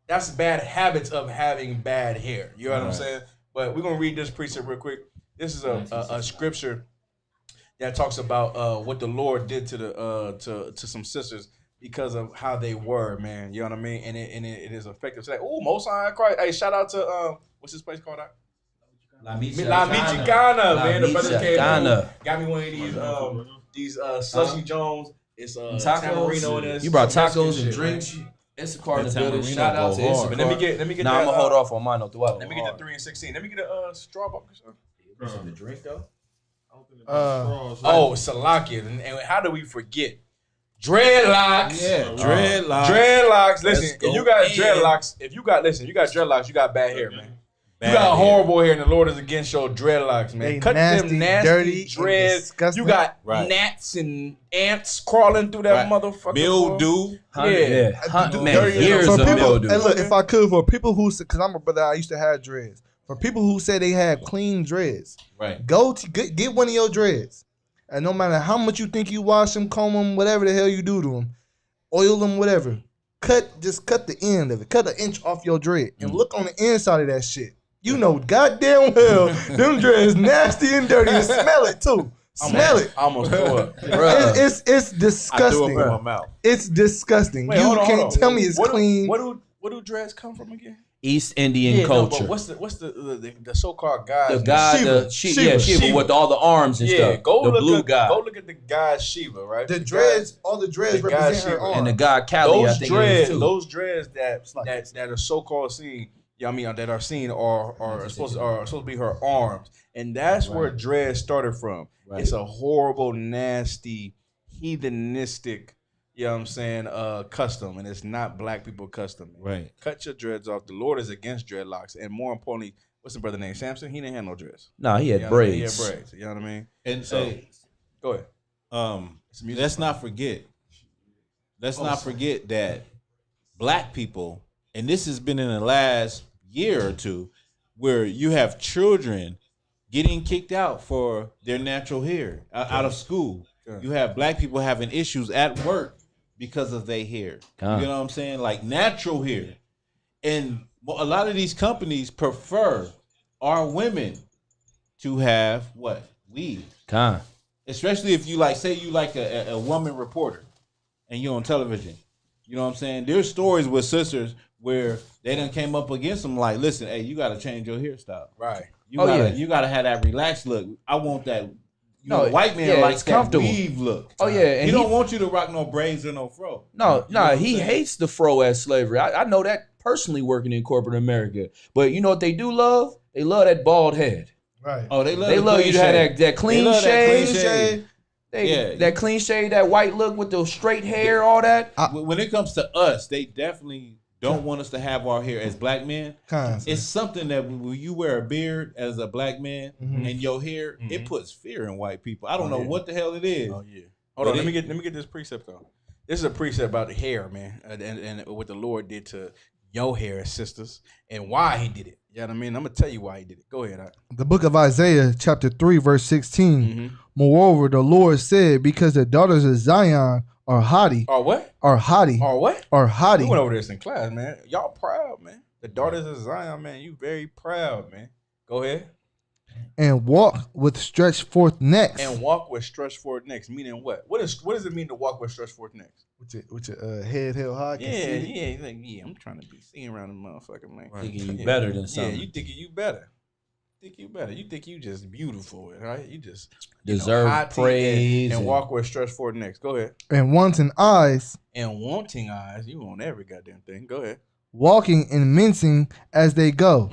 That's bad habits of having bad hair. You know what I'm saying? But we're going to read this precept real quick. This is a scripture that talks about what the Lord did to some sisters because of how they were, man. You know what I mean? And it is effective. Say, oh, Most High Christ. Hey, shout out to what's this place called? La Michicana, man. The brothers came through, got me one of these slushy Jones. It's Tamarino in this. You brought tacos and drinks. Instacart in the building. Shout out to Instacart. Let me get. Nah, I'm gonna hold off on mine. Let me get the 3 and 16. Let me get a straw box. The drink though. Salakia. And how do we forget? Dreadlocks. Yeah, dreadlocks. Dreadlocks. Listen, if you got dreadlocks, you got dreadlocks, you got bad hair, man. You got horrible hair, and the Lord is against your dreadlocks, man. They Cut nasty, them nasty dirty, dreads. disgusting. You got gnats and ants crawling through that motherfucker. Mildew. Years of mildew. And look, if I could, for people who, because I'm a brother, I used to have dreads. For people who say they have clean dreads, go to get one of your dreads, and no matter how much you think you wash them, comb them, whatever the hell you do to them, oil them, whatever, just cut the end of it, cut an inch off your dread, and look on the inside of that shit. You know goddamn well them dreads nasty and dirty, and smell it too. Smell it. I almost threw up. It's disgusting. I threw up in my mouth. It's disgusting. Wait, you hold on, can't tell me it's clean. What do dreads come from again? East Indian culture. No, but what's the so-called guys? Shiva with all the arms and stuff. Go the blue guy. Go look at the god Shiva, right? The dreads, all the dreads represent her arms. And the god Kali, I think it is too. Those dreads that are so-called seen, that are seen are supposed to be her arms, and that's where dreads started from. Right. It's a horrible, nasty, heathenistic. You know what I'm saying? Custom, and it's not black people custom. Man. Right. Cut your dreads off. The Lord is against dreadlocks, and more importantly, what's the brother name? Samson. He didn't have no dreads. No, he had braids. He had braids. You know what I mean? And so, go ahead. Let's not forget. Let's not forget that black people, and this has been in the last year or two, where you have children getting kicked out for their natural hair out of school. You have black people having issues at work because of their hair. You know what I'm saying? Like natural hair. And a lot of these companies prefer our women to have what? Weave. Especially if you say you like a woman reporter and you're on television. You know what I'm saying? There's stories with sisters where they done came up against them like, listen, hey, you got to change your hairstyle. Right. You gotta have that relaxed look. I want that. White man likes that weave look. Oh yeah, and he don't want you to rock no braids or no fro. He hates the fro as slavery. I know that personally working in corporate America. But you know what they do love? They love that bald head. Right. Oh, they love you to have that clean shave. Yeah, that clean shave, that white look with the straight hair, all that. When it comes to us, they definitely don't want us to have our hair as black men. It's something that when you wear a beard as a black man and your hair, it puts fear in white people. I don't know what the hell it is. Oh yeah. Hold on, let me get this precept though. This is a precept about the hair, man, and what the Lord did to your hair, sisters, and why He did it. You know what I mean? I'm gonna tell you why He did it. Go ahead. The book of Isaiah, chapter 3, verse 16. Moreover, the Lord said, because the daughters of Zion are haughty. Are what? Are haughty. Are what? Are haughty. We went over this in class, man. Y'all proud, man. The daughters of Zion, man. You very proud, man. Go ahead. And walk with stretched forth necks. And walk with stretched forth necks. Meaning what? What does it mean to walk with stretched forth necks? With your head held high. Yeah. I'm trying to be seen around the motherfucker, man. Thinking you better than something. Yeah, you thinking you better. You think you just beautiful, right? You just deserve praise and walk with stretched forth necks. Go ahead. And wanting eyes. And wanting eyes. You want every goddamn thing. Go ahead. Walking and mincing as they go.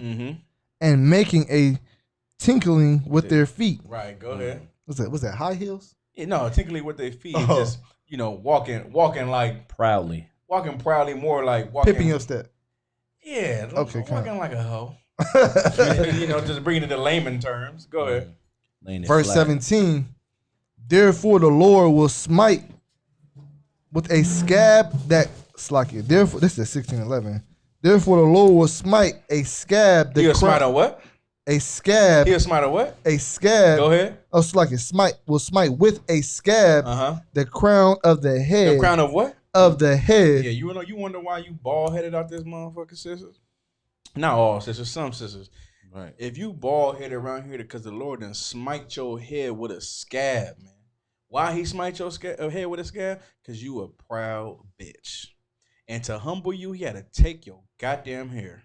And making a tinkling with their feet. Right. Go ahead. Was that high heels? Yeah, no, tinkling with their feet. Just walking like proudly. Walking proudly, more like walking. Pipping your step. Yeah. Okay. Walking like a hoe. Just bringing it to layman terms. Go ahead. Verse 17. Therefore the Lord will smite with a scab that slacky. Therefore, this is 16:11. Therefore the Lord will smite a scab. He'll smite a what? A scab. He'll smite a what? A scab. Go ahead. Oh, slacky. Will smite with a scab. The crown of the head. The crown of what? Of the head. Yeah, you wonder why you bald headed out this motherfucker, sisters? Not all sisters, some sisters. Right. If you bald headed around here because the Lord done smite your head with a scab, man. Why he smite your head with a scale? Because you a proud bitch. And to humble you, he had to take your goddamn hair.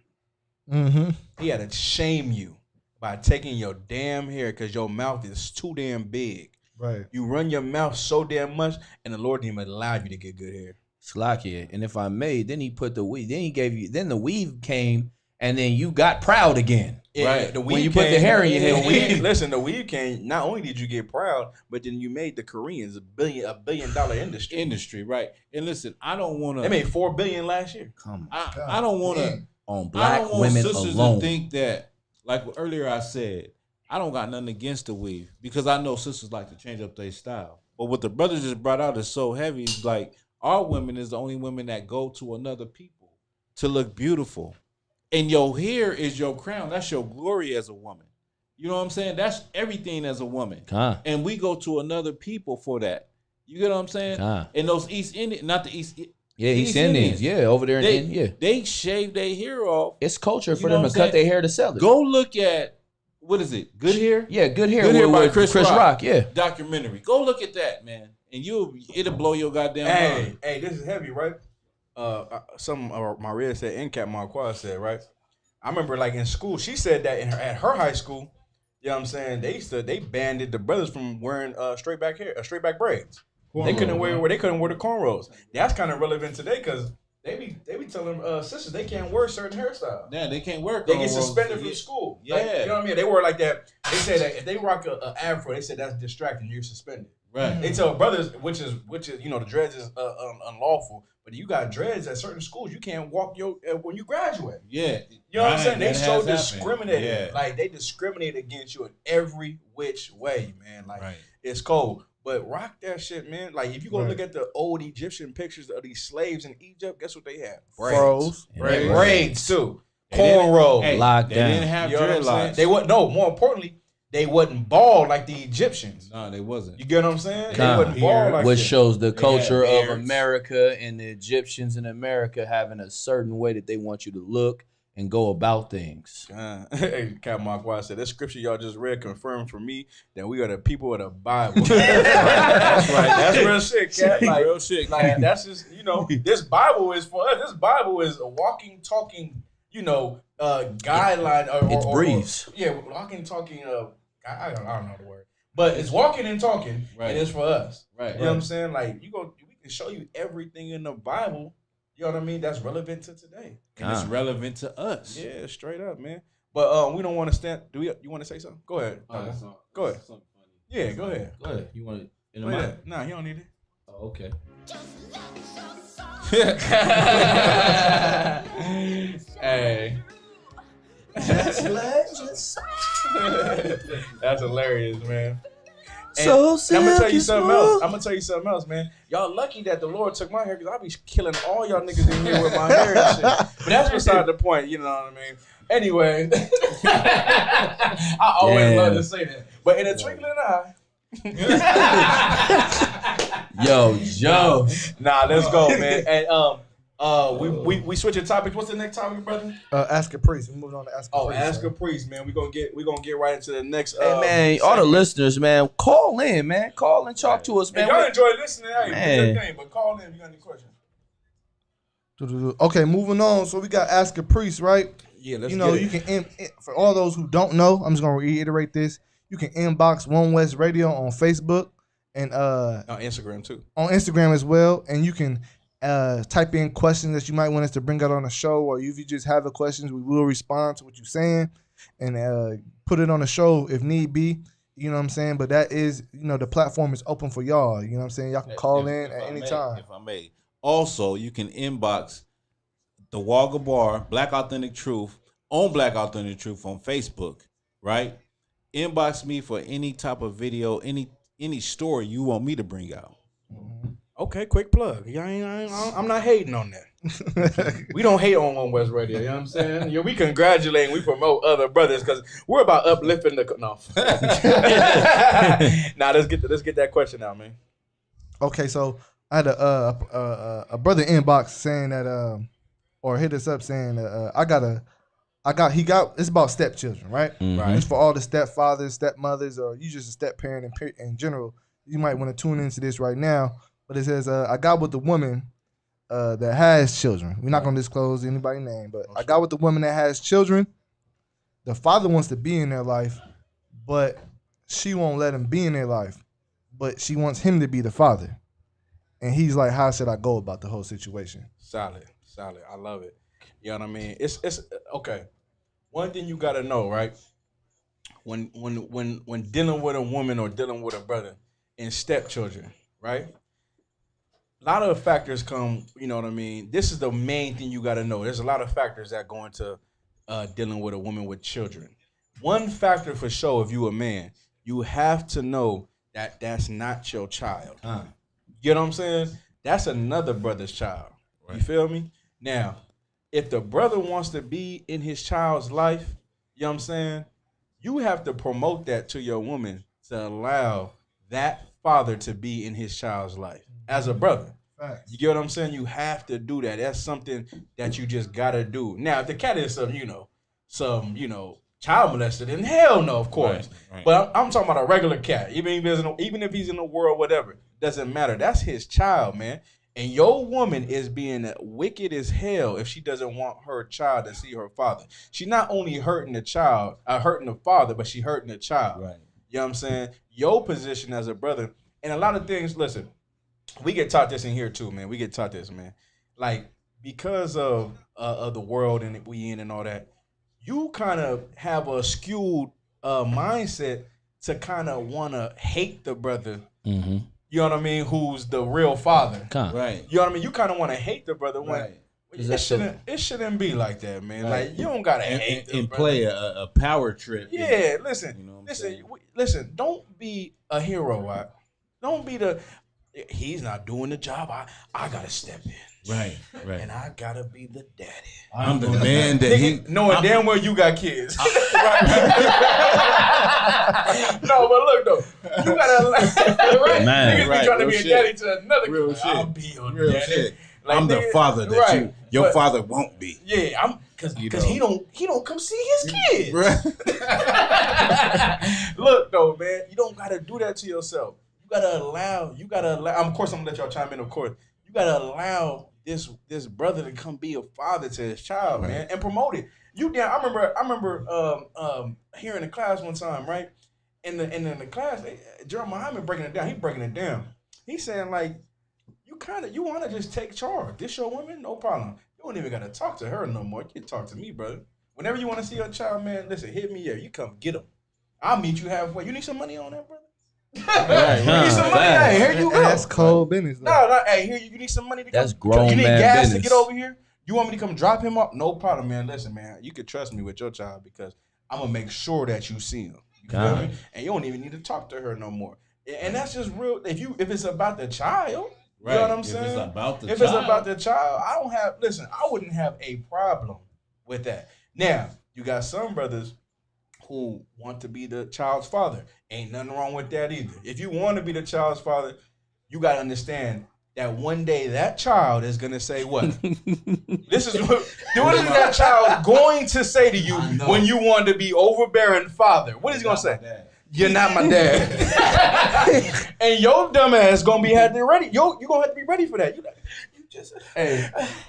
Mm-hmm. He had to shame you by taking your damn hair because your mouth is too damn big. Right. You run your mouth so damn much, and the Lord didn't even allow you to get good hair. Slakia. And if I may, then he put the weave. Then he gave you. Then the weave came, and then you got proud again. Right. The weave when you put the hair in your head. Listen, the weave came. Not only did you get proud, but then you made the Koreans $1 billion industry. Right. And listen, I don't want to. They made $4 billion last year. Come on. I don't want to. On black women sisters alone. To think that, like earlier I said, I don't got nothing against the weave because I know sisters like to change up their style. But what the brothers just brought out is so heavy. It's like our women is the only women that go to another people to look beautiful. And your hair is your crown. That's your glory as a woman. You know what I'm saying? That's everything as a woman. And we go to another people for that. You get what I'm saying? And those East Indians, not the East. Yeah, East Indians. Yeah, over there in India. They shave their hair off. It's culture for them to cut their hair to sell it. Go look at, what is it? Good Hair? Yeah, Good Hair. Good Hair by with Chris Rock. Yeah. Documentary. Go look at that, man. And it'll blow your goddamn mind. Hey, this is heavy, right? Some of my red said, NCAP Marquez said, right? I remember like in school, she said that at her high school, you know what I'm saying, they banded the brothers from wearing straight back braids. They couldn't wear the cornrows. That's kind of relevant today because they be telling sisters they can't wear certain hairstyles. Yeah, they can't wear cornrows. They get suspended from school. Yeah. Like, you know what I mean? They wear like that. They say that if they rock a afro, they said that's distracting. You're suspended. Right. They tell brothers, which is the dreads is unlawful. But you got dreads at certain schools. You can't walk when you graduate. Yeah. You know what I'm saying? They so happened. discriminated. Yeah. Like they discriminate against you in every which way, man. Like it's cold. But rock that shit, man. Like if you go look at the old Egyptian pictures of these slaves in Egypt, guess what they had? Braids too. Cornrows. Lockdown. They didn't have dreadlocks. They wasn't. No, more importantly, they wasn't bald like the Egyptians. No, they wasn't. You get what I'm saying? They wasn't bald like which that. shows the culture of beards. America and the Egyptians in America having a certain way that they want you to look and go about things. Hey, Cap Marquez said, this scripture y'all just read confirmed for me that we are the people of the Bible. That's right. That's real shit, Cap. Like, real shit. Like, that's just, this Bible is for us. This Bible is a walking, talking, guideline. It breathes. Walking, talking, I don't know the word. But it's walking and talking, and it's for us. Right. You know what I'm saying? Like, we can show you everything in the Bible. You know what I mean? That's relevant to today. And it's relevant to us. Yeah, straight up, man. But we don't want to stand. You want to say something? Go ahead. Go ahead. Yeah, go ahead. Go ahead. You want it in the Go mic? ahead. Nah, you don't need it. Oh, okay. Hey. That's hilarious, man. And I'm gonna tell you something else. Man. Y'all lucky that the Lord took my hair because I'll be killing all y'all niggas in here with my hair and shit. But that's beside the point, you know what I mean? Anyway, I always love to say that. But in a twinkling eye. Yo. Nah, let's go, man. And we switching topics. What's the next topic, brother? Ask a priest. We moved on to ask a priest. Ask a priest, man. We're gonna get right into the next. Hey man, all the listeners, man, call in, man. Call and talk to us, man. Hey, y'all enjoy listening, Man. but call in if you got any questions. Okay, moving on. So we got ask a priest, right? Yeah, let's you can for all those who don't know, I'm just gonna reiterate this. You can inbox One West Radio on Facebook and on Instagram too. On Instagram as well, and you can type in questions that you might want us to bring out on the show, or if you just have a question, we will respond to what you're saying and put it on the show if need be. You know what I'm saying? But that is, the platform is open for y'all. You know what I'm saying? Y'all can call in at any time. If I may. Also, you can inbox the Wagga Bar, Black Authentic Truth, on Black Authentic Truth on Facebook, right? Inbox me for any type of video, any story you want me to bring out. Mm-hmm. Okay, quick plug. I'm not hating on that. We don't hate on One West Radio. You know what I'm saying? Yeah, we congratulate and we promote other brothers because we're about uplifting the. No. Nah, let's get that question out, man. Okay, so I had a brother inbox saying that or hit us up saying that it's about stepchildren, right? Mm-hmm. Right. It's for all the stepfathers, stepmothers, or you just a step parent in general. you might want to tune into this right now. But it says, I got with the woman that has children. We're not going to disclose anybody's name, but I got with the woman that has children. The father wants to be in their life, but she won't let him be in their life. But she wants him to be the father. And he's like, how should I go about the whole situation? Solid. I love it. You know what I mean? It's okay. One thing you gotta know, right? When dealing with a woman or dealing with a brother and stepchildren, right? A lot of factors come, you know what I mean? This is the main thing you gotta know. There's a lot of factors that go into dealing with a woman with children. One factor for sure, if you a man, you have to know that that's not your child. You know what I'm saying? That's another brother's child. Right. You feel me? Now, if the brother wants to be in his child's life, you know what I'm saying? You have to promote that to your woman to allow that father to be in his child's life as a brother. Right. You get what I'm saying? You have to do that. That's something that you just gotta do. Now, if the cat is some child molested, then hell no, of course. Right. But I'm talking about a regular cat. Even if he's in the world, whatever, doesn't matter. That's his child, man. And your woman is being wicked as hell if she doesn't want her child to see her father. She's not only hurting the child, hurting the father, but she hurting the child. Right. You know what I'm saying? Your position as a brother, and a lot of things, listen, we get taught this in here too, man. We get taught this, man. Like, because of the world and we in and all that, you kind of have a skewed mindset to kind of want to hate the brother. Mm-hmm. You know what I mean? Who's the real father? Right. You know what I mean? You kind of want to hate the brother. Right. It shouldn't be like that, man. Right. Like, you don't gotta hate and play a power trip. Yeah. Listen. Don't be a hero. Right? Don't be he's not doing the job. I gotta step in. Right. And I gotta be the daddy. I'm the man that knowing damn well you got kids. No, but look though, you gotta right. Niggas be trying to be a daddy to another real kid. Shit. I'll be your real daddy. Shit. Like, I'm the father that your father won't be. Yeah, I'm because he don't come see his kids. Right. Look though, man, you don't gotta do that to yourself. You gotta allow. Of course, I'm gonna let y'all chime in. Of course, you gotta allow this brother to come be a father to his child, right, man, and promote it. I remember hearing the class one time, right? In the class, Jerome Muhammad breaking it down. He breaking it down. He's saying like, you want to just take charge. This your woman, no problem. You don't even gotta talk to her no more. You can talk to me, brother. Whenever you want to see your child, man, listen, hit me up. You come get him. I'll meet you halfway. You need some money on that, brother? Right, you need some money? Hey, here you go. That's cold business. No, hey, here you need some money to That's come. grown You need man gas business. to get over here? You want me to come drop him up? No problem, man. Listen, man, you can trust me with your child because I'm gonna make sure that you see him. You feel me? And you don't even need to talk to her no more. And that's just real. If it's about the child, right, you know what I'm saying? If it's about the child, I wouldn't have a problem with that. Now, you got some brothers who want to be the child's father. Ain't nothing wrong with that either. If you want to be the child's father, you got to understand that one day that child is going to say what? What is that child going to say to you when you want to be overbearing father? What is he going to say? You're not my dad. And your dumb ass going to be ready. You're going to have to be ready for that. Hey,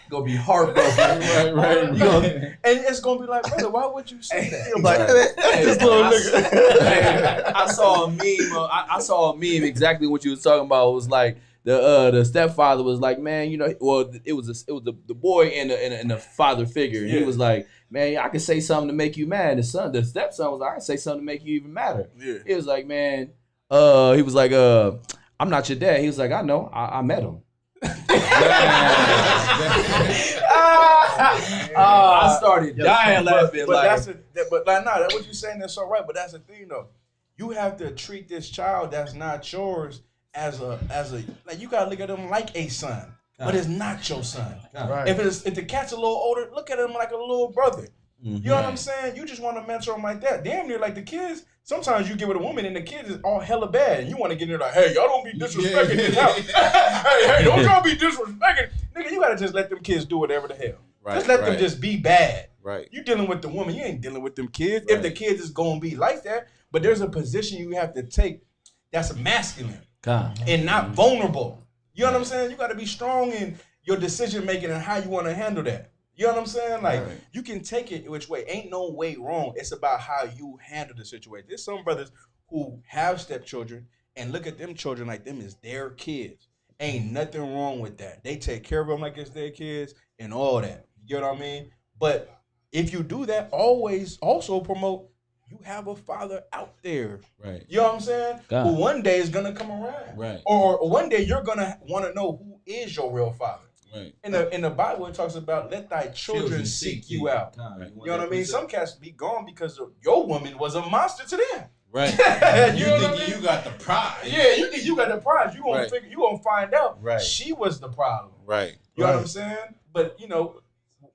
gonna be heartbroken. right. And it's gonna be like, brother, why would you say that? Like, this little nigga. I saw a meme. I saw a meme exactly what you was talking about. It was like the stepfather was like, man, it was the boy and the father figure. And he was like, man, I can say something to make you mad. The stepson was like, I can say something to make you even madder. Yeah. He was like, man, he was like, I'm not your dad. He was like, I know, I met him. I started dying laughing. But what you're saying is so right. But that's the thing though. You have to treat this child that's not yours as a like you gotta look at him like a son, but it's not your son. Right. If the cat's a little older, look at him like a little brother. Mm-hmm. You know what I'm saying? You just want to mentor him like that. Damn near like the kids. Sometimes you get with a woman and the kids is all hella bad, and you want to get in there like, hey, y'all don't be disrespecting this house. hey, don't y'all be disrespecting. Nigga, you gotta just let them kids do whatever the hell. Right, just let them just be bad. Right. You dealing with the woman, you ain't dealing with them kids. Right. If the kids is gonna be like that, but there's a position you have to take that's masculine. and not vulnerable. You know what I'm saying? You got to be strong in your decision making and how you want to handle that. You know what I'm saying? Like, you can take it which way. Ain't no way wrong. It's about how you handle the situation. There's some brothers who have stepchildren and look at them children like them is their kids. Ain't nothing wrong with that. They take care of them like it's their kids and all that. You know what I mean? But if you do that, always also promote you have a father out there. Right. You know what I'm saying? Who one day is going to come around. Right. Or one day you're going to want to know who is your real father. Right. In the Bible, it talks about let thy children seek you out. Right. You know what I mean? Some cats be gone because your woman was a monster to them. Right. you think you got the prize. Yeah, you think you got the prize. You gonna figure. You gonna find out. Right. She was the problem. Right. You know what I'm saying? But you know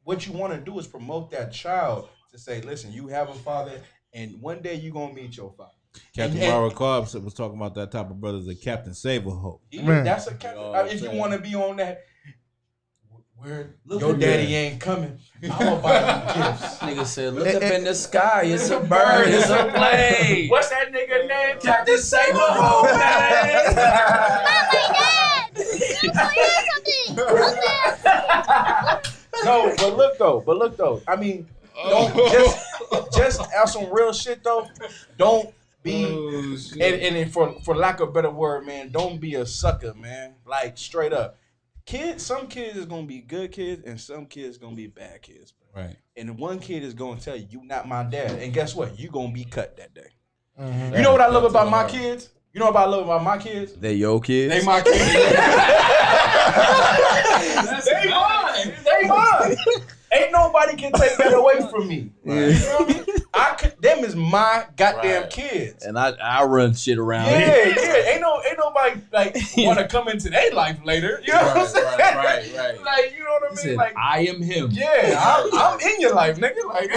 what you want to do is promote that child to say, listen, you have a father, and one day you gonna meet your father. Captain Mara Cobb was talking about that type of brothers, a Captain Save-A-Ho. That's a captain. If you want to be on that. Your daddy ain't coming. I'ma buy you gifts. Nigga said, look up in the sky. It's a bird. It's a plane. What's that nigga name? Captain Save-A-Ho, man. No, but look though. I mean, don't just have some real shit though. Don't be and for lack of a better word, man, don't be a sucker, man. Like straight up. Some kids is gonna be good kids, and some kids gonna be bad kids. Right. And one kid is gonna tell you not my dad, and guess what? You gonna be cut that day. Mm-hmm. You know what I love about my kids? You know what I love about my kids? They your kids. They my kids. They mine. They mine. Ain't nobody can take that away from me. Right. You know what I mean? Them is my goddamn kids. And I run shit around. Yeah. Ain't nobody like want to come into their life later. You know what I'm saying? Right. Like, you know what I mean? Said, like, I am him. Yeah, I'm in your life, nigga. Like,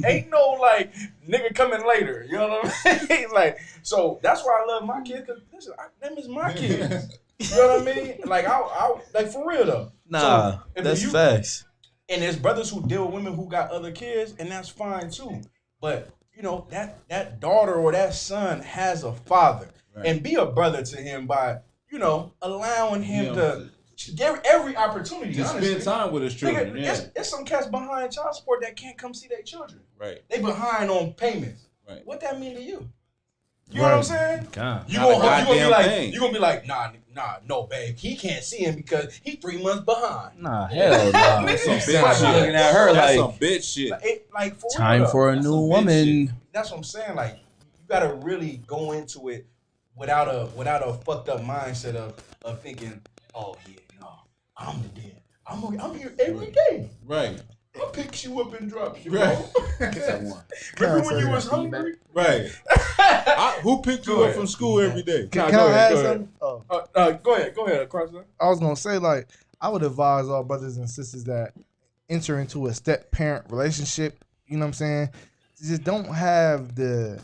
ain't no like nigga coming later. You know what I mean? Like, so that's why I love my kids. Cause listen, them is my kids. You know what I mean? Like, I like for real though. Nah, so that's facts. And there's brothers who deal with women who got other kids, and that's fine too. But you know that daughter or that son has a father, and be a brother to him by allowing him to get every opportunity to spend time with his children. There's some cats behind child support that can't come see their children. Right. They behind on payments. Right. What that mean to you? You know what I'm saying? God. You gonna be like, nah, no, babe. He can't see him because he 3 months behind. Nah, hell no. That's some bitch shit. Looking at her That's like some bitch shit. Like for time real, for a new woman. That's what I'm saying. Like you gotta really go into it without a fucked up mindset of thinking, oh yeah, no, I'm the dad. I'm here every day. Right. I pick you up and drop you. Right. Remember when you was hungry? Right. Who picked you up from school every day? Can I add something? Oh. Go ahead, Crossman. I was gonna say, like, I would advise all brothers and sisters that enter into a step-parent relationship. You know what I'm saying? Just don't have the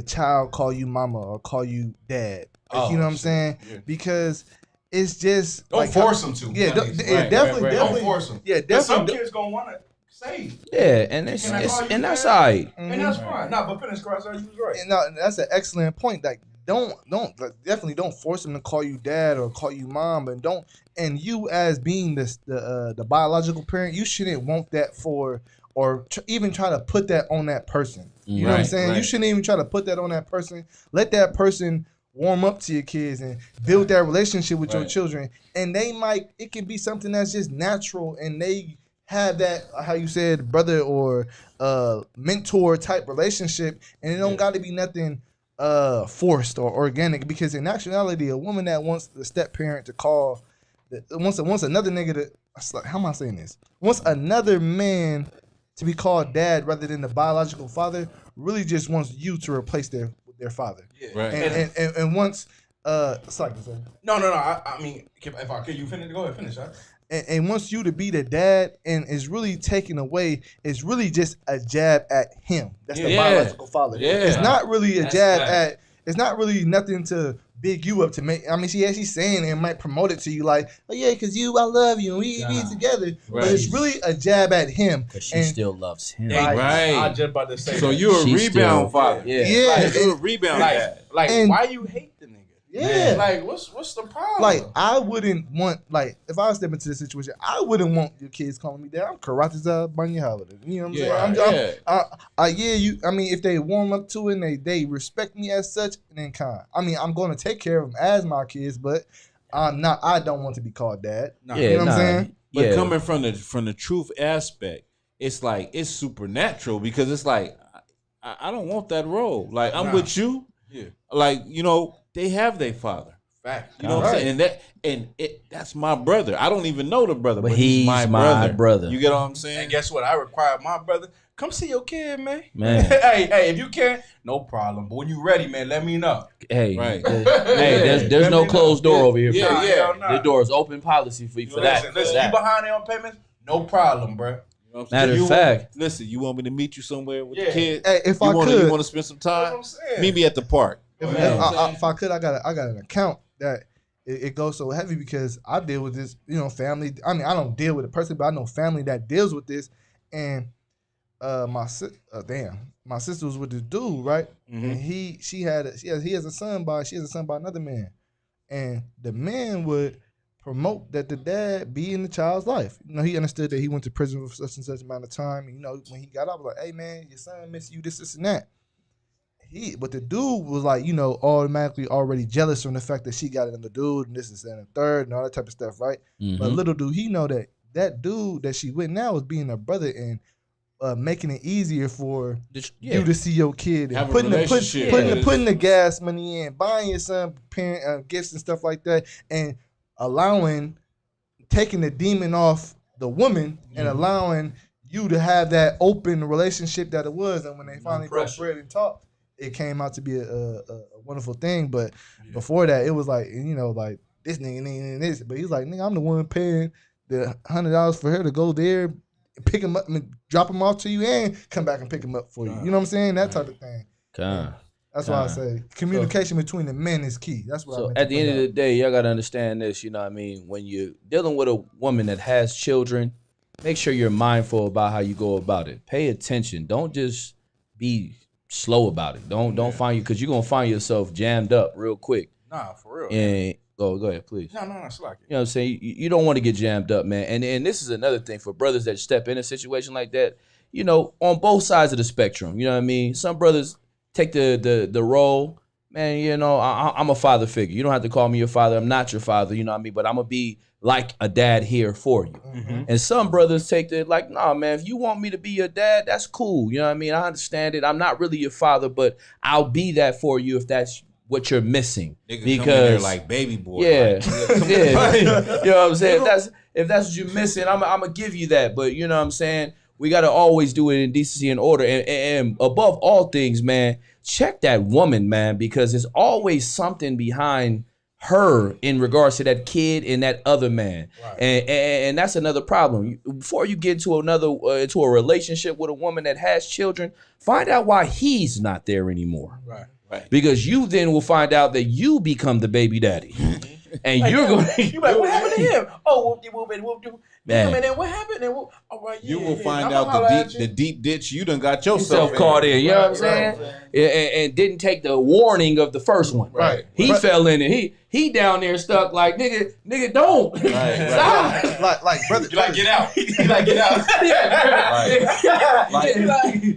child call you mama or call you dad. You know what I'm saying? Yeah. Because it's just don't force them to. Yeah, definitely. Don't force them. Yeah, definitely. Some kids gonna want to say. Yeah, and that's all right. And that's fine. Nah, but finish, Cross. You was right. No, that's an excellent point. Like, definitely don't force them to call you dad or call you mom, and you as being the biological parent, you shouldn't want that for or even try to put that on that person. You know what I'm saying? You shouldn't even try to put that on that person. Let that person warm up to your kids and build that relationship with your children. And it can be something that's just natural, and they have that, how you said, brother or mentor type relationship, and it don't got to be nothing forced or organic, because in actuality, a woman that wants the step parent to call, wants another nigga to, how am I saying this? Wants another man to be called dad rather than the biological father, really just wants you to replace their father. Yeah. Right. And once, sorry. No. I mean, if I could, you finish. Go ahead, finish. Huh? And wants you to be the dad, and is really taken away. It's really just a jab at him. That's the biological father. Yeah. It's not really a jab at. It's not really nothing to big you up to make. I mean, she's saying it and might promote it to you like, oh yeah, because I love you, and we be together. Right. But it's really a jab at him. Because she still loves him. Right. I just about to say. So you're a rebound father. Yeah. You're a rebound dad. Like, why you hate the nigga? Yeah. Like, what's the problem? Like, I wouldn't want, like, if I step into this situation, I wouldn't want your kids calling me dad. I'm Karatiza Banya. You know what I'm saying? I mean, if they warm up to it and they respect me as such, then I mean, I'm going to take care of them as my kids, but I don't want to be called dad. You know what I'm saying? But coming from the truth aspect, it's like, it's supernatural because it's like, I don't want that role. Like, I'm with you. Yeah. Like, you know, they have their father. Fact. You know what I'm saying? And that's my brother. I don't even know the brother, but he's my brother. You get what I'm saying? And guess what? I require my brother. Come see your kid, man. Hey, if you can, no problem. But when you ready, man, let me know. Hey, right. There's no closed door over here. Yeah. The door is open policy for you for that. Listen, you behind there on payments? No problem, bro. Matter of fact, listen, you want me to meet you somewhere with the kids? Hey, if you I want could, you want to spend some time? Meet me at the park. If I could, I got an account that it goes so heavy because I deal with this, you know, family. I mean, I don't deal with it personally, but I know family that deals with this. And my sister was with this dude, right? Mm-hmm. And he has a son by another man, and the man would promote that the dad be in the child's life. You know, he understood that he went to prison for such and such amount of time. And, you know, when he got out, was like, hey man, your son miss you, this and that. But the dude was like, you know, automatically already jealous from the fact that she got another dude and this and that and third and all that type of stuff, right? Mm-hmm. But little do he know that dude that she with now is being a brother and making it easier for you to see your kid and putting the gas money in, buying your son gifts and stuff like that, and taking the demon off the woman and allowing you to have that open relationship that it was. And when they finally got bread and talk, it came out to be a wonderful thing. But before that, it was like, you know, like this nigga and this. But he's like, nigga, I'm the one paying the $100 for her to go there, pick him up and drop him off to you and come back and pick him up for you. You know what I'm saying? That type of thing. That's why I say communication between the men is key. That's what I meant at the end of the day, y'all got to understand this, you know what I mean? When you're dealing with a woman that has children, make sure you're mindful about how you go about it. Pay attention. Don't just be slow about it. Don't find you, because you're going to find yourself jammed up real quick. Nah, for real. And go ahead, please. No, it's like it. You know what I'm saying? You don't want to get jammed up, man. And this is another thing for brothers that step in a situation like that, you know, on both sides of the spectrum. You know what I mean? Some brothers take the role, man, you know, I'm a father figure. You don't have to call me your father. I'm not your father, you know what I mean? But I'm going to be like a dad here for you. Mm-hmm. And some brothers take the, like, nah, man, if you want me to be your dad, that's cool. You know what I mean? I understand it. I'm not really your father, but I'll be that for you if that's what you're missing. Nigga because come in there like baby boy. Yeah. Yeah. You know what I'm saying? If that's what you're missing, I'm going to give you that. But you know what I'm saying? We got to always do it in decency and order. And above all things, man, check that woman, man, because there's always something behind her in regards to that kid and that other man. Right. And that's another problem. Before you get into into a relationship with a woman that has children, find out why he's not there anymore. Right. Because you then will find out that you become the baby daddy. And you're going to... You like, what happened to him? Oh, whoop. Man. And then what happened? And all right, you will find out the deep ditch you done got yourself caught in. You know what I'm saying? And didn't take the warning of the first one. Right. He fell in it. He down there stuck like, nigga, don't. Right. Stop. Like brother. You like, get out. You like, get out. Yeah.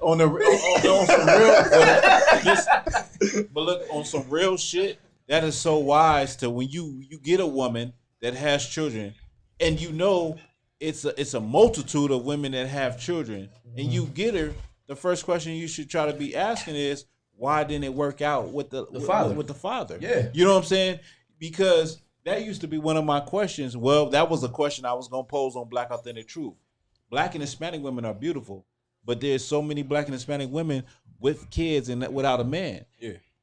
On some real, but look, on some real shit, that is so wise to when you get a woman that has children, and you know it's a multitude of women that have children, and you get her. The first question you should try to be asking is, why didn't it work out with the father? With the father, yeah, you know what I'm saying? Because that used to be one of my questions. Well, that was a question I was gonna pose on Black Authentic Truth. Black and Hispanic women are beautiful, but there's so many Black and Hispanic women with kids and without a man,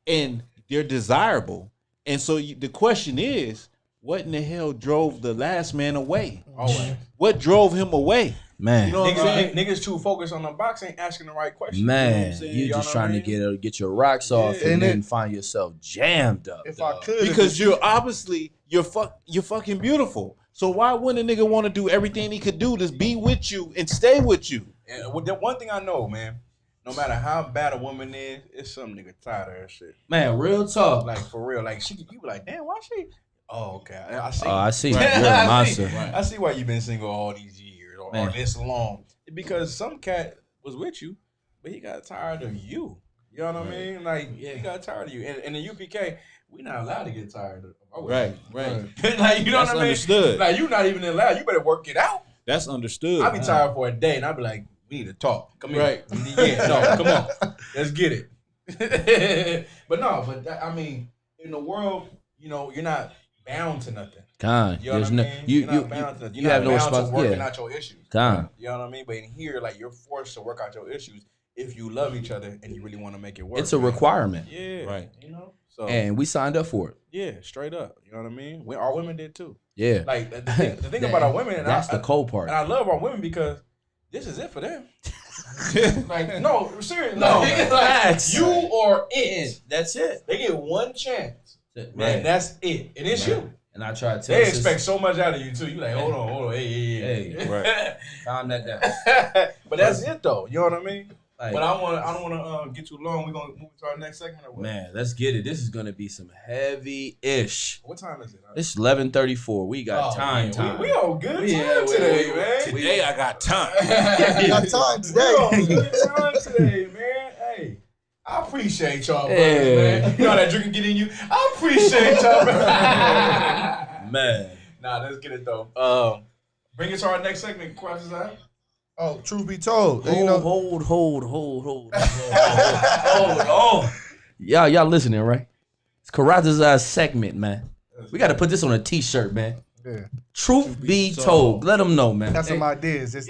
and they're desirable. And so the question is, what in the hell drove the last man away? Always. What drove him away? Man, you know what I'm saying? Niggas too focused on the box, ain't asking the right questions. Man, you know you're just trying to get your rocks off and then find yourself jammed up. If I could, because you're obviously you're fucking beautiful. So why wouldn't a nigga want to do everything he could do to be with you and stay with you? And the one thing I know, man, no matter how bad a woman is, it's some nigga tired of her shit. Man, real talk. Like for real, like you be like, damn, why she? Oh, okay, I see. I see. Right. You're a monster. I see why you've been single all these years or this long. Because some cat was with you, but he got tired of you. You know what I mean? Like, he got tired of you. And in the UPK, we not allowed to get tired of. Right. Like, you know what I mean? Understood. Like, you not even allowed. You better work it out. That's understood. I be tired for a day, and I be like, we need to talk. Come here. Right. Yeah, no, come on. Let's get it. But that, I mean, in the world, you know, you're not bound to nothing. Con. You know what I mean? You're not bound to nothing. You're not bound to working out your issues. Con. You know what I mean? But in here, like, you're forced to work out your issues if you love each other and you really want to make it work. It's a requirement. Yeah. Right. You know? So, and we signed up for it. Yeah, straight up. You know what I mean? Our women did too. Yeah. Like, the thing about our women, and that's the cold part. And I love our women because this is it for them. Like, no, seriously. No, like, you are it. That's it. They get one chance. Man. And that's it. And it's you. And I try to tell they expect so much out of you too. You like, hold on, hey. Right. Calm that down. But that's it though. You know what I mean? Like, but I don't want to get too long. We're gonna move to our next segment. Or what? Man, let's get it. This is gonna be some heavy-ish. What time is it? It's 11:34. We got time. We on good time today, man. Today I got time. I got time today. We on good time today, man. Hey. I appreciate y'all, man. You know how that drinking get in you? I appreciate y'all, man. Nah, let's get it though. Bring it to our next segment, questions out. Oh, truth be told, Hold on. Y'all listening, right? It's Karataz's segment, man. We got to put this on a T-shirt, man. Yeah. Truth be told. Let them know, man. Got some ideas. By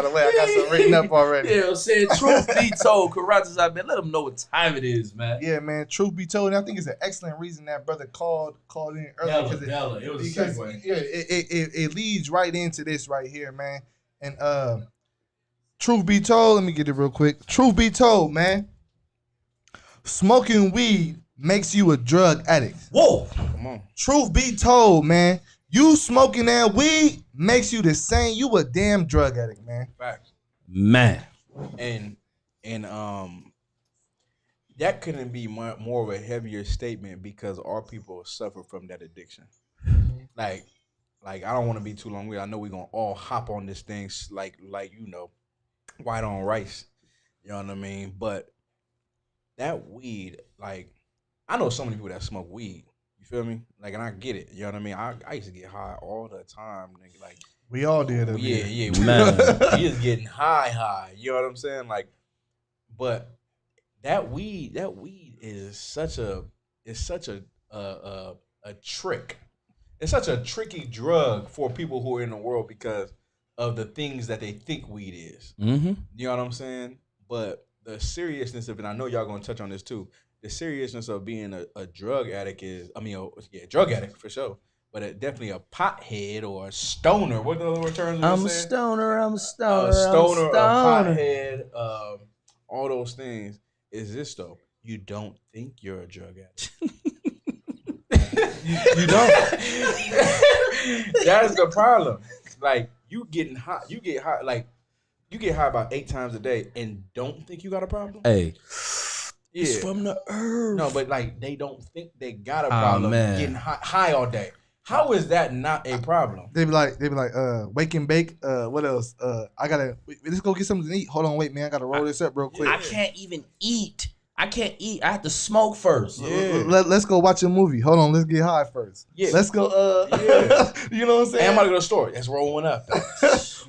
the way, I got some written up already. Yeah, I'm saying truth be told, Karataz's, man. Let them know what time it is, man. Yeah, man. Truth be told, and I think it's an excellent reason that brother called in earlier. It was a segue. Yeah, it leads right into this right here, man. And truth be told, let me get it real quick. Truth be told, man, smoking weed makes you a drug addict. Whoa. Come on. Truth be told, man, you smoking that weed makes you the same. You a damn drug addict, man. Facts. Man. And that couldn't be more of a heavier statement because our people suffer from that addiction. Like I don't want to be too long with it. I know we're gonna all hop on this thing like you know, white on rice. You know what I mean? But that weed, like, I know so many people that smoke weed. You feel me? Like, and I get it. You know what I mean? I used to get high all the time, nigga. Like, we all did. Yeah. Man. We just getting high. You know what I'm saying? Like, but that weed is such a trick. It's such a tricky drug for people who are in the world because of the things that they think weed is. Mm-hmm. You know what I'm saying? But the seriousness of it, I know y'all gonna touch on this too. The seriousness of being a drug addict is, drug addict for sure. But definitely a pothead or a stoner. What the other terms? I'm a stoner. A pothead, all those things. Is this though? You don't think you're a drug addict. you don't. That's the problem. Like, you get high about 8 times a day and don't think you got a problem. Hey. Yeah. It's from the earth. No, but like they don't think they got a problem getting high all day. How is that not a problem? They be like, wake and bake. What else? Let's go get something to eat. Hold on, wait, man. I gotta roll this up real quick. I can't even eat. I have to smoke first. Yeah. Let's go watch a movie. Hold on, let's get high first. Yeah. Let's go. You know what I'm saying? Hey, I'm about to go to the store. Let's roll one up.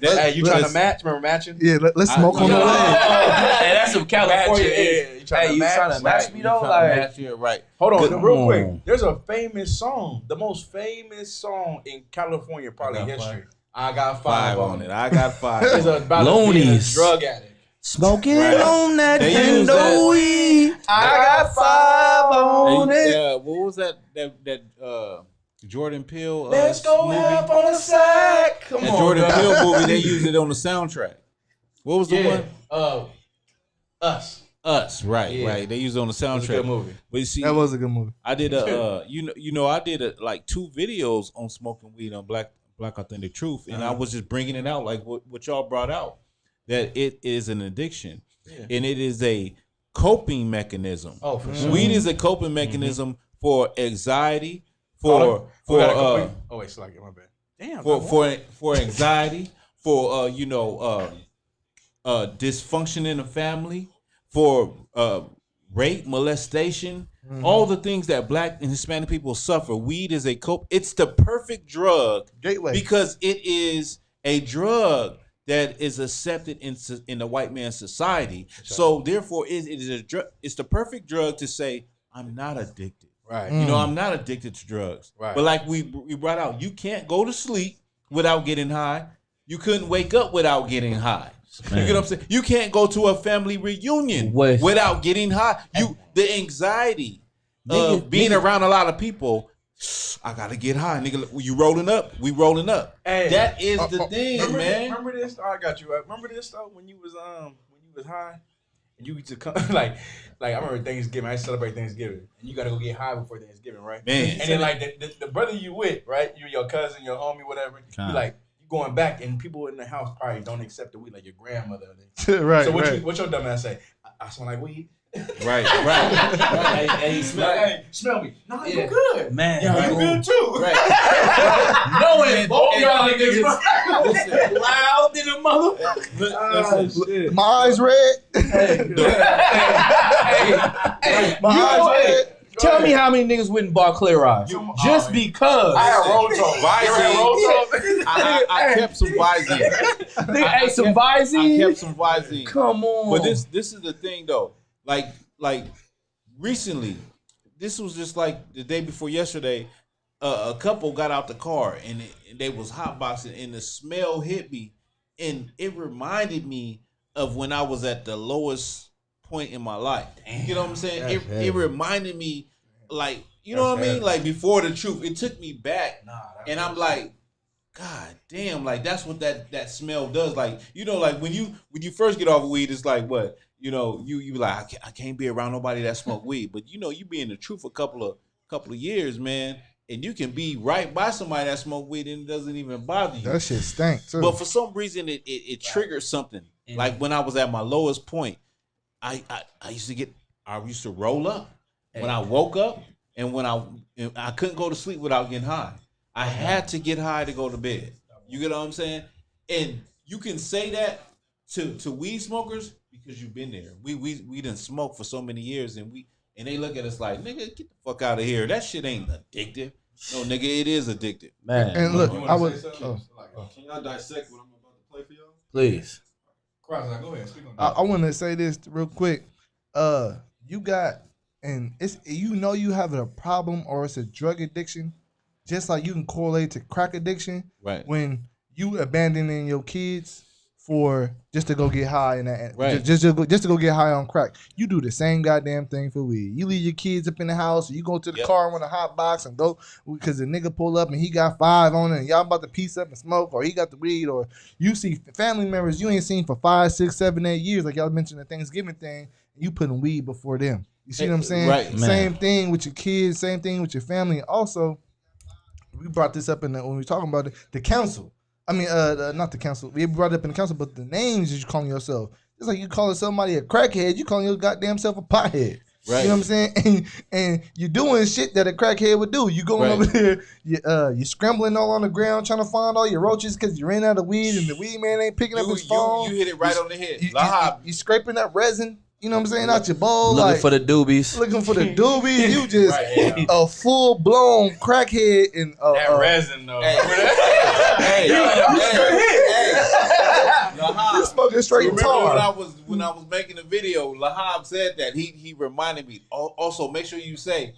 Hey, you trying to match? Remember matching? Yeah, let's smoke on the way. Hey, that's some California. Yeah. You trying to match me though? Like, right. Hold on, real quick. There's a famous song, the most famous song in California, probably history. I got 5 on it. I got 5. It's about being a drug addict. Smoking on that window weed. I got 5 on it. What was that Jordan Peele Let's go movie? up on the sack. Come That on, Jordan bro. Peele movie, they used it on the soundtrack. What was the one? Us. Us, right, Yeah. right. They used it on the soundtrack. It was a good movie. But you see, That was a good movie. I did I did like 2 videos on smoking weed on Black Authentic Truth, and I was just bringing it out like what y'all brought out, that it is an addiction. and it is a coping mechanism. Oh, for sure. Weed is a coping mechanism for anxiety, oh wait, so like my bad. Damn. For anxiety, for dysfunction in the family, for rape, molestation, all the things that Black and Hispanic people suffer. Weed is a it's the perfect drug Gateway. because it is a drug that is accepted in the white man's society. So therefore, it is a drug. It's the perfect drug to say, I'm not addicted. Right. You know, I'm not addicted to drugs. Right. But like we brought out, you can't go to sleep without getting high. You couldn't wake up without getting high. Man. You get what I'm saying? You can't go to a family reunion without getting high. The anxiety of being around a lot of people. I gotta get high, nigga. You rolling up? We rolling up. Hey, that is the thing, man. Remember this? Oh, I got you. Remember this though? When you was high, and you used to come like I remember Thanksgiving. I celebrate Thanksgiving, and you gotta go get high before Thanksgiving, right? Man. And then like the brother you with, right? You, your cousin, your homie, whatever. You like you going back, and people in the house probably don't accept the weed, like your grandmother. Right. So what your dumb ass say? I smell like weed. Right. Hey, smell me. No, you good, man. Yeah, you good too. Right. Knowing both y'all niggas loud in the mother. My eyes red. My eyes red. Tell me how many niggas went and bought Clear Eyes just because. I had Roto. I kept some Visine. Nigga ate some Visine. I kept some Visine. Come on. But this is the thing though. Like recently, this was just like the day before yesterday. A couple got out the car and they was hotboxing, and the smell hit me, and it reminded me of when I was at the lowest point in my life. You know what I'm saying? It reminded me, like, you know what I mean? Like before the truth, it took me back, and I'm like, God damn, like that's what that smell does. Like, you know, like when you first get off of weed, it's like what. You know, you like I can't be around nobody that smoke weed, but you know, you be in the truth a couple of years, man, and you can be right by somebody that smoke weed and it doesn't even bother you. That shit stank too. But for some reason, it triggered something. Like when I was at my lowest point, I used to roll up when I woke up, and when I couldn't go to sleep without getting high. I had to get high to go to bed. You get what I'm saying? And you can say that to weed smokers. Because you've been there. We done smoked for so many years, and they look at us like, nigga, get the fuck out of here. That shit ain't addictive. No, nigga, it is addictive. Man. And look, can y'all dissect what I'm about to play for y'all? Please. Go ahead. Speak on that. I want to say this real quick. You got, and it's you have a problem or it's a drug addiction, just like you can correlate to crack addiction. Right. When you abandoning your kids for just to go get high and that, right. just to go get high on crack. You do the same goddamn thing for weed. You leave your kids up in the house, or you go to the car and want a hot box and go because the nigga pull up and he got 5 on it and y'all about to piece up and smoke, or he got the weed, or you see family members you ain't seen for 5, 6, 7, 8 years, like y'all mentioned the Thanksgiving thing, and you putting weed before them. You see what I'm saying? Right, same thing with your kids, same thing with your family. Also, we brought this up when we were talking about it, the council. I mean, not the council. We brought it up in the council, but the names that you calling yourself. It's like you calling somebody a crackhead, you calling your goddamn self a pothead. Right. You know what I'm saying? And you're doing shit that a crackhead would do. You going over there, you scrambling all on the ground trying to find all your roaches because you ran out of weed and the weed man ain't picking up his phone. You hit it right on the head. You scraping that resin. You know what I'm saying? Out your bowl. Looking for the doobies. Looking for the doobies. You just a full blown crackhead in that resin though. You smoking straight tar. When I was making the video, Lahab said that he reminded me. Also, make sure you say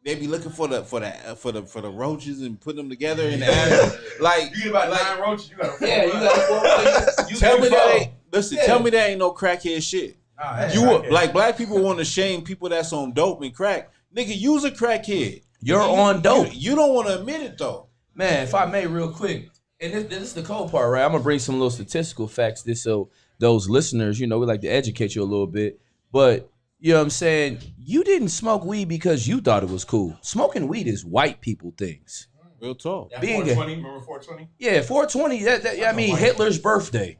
they be looking for the roaches and putting them together in the ass. Like you get about 9 roaches, you got 4. Yeah, you got 4. Tell me that ain't. Listen, tell me that ain't no crackhead shit. Like black people want to shame people that's on dope and crack. Nigga, use a crackhead. You're on dope. You don't want to admit it though. Man, if I may real quick, and this is the cold part, right? I'm going to bring some little statistical facts so those listeners, you know, we like to educate you a little bit. But, you know what I'm saying? You didn't smoke weed because you thought it was cool. Smoking weed is white people things. Real talk. Being 420, remember 420? Yeah, 420. I mean, Hitler's birthday.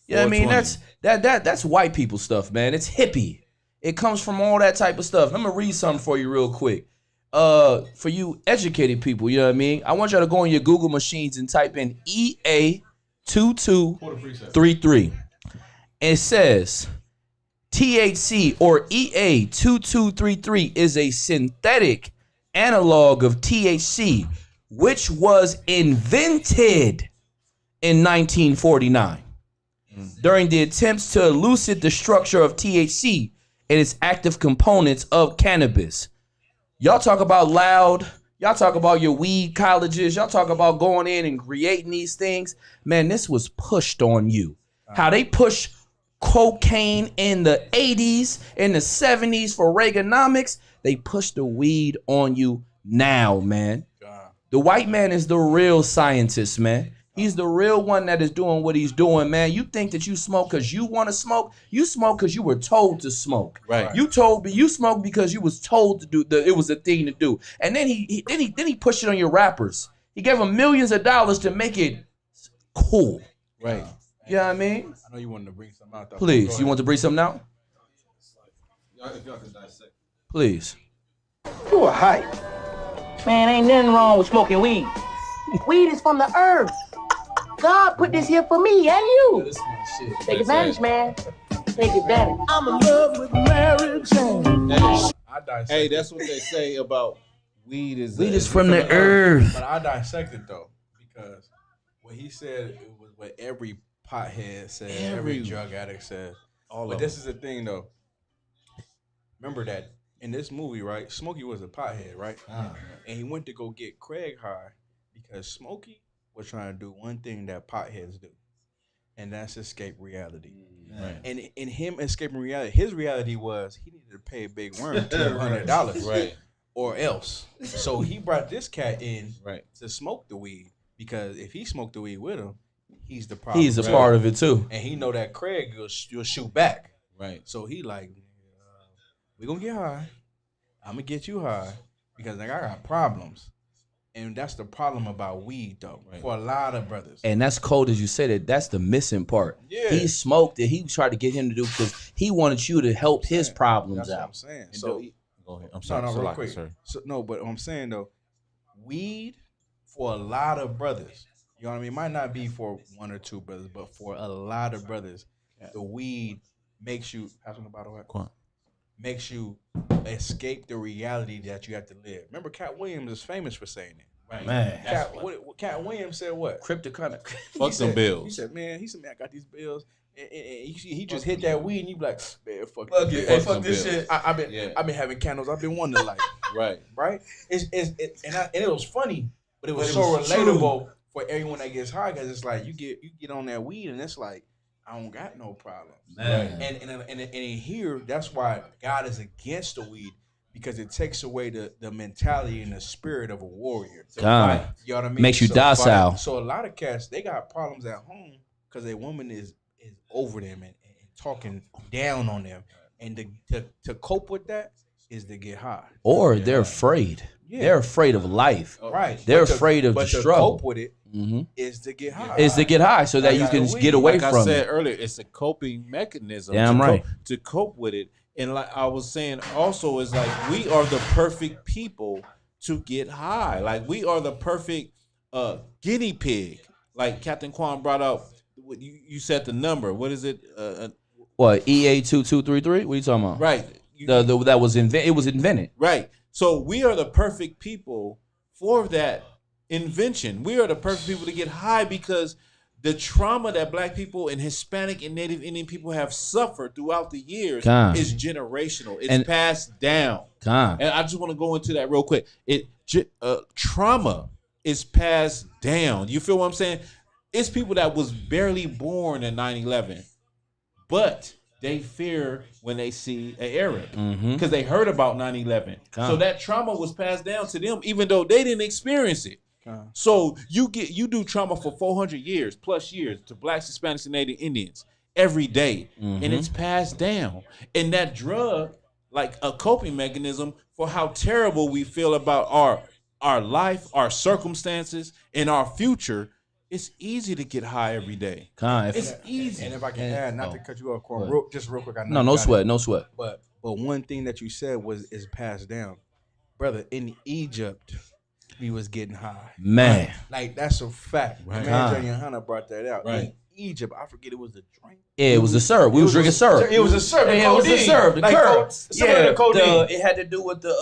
You know what I mean? That's white people stuff, man. It's hippie. It comes from all that type of stuff. I'm gonna read something for you real quick. For you educated people, you know what I mean? I want y'all to go on your Google machines and type in EA2233. It says THC or EA2233 is a synthetic analog of THC, which was invented in 1949 during the attempts to elucidate the structure of THC and its active components of cannabis. Y'all talk about loud. Y'all talk about your weed colleges. Y'all talk about going in and creating these things. Man, this was pushed on you. How they push cocaine in the 80s, in the 70s for Reaganomics, they push the weed on you now, man. The white man is the real scientist, man. He's the real one that is doing what he's doing, man. You think that you smoke because you want to smoke? You smoke because you were told to smoke. Right. You smoke because you was told to do. It was a thing to do. And then he pushed it on your rappers. He gave them millions of dollars to make it cool. Right. You know what I mean? I know you wanted to bring something out. Please, you want to bring something out? Please. You a hype. Man, ain't nothing wrong with smoking weed. Weed is from the earth. God put this here for me and you. Take advantage, man. Take advantage. I'm in love with Mary Jane. Hey, that's what they say about weed is from the earth. But I dissect it though, because what he said it was what every pothead said, every drug addict said. But this is the thing though. Remember that in this movie, right? Smokey was a pothead, right? And he went to go get Craig high because Smokey was trying to do one thing that potheads do, and that's escape reality. Right. And in him escaping reality, his reality was he needed to pay a big worm $200, right, or else. So he brought this cat in, right, to smoke the weed, because if he smoked the weed with him, he's the problem. He's a part of it too, and he know that Craig will shoot back. Right. So he like, we gonna get high. I'm gonna get you high because like I got problems. And that's the problem about weed, though, for a lot of brothers. And that's cold as you said it. That's the missing part. Yeah. He smoked it. He tried to get him to do because he wanted you to help his problems that's out. What I'm saying. So go ahead. I'm sorry. No, real quick. So, no, but I'm saying though, weed for a lot of brothers, you know what I mean? It might not be for one or two brothers, but for a lot of brothers, the weed makes you. Pass on the bottle. Makes you escape the reality that you have to live. Remember, Cat Williams is famous for saying it. Right. Man. Cat Williams said what? Cryptocurrency. Fuck them bills. He said, man, I got these bills. And he just hit that weed and you be like, man, fuck this shit. I've been having candles. I've been wanting to light. Right. And it was funny, but it was so relatable for everyone that gets high, because it's like you get on that weed and it's like, I don't got no problem. Man. And in here, that's why God is against the weed, because it takes away the mentality and the spirit of a warrior. God. You know what I mean? Makes you docile. So a lot of cats, they got problems at home because a woman is over them and talking down on them. And to cope with that is to get high. Or they're afraid. Yeah. They're afraid of life. Right. They're afraid of the struggle. To cope with it is to get high. Is to get high so that you can get away from it. Like I said earlier, it's a coping mechanism. Damn right. To cope with it. And like I was saying also, is like we are the perfect people to get high. Like we are the perfect guinea pig. Like Captain Quan brought up, you said the number. What is it? What, EA2233? What are you talking about? Right. That was it was invented. Right. So we are the perfect people for that invention. We are the perfect people to get high, because the trauma that Black people and Hispanic and Native Indian people have suffered throughout the years is generational. It's passed down. And I just want to go into that real quick. Trauma is passed down. You feel what I'm saying? It's people that was barely born in 9/11, but they fear when they see an Arab because they heard about 9/11. So that trauma was passed down to them, even though they didn't experience it. So you do trauma for 400 years plus years to Blacks, Hispanics, and Native Indians every day, and it's passed down. And that drug, like a coping mechanism for how terrible we feel about our life, our circumstances, and our future, It's easy to get high every day. It's easy. And if I can add, not to cut you off, Quan, just real quick. I No, know no sweat, no sweat. But one thing that you said is passed down, brother. In Egypt, we was getting high. Man, like that's a fact. Right. Man, Johnny and Hunter brought that out. Right. In Egypt, I forget it was a drink. Yeah, it was a syrup. We was drinking syrup. It was a syrup. Yeah, it was a syrup. The codeine. It had to do with the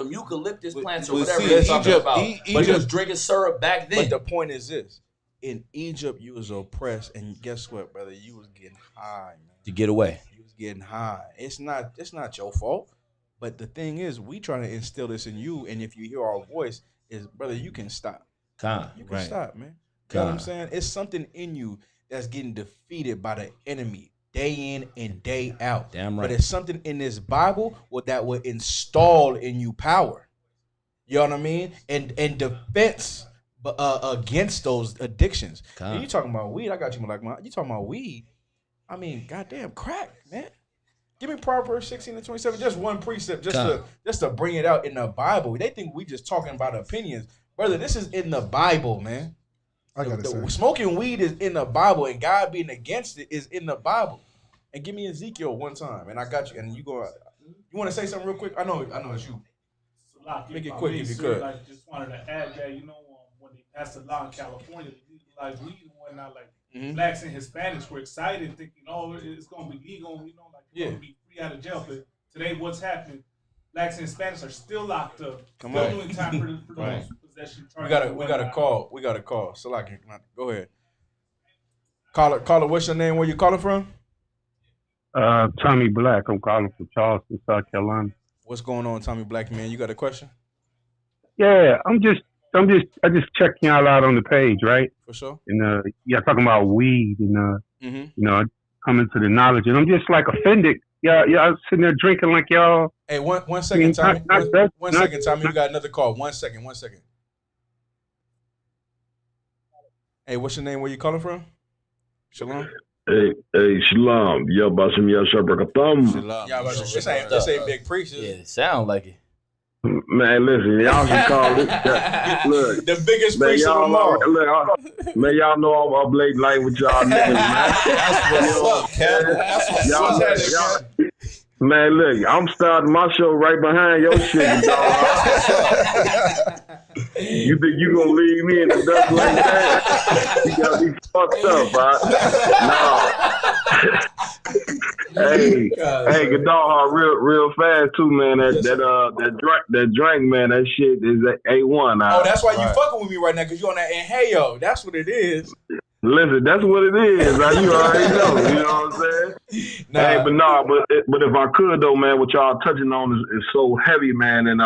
eucalyptus plants or whatever see, they're talking Egypt, about. Egypt, but he was drinking syrup back then. But the point is this: in Egypt, you was oppressed, and guess what, brother? You was getting high, man. To get away. You was getting high. It's not your fault. But the thing is, we trying to instill this in you, and if you hear our voice, is brother, you can stop. You can stop, man. You know what I'm saying? It's something in you that's getting defeated by the enemy day in and day out. Damn right. But it's something in this Bible that will install in you power. You know what I mean? And defense against those addictions. And you talking about weed? I got you like you talking about weed? I mean, goddamn crack, man. Give me Proverbs 16-27, just one precept, just to bring it out in the Bible. They think we just talking about opinions, brother. This is in the Bible, man. I gotta say, smoking weed is in the Bible, and God being against it is in the Bible. And give me Ezekiel one time, and I got you. And you go. You want to say something real quick? I know it's you. Make it quick if you could. Like, just wanted to add that when they passed the law in California, they legalized weed and whatnot, like. Mm-hmm. Blacks and Hispanics were excited, thinking, "Oh, it's going to be legal, like you're going to be free out of jail." But today, what's happening? Blacks and Hispanics are still locked up. Still doing time for those possession charges. We got a call. We got a call. So go ahead. Caller. What's your name? Where you calling from? Tommy Black. I'm calling from Charleston, South Carolina. What's going on, Tommy Black, man? You got a question? Yeah, I just checking y'all out on the page, right? For sure. And y'all talking about weed and mm-hmm. Coming to the knowledge, and I'm just like offended. Y'all sitting there drinking like y'all. Hey, one second, Tommy. One second, Tommy. We got another call. One second. Hey, what's your name? Where you calling from? Shalom. Hey, Shalom. Yabashim Yashabrakatham. Shalom. This ain't big preachers. Yeah, it sound like it. Man, listen, y'all can call it. Look, the biggest preacher of them all. Man, y'all know I'm up late night with y'all niggas, man. That's what's up, Kevin. That's what's up. Man, look, I'm starting my show right behind your shit, dog. You think you gonna leave me in the dust like that? You gotta be fucked up, right? No. Hey, Gadal, real fast too, man. That drink, man. That shit is A1. Oh, that's why you fucking with me right now, because you on that inhale. That's what it is. Listen, that's what it is. Like, you already know. You know what I'm saying? Hey, but if I could though, man, what y'all touching on is so heavy, man, and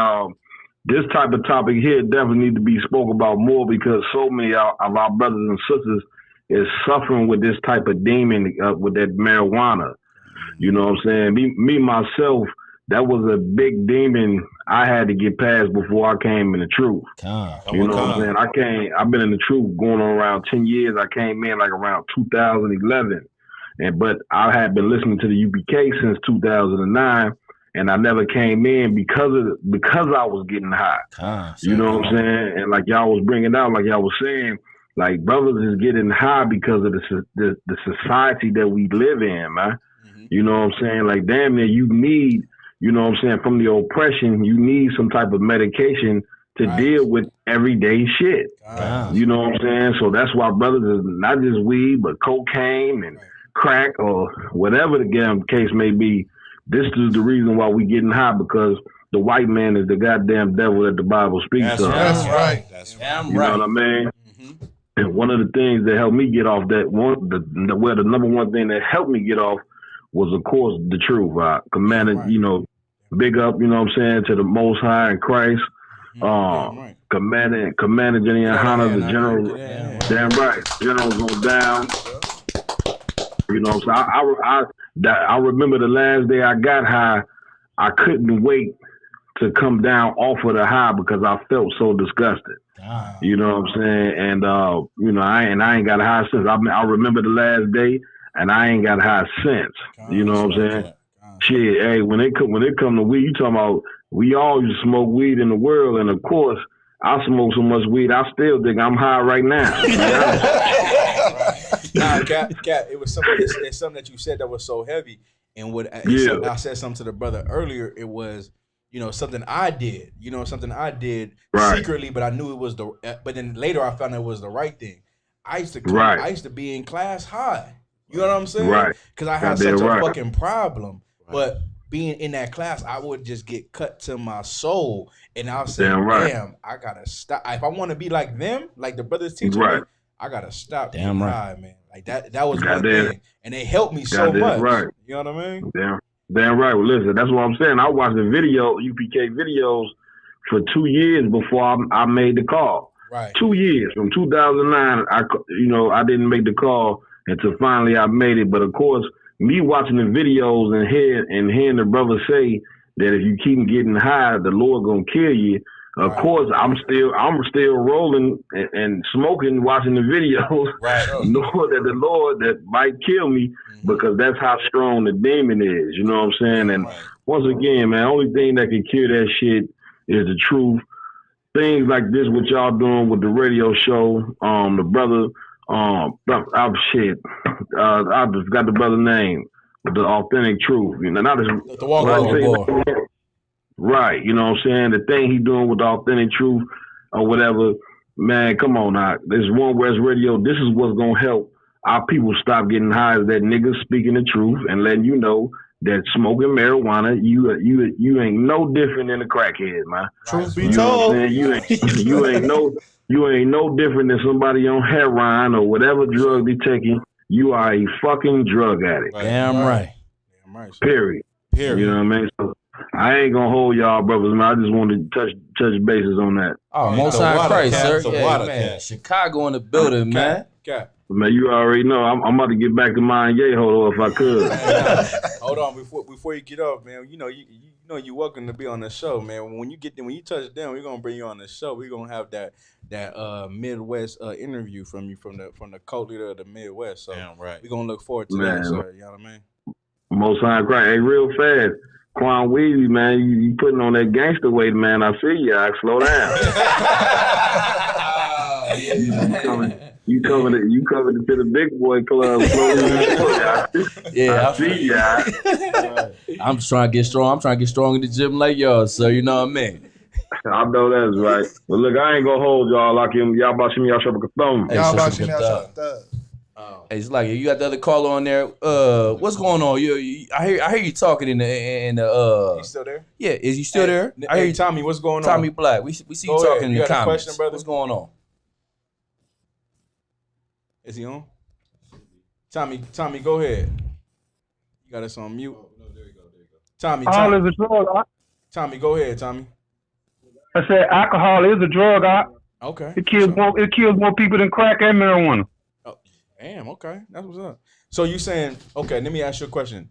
this type of topic here definitely need to be spoke about more, because so many of our brothers and sisters is suffering with this type of demon with that marijuana. You know what I'm saying? Me myself, that was a big demon I had to get past before I came in the truth. You know what I'm saying? I've been in the truth going on around 10 years. I came in like around 2011. But I had been listening to the UPK since 2009, and I never came in because I was getting high. You know what I'm saying? And like y'all was bringing out, like y'all was saying, like brothers is getting high because of the society that we live in, man. Mm-hmm. You know what I'm saying? Like, damn near you need, you know what I'm saying, from the oppression, you need some type of medication to deal with everyday shit. You know what I'm saying? So that's why brothers is not just weed, but cocaine and crack or whatever the damn case may be. This is the reason why we getting high, because the white man is the goddamn devil that the Bible speaks of. That's right. You know what I mean? Mm-hmm. And one of the things that helped me get off that the number one thing that helped me get off was, of course, the truth. I commanded, big up, you know what I'm saying, to the Most High in Christ. Commander Jenny and Hannah, the general. Damn right. General's on down. You know what I'm saying? I remember the last day I got high, I couldn't wait to come down off of the high because I felt so disgusted. You know what I'm saying? And I ain't got high since. I remember the last day, and I ain't got high since. You know what I'm saying? Shit, hey, when it come to weed, you talking about we all used to smoke weed in the world, and of course, I smoke so much weed, I still think I'm high right now. Nah, Cap, it was something. It's something that you said that was so heavy, and I said something to the brother earlier. It was, something I did. Something I did secretly, but I knew it was but then later I found out it was the right thing. I used to be in class high. You know what I'm saying? Right. Because I had such a fucking problem. But being in that class, I would just get cut to my soul, and I'll say, "Damn, I gotta stop. If I want to be like them, like the brothers teaching me, I gotta stop getting high, man. Like that was one thing, and they helped me so much. Right. You know what I mean? Damn right. Well, listen, that's what I'm saying. I watched the UPK videos for 2 years before I made the call. Right. 2 years from 2009. I didn't make the call until finally I made it. But of course, me watching the videos and hearing the brother say that if you keep getting high, the Lord gonna kill you. Of course, I'm still rolling and smoking, watching the videos, knowing that the Lord that might kill me because that's how strong the demon is. You know what I'm saying? And once again, man, only thing that can cure that shit is the truth. Things like this, what y'all doing with the radio show, the brother, I just got the brother name, the authentic truth. Not the Walker. Right, you know what I'm saying? The thing he doing with the authentic truth or whatever, man, come on now. This One West Radio, this is what's gonna help our people stop getting high, is that niggas speaking the truth and letting you know that smoking marijuana, you ain't no different than a crackhead, man. Truth be told. You ain't no different than somebody on heroin or whatever drug they taking. You are a fucking drug addict. Damn right. Period. You know what I mean? So I ain't gonna hold y'all brothers, man. I just wanted to touch bases on that. Oh, Most High Christ, sir. Yeah, man. Chicago in the building, man. Man, you already know. I'm about to get back to mine if I could. Hold on, before you get off, man. You know you're welcome to be on the show, man. When you touch down, we're gonna bring you on the show. We're gonna have that Midwest interview from you from the cult leader of the Midwest. So we're gonna look forward to that, sir. You know what I mean? Most High Christ. Hey, real fast. Quan Weezy, man, you putting on that gangster weight, man. I see you. Slow down. You coming to the big boy club. I see ya. I'm just trying to get strong. I'm trying to get strong in the gym like y'all, so you know what I mean. I know that's right. But look, I ain't gonna hold y'all like him. Y'all about y'all thumb. Y'all about thumb. Hey, it's like you got the other caller on there. What's going on? I hear you talking in the. You still there? Yeah, is you still there? I hear you, Tommy. What's going on? Tommy Black. We see you talking in the comments. Question, brother? What's going on? Is he on? Tommy, go ahead. You got us on mute. Oh, no, there you go. Tommy. Alcohol is a drug. Tommy, go ahead, Tommy. I said alcohol is a drug. Okay. It kills more people than crack and marijuana. Oh, damn. Okay, that's what's up. So you saying? Okay, let me ask you a question.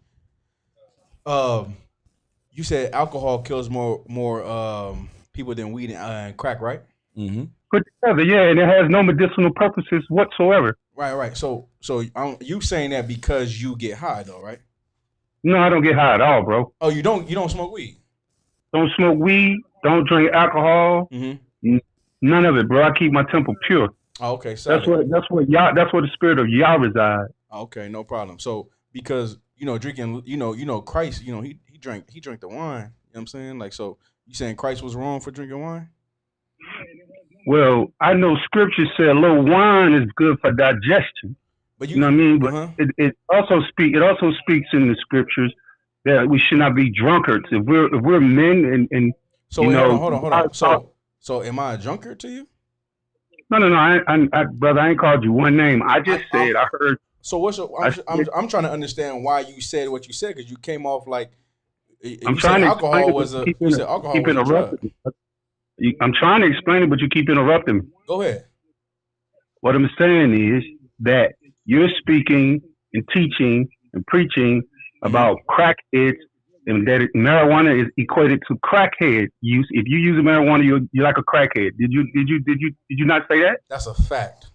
You said alcohol kills more people than weed and crack, right? Mm-hmm. Put together, yeah, and it has no medicinal purposes whatsoever. Right. So you saying that because you get high though, right? No, I don't get high at all, bro. Oh, you don't smoke weed? Don't smoke weed. Don't drink alcohol. Mm-hmm. None of it, bro. I keep my temple pure. Oh, okay. That's where the spirit of Yah resides. Okay, no problem. So because drinking, Christ, he drank the wine. You know what I'm saying? Like, so you saying Christ was wrong for drinking wine? Well, I know scripture said a little wine is good for digestion. But you know what I mean? But it also speaks in the scriptures that we should not be drunkards. If we're men and so wait, hold on. So am I a drunkard to you? No. I brother, I ain't called you one name. I just said I heard. So what's I'm trying to understand why you said what you said, because you came off like I'm trying to alcohol was a drug. I'm trying to explain it, but you keep interrupting me. Go ahead. What I'm saying is that you're speaking and teaching and preaching about crackheads, and that marijuana is equated to crackhead use. If you use marijuana, you're like a crackhead. Did you not say that? That's a fact.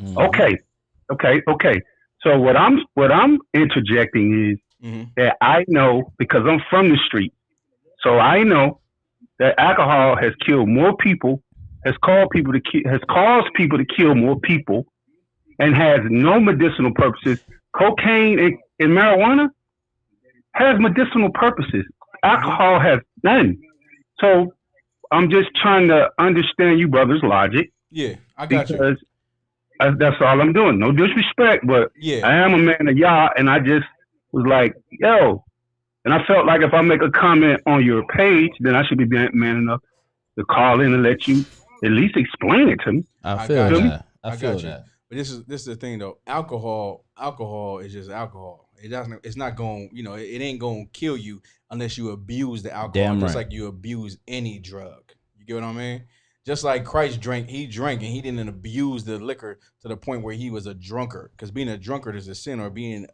Mm-hmm. Okay. So what I'm interjecting is that I know, because I'm from the street, so I know that alcohol has killed more people has caused people to kill more people, and has no medicinal purposes. Cocaine and marijuana has medicinal purposes. Alcohol has none. So I'm just trying to understand you brothers' logic. Yeah, I got you. Because that's all I'm doing. No disrespect, but yeah. I am a man of Yah, and I just was like, yo. And I felt like if I make a comment on your page, then I should be man enough to call in and let you at least explain it to me. I feel that. I feel that. But this is the thing though. Alcohol is just alcohol. It's not going. It ain't going to kill you unless you abuse the alcohol. Damn just right. like you abuse any drug. You get what I mean? Just like Christ drank, and he didn't abuse the liquor to the point where he was a drunkard. Because being a drunkard is a sin, or being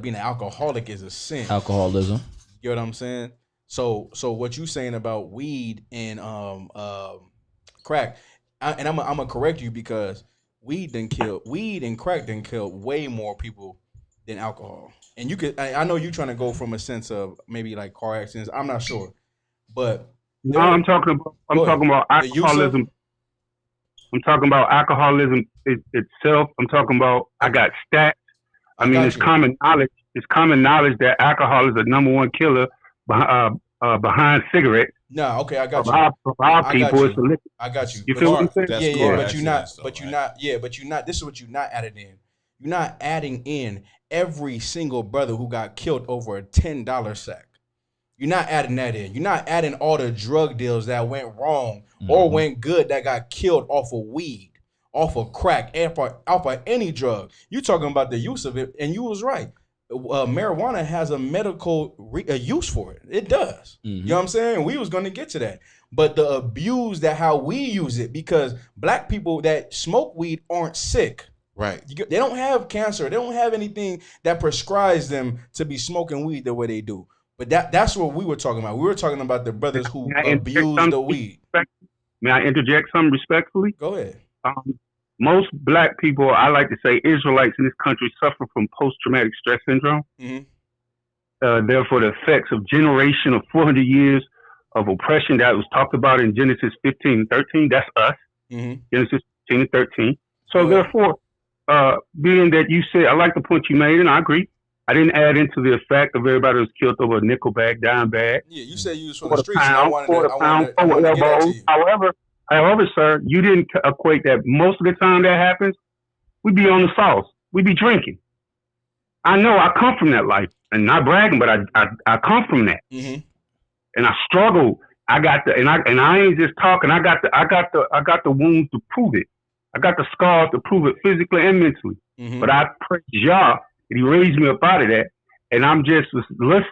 being an alcoholic is a sin. Alcoholism. You get what I'm saying? So what you saying about weed and crack? I'm gonna correct you because weed and crack didn't kill way more people than alcohol. And you could, I know you're trying to go from a sense of maybe like car accidents. I'm not sure, but no, I'm talking about alcoholism. I'm talking about alcoholism itself. I'm talking about. I got stats. I mean, it's common knowledge. It's common knowledge that alcohol is the number one killer behind cigarettes. No, okay, I got you. For our people, it's a liquor. I got you. You feel what I'm saying? Yeah, but you're not. This is what you're not adding in. You're not adding in every single brother who got killed over a $10 sack. You're not adding that in. You're not adding all the drug deals that went wrong or went good that got killed off of weed, off of crack, off of any drug. You're talking about the use of it, and you was right. Marijuana has a medical use for it. It does. You know what I'm saying? We was going to get to that. But the abuse that how we use it, because black people that smoke weed aren't sick. Right. They don't have cancer. They don't have anything that prescribes them to be smoking weed the way they do. But that's what we were talking about. We were talking about the brothers who abuse the weed. May I interject something respectfully? Go ahead. Most black people, I like to say Israelites in this country, suffer from post-traumatic stress syndrome. Therefore, the effects of generation of 400 years of oppression that was talked about in Genesis 15 and 13, that's us. Genesis 15 and 13. So therefore, being that you said, I like the point you made, and I agree. I didn't add into the effect of everybody who was killed over a nickel bag, dime bag. Yeah, you said you was from the streets. And I wanted to get that to you. However, sir, you didn't equate that most of the time that happens, we be on the sauce. We be drinking. I know I come from that life, and not bragging, but I come from that. And I struggle. I got the and I ain't just talking. I got the wounds to prove it. I got the scars to prove it physically and mentally. But I praise Yah that He raised me up out of that, and I'm just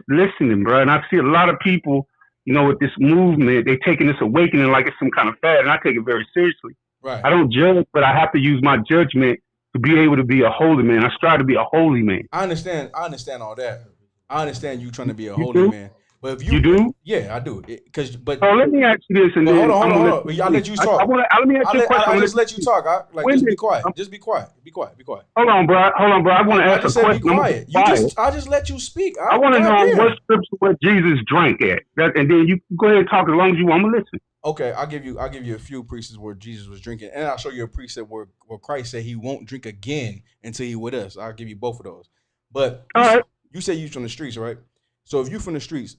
listening, bro. And I see a lot of people, with this movement, they taking this awakening like it's some kind of fad, and I take it very seriously. Right. I don't judge, but I have to use my judgment to be able to be a holy man. I strive to be a holy man. I understand all that. I understand you trying to be a holy man. But if you do? Yeah, I do. So let me ask you this, and then hold on. I'll let you talk. Let me ask you a question. I'll just let you talk. Just be quiet. Just be quiet. Be quiet. Hold on, bro. I want to ask a question. Be quiet. I just let you speak. I want to know what scripture where Jesus drank at, and then you go ahead and talk as long as you want. I'm gonna listen. Okay, I'll give you a few precepts where Jesus was drinking, and I'll show you a precept where Christ said He won't drink again until He with us. I'll give you both of those. But you say you from the streets, right? So if you from the streets,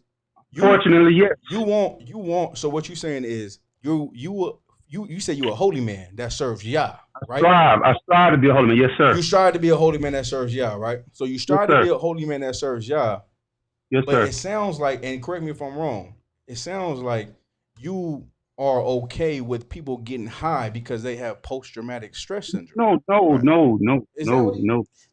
fortunately, yes. You want. So what you saying is you say you a holy man that serves Yah, right? I strive to be a holy man, yes, sir. You strive to be a holy man that serves Yah, right? So you strive to be a holy man that serves Yah. Yes, but sir. It sounds like, and correct me if I'm wrong, it sounds like you are okay with people getting high because they have post-traumatic stress syndrome. No.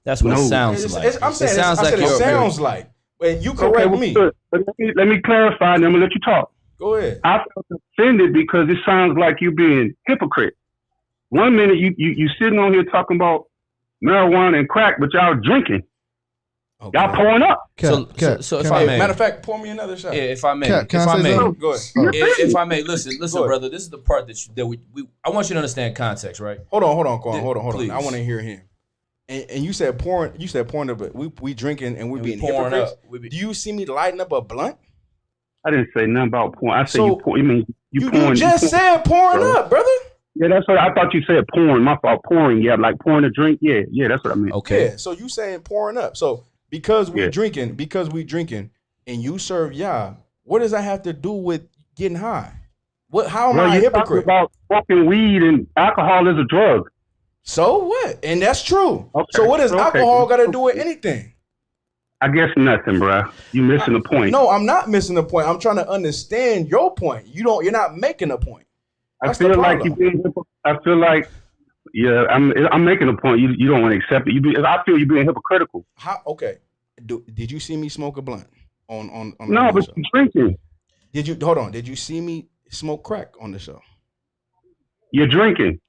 That's what it sounds like. I'm saying it sounds like. And you correct me. Let me clarify, and I'm gonna let you talk. Go ahead. I felt offended because it sounds like you being hypocrite. 1 minute you sitting on here talking about marijuana and crack, but y'all drinking. Okay. Y'all pouring up. So if I may, matter of fact, pour me another shot. Yeah, if I may, go ahead. If I may, listen, brother. This is the part that we I want you to understand context, right? Hold on, Quan. Hold on. I want to hear him. And you said pouring. You said pouring up. We drinking and we being hypocrites. Do you see me lighting up a blunt? I didn't say nothing about pouring. I said you pour. You mean You just said pouring up, brother. Yeah, that's what I thought you said. Pouring, my fault. Pouring, yeah, like pouring a drink. Yeah, that's what I meant. Okay. Yeah, so you saying pouring up. So because we drinking, and you serve Yah, what does that have to do with getting high? How am I a hypocrite? About smoking weed and alcohol is a drug. So what? And that's true. Okay. So what does alcohol got to do with anything? I guess nothing, bro. You missing the point. No, I'm not missing the point. I'm trying to understand your point. You're not making a point. That's I feel like you being. I feel like, yeah, I'm making a point. You don't want to accept it. I feel you're being hypocritical. How? Okay. Did you see me smoke a blunt on? No, but you're drinking. Did you see me smoke crack on the show? You're drinking.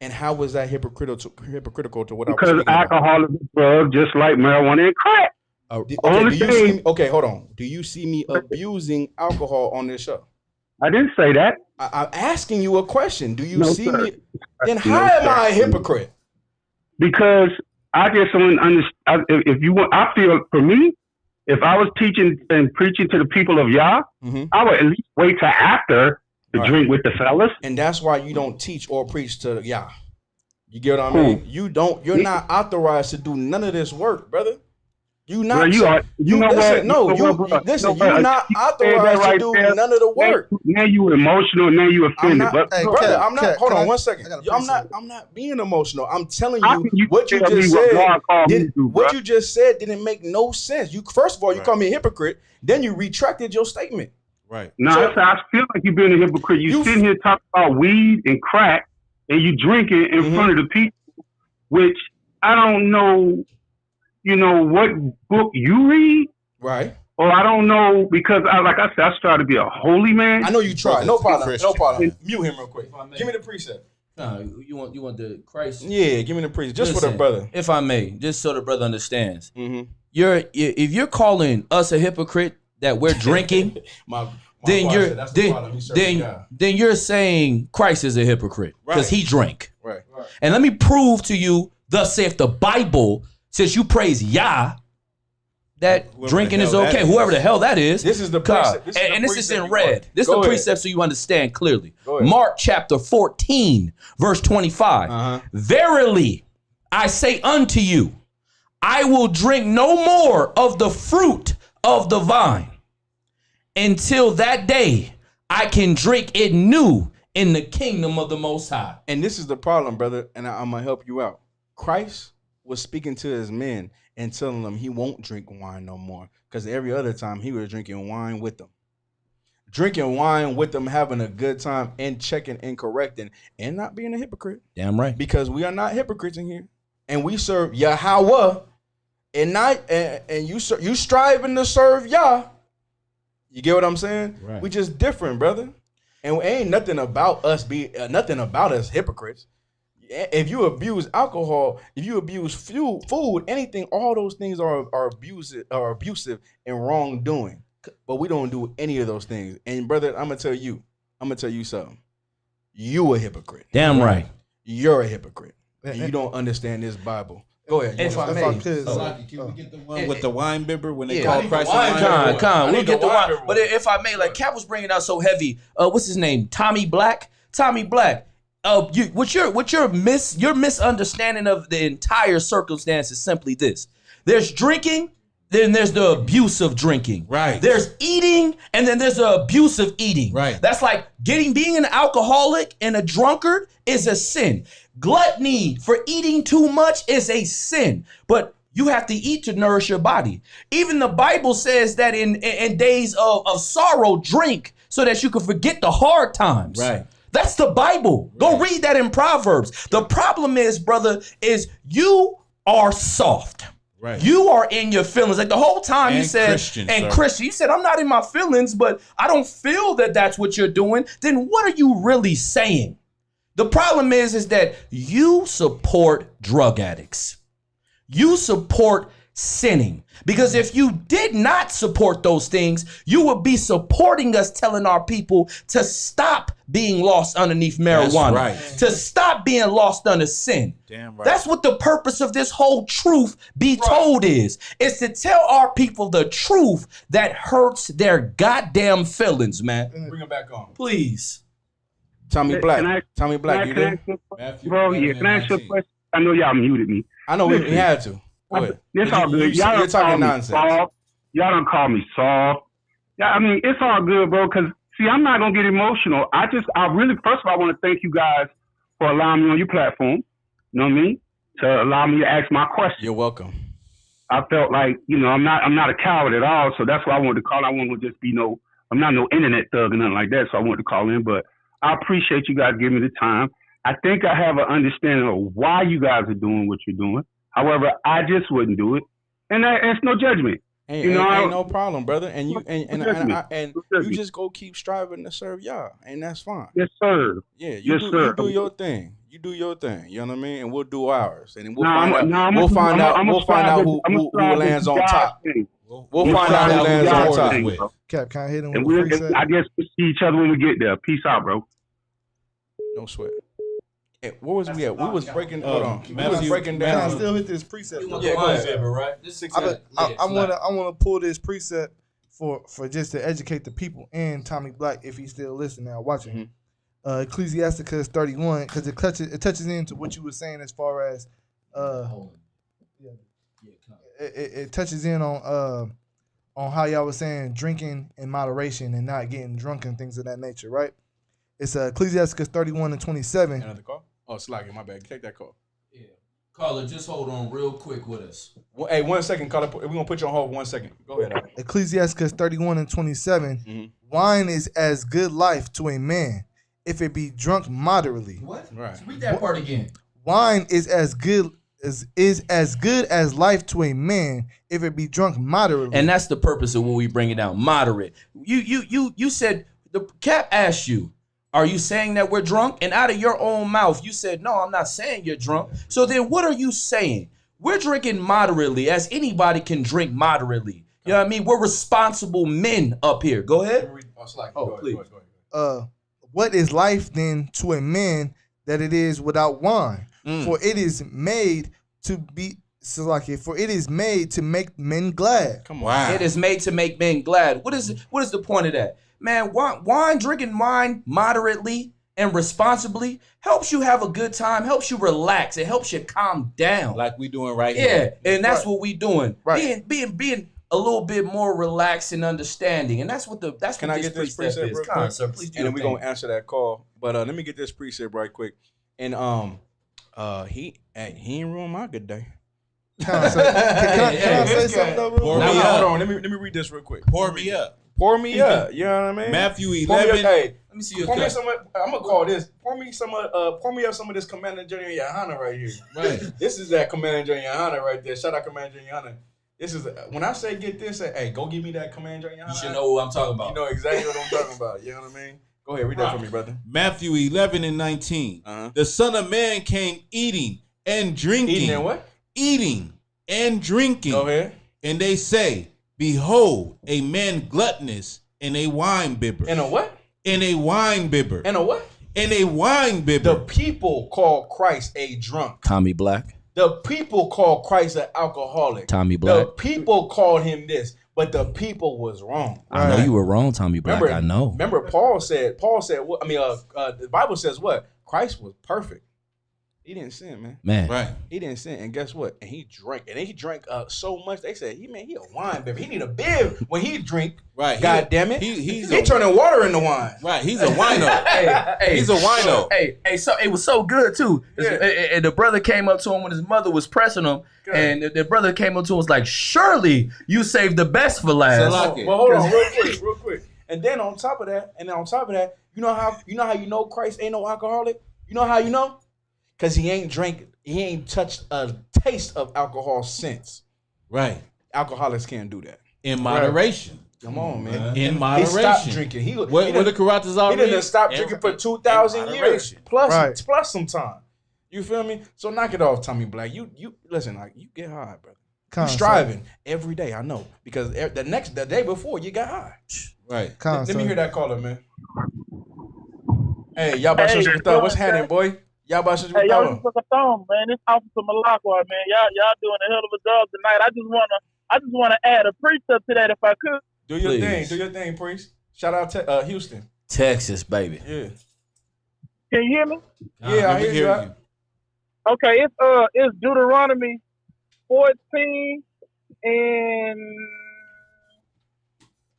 And how was that hypocritical to what I was speaking about? Because alcohol is a drug, just like marijuana and crack. Okay, hold on. Do you see me abusing alcohol on this show? I didn't say that. I'm asking you a question. Do you see me? Then how am I a hypocrite? Because I just don't understand. If you want, I feel for me, if I was teaching and preaching to the people of Yah, I would at least wait till after to drink with the fellas. And that's why you don't teach or preach to Yah. You get what I mean? You're not authorized to do none of this work, brother. You're not authorized to do none of the work. Now you emotional. Now you offended. I'm not. Hold on one second. I'm not being emotional. I'm telling you what you just said. What you just said didn't make no sense. First of all, you call me a hypocrite. Then you retracted your statement. Right. No, I feel like you're being a hypocrite. You sitting here talking about weed and crack, and you drinking in front of the people, which I don't know. You know what book you read, right? Or I don't know because like I said, I try to be a holy man. I know you try. No problem. No problem. Mute him real quick. Give me the precept. No, you want the Christ? Yeah, give me the precept. Just for the brother, if I may, just so the brother understands. If you're calling us a hypocrite that we're drinking, then you're saying Christ is a hypocrite because he drank. Right. And let me prove to you, thus saith the Bible. Since you praise Yah, that drinking is okay. Whoever the hell that is. This is the precept. And this is in red. This is the precept so you understand clearly. Mark chapter 14, verse 25. Verily, I say unto you, I will drink no more of the fruit of the vine until that day I can drink it new in the kingdom of the Most High. And this is the problem, brother, and I'm going to help you out. Christ was speaking to his men and telling them he won't drink wine no more because every other time he was drinking wine with them. Drinking wine with them, having a good time and checking and correcting and not being a hypocrite. Damn right. Because we are not hypocrites in here. And we serve Yahweh and you striving to serve Yah. You get what I'm saying? Right. We just different, brother. And ain't nothing about us hypocrites. If you abuse alcohol, if you abuse food, anything, all those things are abusive and wrongdoing. But we don't do any of those things. And brother, I'm gonna tell you something. You a hypocrite. Damn right. You're a hypocrite. And you don't understand this Bible. Go ahead. If I may. Can we get the one with the wine bibber when they call Christ a wine? We'll get the wine. But if I may, like Cap was bringing out so heavy. What's his name? Tommy Black. Your misunderstanding of the entire circumstance is simply this: there's drinking, then there's the abuse of drinking. Right. There's eating, and then there's the abuse of eating. Right. That's like being an alcoholic and a drunkard is a sin. Gluttony for eating too much is a sin. But you have to eat to nourish your body. Even the Bible says that in days of sorrow, drink so that you can forget the hard times. Right. That's the Bible. Go read that in Proverbs. The problem is, brother, is you are soft. Right. You are in your feelings. Like the whole time you said, Christian, you said, I'm not in my feelings, but I don't feel that that's what you're doing. Then what are you really saying? The problem is that you support drug addicts. You support sinning. Because if you did not support those things, you would be supporting us telling our people to stop being lost underneath marijuana, right. to stop being lost under sin. Damn right. That's what the purpose of this whole truth be told is to tell our people the truth that hurts their goddamn feelings, man. Bring him back on. Please. Tommy Black. Can Tommy Black, you there? Bro, yeah, can I ask you a question? I know y'all muted me. I know we had to. Go ahead. It's all good. Y'all You're don't call talking me nonsense. soft. Y'all don't call me soft. Yeah, I mean, it's all good, bro, because, see, I'm not going to get emotional. I really, first of all, I want to thank you guys for allowing me on your platform, you know what I mean, to allow me to ask my question. You're welcome. I felt like, I'm not a coward at all, so that's why I wanted to call. I want to just be I'm not no internet thug or nothing like that, so I wanted to call in, but I appreciate you guys giving me the time. I think I have an understanding of why you guys are doing what you're doing. However, I just wouldn't do it, and it's no judgment. Ain't no problem, brother. And you you just go keep striving to serve y'all, and that's fine. Yes, sir. Yeah, you do your thing. You do your thing. You know what I mean? And we'll do ours, and then we'll find out who lands on top. We'll find out who lands on top. Cap, can I hit him with a preset? I guess we'll see each other when we get there. Peace out, bro. No sweat. Hey, where was we at? We was breaking. Hold on. We was breaking Can I down. still hit this preset? Yeah, go ahead, right? This I want to pull this preset for just to educate the people and Tommy Black if he's still listening now, watching. Ecclesiasticus 31, because it touches into what you were saying as far as it touches in on how y'all was saying drinking in moderation and not getting drunk and things of that nature, right? It's Ecclesiasticus 31:27. Another call? Oh, Slacky, my bad. Take that call. Yeah. Caller, just hold on real quick with us. Well, hey, 1 second, caller. We're going to put you on hold for 1 second. Go ahead, Adam. Ecclesiasticus 31:27. Wine is as good life to a man if it be drunk moderately. What? Right. Read that part again. Wine is as good as life to a man if it be drunk moderately. And that's the purpose of when we bring it down. Moderate. You said, the Cap asked you, are you saying that we're drunk? And out of your own mouth, you said, no, I'm not saying you're drunk. So then what are you saying? We're drinking moderately, as anybody can drink moderately. You know what I mean? We're responsible men up here. Go ahead. Please. What is life then to a man that it is without wine? For it is made to be for it is made to make men glad. Come on. Wow. It is made to make men glad. What is the point of that? Man, drinking wine moderately and responsibly helps you have a good time, helps you relax, it helps you calm down. Like we doing right here. Yeah, and that's what we doing. Right. Being a little bit more relaxed and understanding. And that's what Can I get this preset is. real Come on, quick? sir, please do And then your we're thing. going to answer that call. But let me get this preset right quick. And he ain't ruined my good day. Can I say something though? Hold on. Let me read this real quick. Pour me up. Pour me up. You know what I mean? Matthew Pour me 11. up, hey, Let me see your pour me cup. some. I'm gonna call this. Pour me up some of this Commander Junior Yohana right here. Right. This is that Commander Junior Yohana right there. Shout out Commander Junior Yohana. This is when I say get this. Hey, go give me that Commander Junior Yohana. You should know what I'm talking about. You know exactly what I'm talking about. You know what I mean? Go ahead, read that for me, brother. Matthew 11:19. The Son of Man came eating and drinking. Eating and what? Eating and drinking. Go ahead. And they say, behold, a man gluttonous and a wine bibber. And a what? And a wine bibber. And a what? And a wine bibber. The people call Christ a drunk. Tommy Black. The people call Christ an alcoholic. Tommy Black. The people called him this, but the people was wrong. I know you were wrong, Tommy Black. I know. Remember, Paul said. What? I mean, the Bible says what? Christ was perfect. He didn't sin, man. Right. He didn't sin, and guess what? And he drank, and he drank so much. They said he a wine bibber. He need a bib when he drink. Right. God damn it. He's turning water into wine. Right. He's a wino. hey, he's a wino. Hey, so it was so good too. Yeah. And the brother came up to him when his mother was pressing him, and the brother came up to him and was like, "Surely you saved the best for last." Well, hold on, real quick. And then on top of that, you know how you know Christ ain't no alcoholic? You know how you know? Because he ain't touched a taste of alcohol since. Right. Alcoholics can't do that. In moderation. Come on, man. In moderation. He stopped drinking. What the Karatazar He didn't stop drinking for 2,000 years. Plus some time. You feel me? So knock it off, Tommy Black. You listen, like you get high, brother. You striving every day, I know, because the day before you got high. Right. Let me hear that caller, man. Hey, y'all about to what's happening, boy? Y'all about to Hey, y'all just took a thumb, man. This Officer Malakwa, man. Y'all doing a hell of a job tonight. I just wanna add a precept to that if I could. Do your thing. Do your thing, priest. Shout out to Houston. Texas, baby. Yeah. Can you hear me? Yeah, I hear you. Okay, it's Deuteronomy 14 and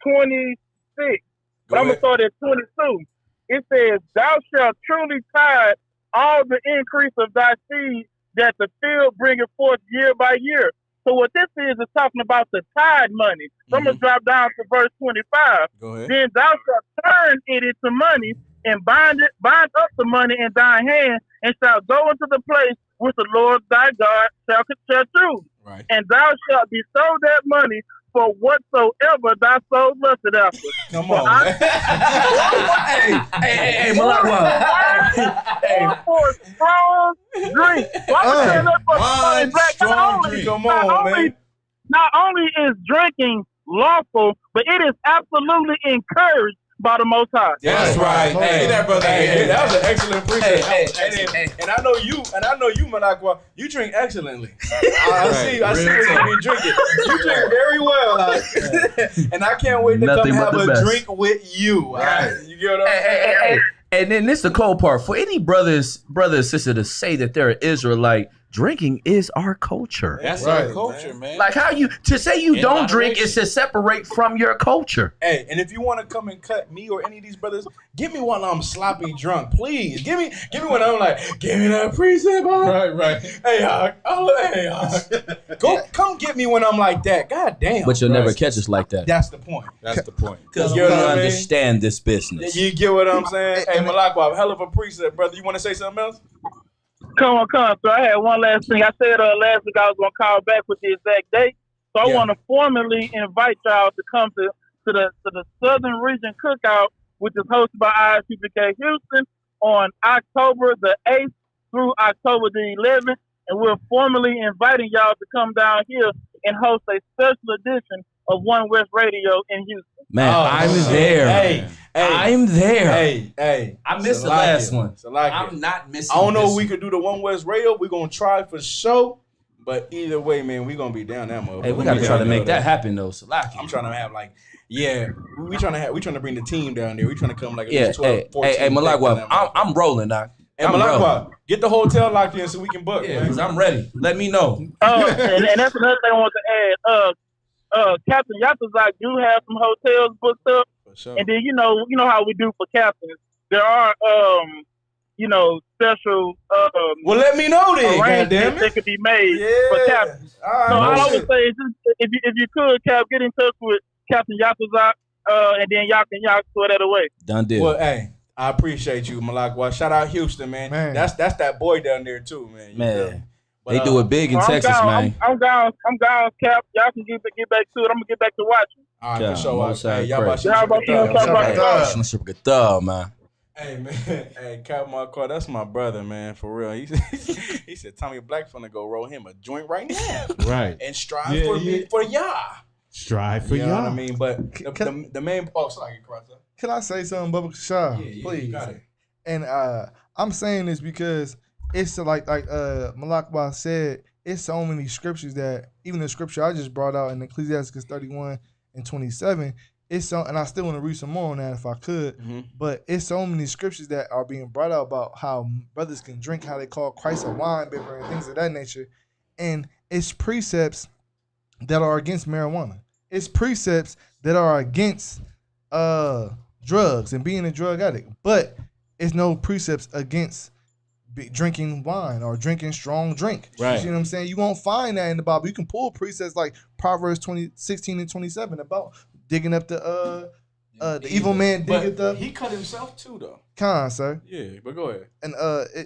26. But I'm gonna start at 22. It says, "Thou shalt truly tithe all the increase of thy seed that the field bringeth forth year by year." So what this is talking about the tithe money. So I'm gonna drop down to verse 25. Go ahead. Then thou shalt turn it into money and bind up the money in thine hand, and shalt go into the place which the Lord thy God shall choose. Right. And thou shalt bestow that money for whatsoever thy soul lusted after. Come on, man. Hey, Malakwa. For strong drink. Come on, man. Not only is drinking lawful, but it is absolutely encouraged by the Most High. That's right. Hey, that brother. Hey, that was an excellent precept. And I know you, Malakwa, you drink excellently. I see what you be drinking. You drink very well. And I can't wait to come have a drink with you. Right. You get what I'm saying? And then this is the cold part. For any brother or sister to say that they're an Israelite, drinking is our culture. That's our culture, man. Like to say you don't drink is to separate from your culture. Hey, and if you want to come and cut me or any of these brothers, give me when I'm sloppy drunk, please. Give me when I'm like, give me that precept. Right. Hey, come get me when I'm like that. God damn. But you'll never catch us like that. That's the point. Because you don't understand this business. You get what I'm saying? Hey, Malakwa, hell of a precept, brother. You want to say something else? Come on. So I had one last thing. I said last week I was going to call back with the exact date. So I want to formally invite y'all to come to the Southern Region Cookout, which is hosted by ISPPK Houston on October the 8th through October the 11th. And we're formally inviting y'all to come down here and host a special edition of One West Radio in Houston. Man, I'm there. Hey, I'm there. Hey. I missed the last one. I'm not missing. I don't know if we could do the One West Radio. We're gonna try for sure. But either way, man, we're gonna be down that motherfucker. Hey, we gotta try to make that happen though. Salaki. I'm trying to have we trying to bring the team down there. We trying to come like at least 12, 14. Hey, Malakwa, I'm rolling now. Hey, Malakwa, get the hotel locked in so we can book. Yeah, because I'm ready. Let me know. And that's another thing I want to add. Captain Yapazak do have some hotels booked up. Sure. And then you know how we do for captains. There are special well, let me know then. Arrangements that could be made for captains. All so all I would say is if you could, Cap, get in touch with Captain Yapazak, and then y'all can throw that away. Done deal. Well, hey, I appreciate you, Malakwa. Shout out Houston, man. That's that boy down there too, man. But, they do it big in Texas, man. I'm gone, Cap. Y'all can get back to it. I'm gonna get back to watching. All right, for sure. Hey, y'all man. Hey, man. Hey, Cap Marquardt, that's my brother, man. For real. He said Tommy Black finna go roll him a joint right now. Right. And strive for y'all. Strive for y'all. You know what I mean? But the main... Oh, sorry, Carter. Can I say something, Bubba Shah? Please. You got it. And I'm saying this because it's like Malakwa said, it's so many scriptures that even the scripture I just brought out in Ecclesiastes 31 and 27, it's so, and I still want to read some more on that if I could, but it's so many scriptures that are being brought out about how brothers can drink, how they call Christ a wine bibber and things of that nature. And it's precepts that are against marijuana. It's precepts that are against drugs and being a drug addict, but it's no precepts against drinking wine or drinking strong drink. Right. You see what I'm saying? You won't find that in the Bible. You can pull precepts like Proverbs 16 and 27 about digging up the evil man digging up. He cut himself too, though. Sir. Yeah, but go ahead. And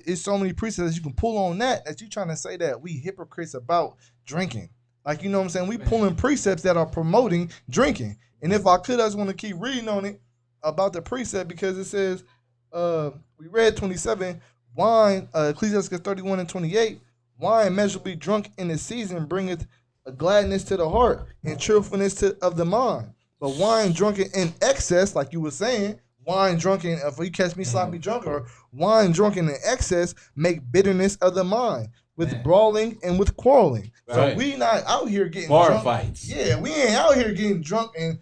it's so many precepts you can pull on that you trying to say that we hypocrites about drinking. Like, you know what I'm saying? We pulling precepts that are promoting drinking. And if I could, I just want to keep reading on it about the precept because it says, we read 27, wine, Ecclesiastes 31 and 28, wine measurably drunk in the season bringeth a gladness to the heart and cheerfulness of the mind. But wine drunken in excess, like you were saying, wine drunken, if you catch me sloppy drunk, or wine drunken in excess, make bitterness of the mind with brawling and with quarreling. Right. So we not out here getting bar drunk. fights. Yeah, we ain't out here getting drunk and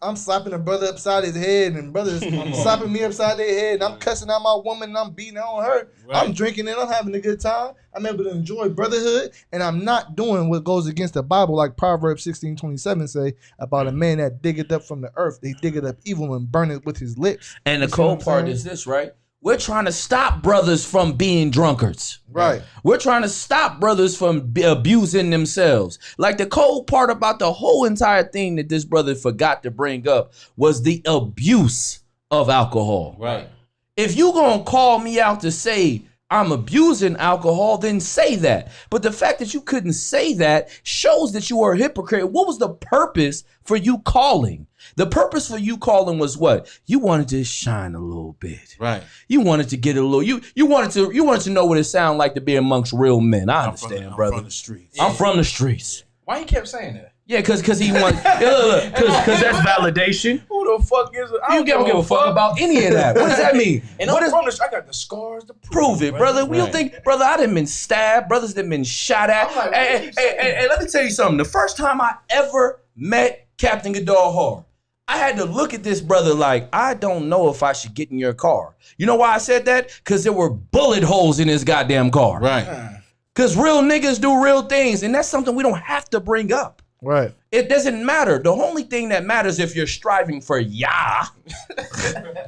I'm slapping a brother upside his head and brothers slapping me upside their head and I'm cussing out my woman and I'm beating on her. Right. I'm drinking and I'm having a good time. I'm able to enjoy brotherhood and I'm not doing what goes against the Bible, like Proverbs 16:27 say about a man that diggeth up from the earth. He diggeth up evil and burn it with his lips. And the cold part is this, right? We're trying to stop brothers from being drunkards. Right. We're trying to stop brothers from abusing themselves. Like the cold part about the whole entire thing that this brother forgot to bring up was the abuse of alcohol. Right. If you gonna call me out to say I'm abusing alcohol, then say that. But the fact that you couldn't say that shows that you are a hypocrite. What was the purpose for you calling? The purpose for you calling was what? You wanted to shine a little bit. Right. You wanted to get a little. You wanted to know what it sounded like to be amongst real men. I understand, brother. I'm from the streets. I'm from the streets. Why he kept saying that? Yeah, because he wants. Because that's validation. Who the fuck is it? You don't give a fuck about any of that. What does that mean? And I'm from the. I got the scars to prove it, brother. We don't think, brother. I done been stabbed. Brothers done been shot at. Like, and let me tell you something. The first time I ever met Captain Goodall Hard, I had to look at this brother like, I don't know if I should get in your car. You know why I said that? Because there were bullet holes in his goddamn car. Right. Because real niggas do real things, and that's something we don't have to bring up. Right. It doesn't matter. The only thing that matters if you're striving for Yah,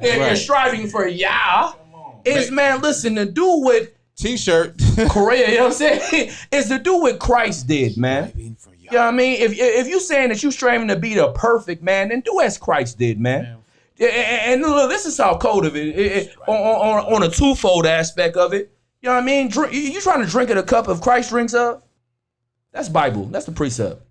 you're striving for Yah, is, man, listen, to do what T-shirt, Korea, you know what I'm saying, is to do what Christ did, man. You know what I mean? If you saying that you striving to be the perfect man, then do as Christ did, man. And look, this is how cold of it, on a twofold aspect of it. You know what I mean? You trying to drink at a cup of Christ drinks of? That's Bible. That's the precept.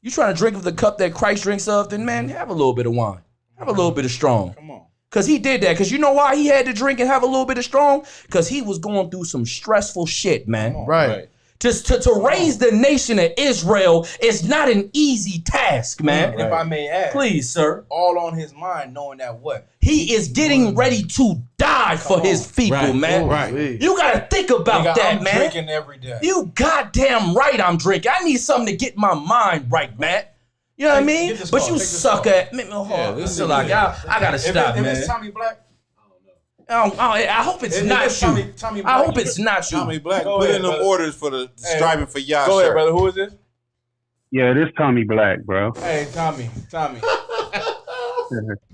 You trying to drink of the cup that Christ drinks of, then, man, have a little bit of wine. Have a little bit of strong. Come on. Because he did that. Because you know why he had to drink and have a little bit of strong? Because he was going through some stressful shit, man. Right. Just to raise the nation of Israel is not an easy task, man. And if I may add, please, sir, all on his mind, knowing that what he is getting ready to die for his people, man. Right. You gotta think about Nigga, that, I'm man. drinking every day. You goddamn right, I'm drinking. I need something to get my mind right, man. You know what I mean? But you suck at me. This is like I gotta stop, man. If it's Tommy Black. I hope it's not you. Tommy I hope it's not you. Tommy Black, Go put ahead, in them brother. orders for the striving for Yah. Go ahead, shirt. brother. Who is this? Yeah, this Tommy Black, bro. Hey, Tommy.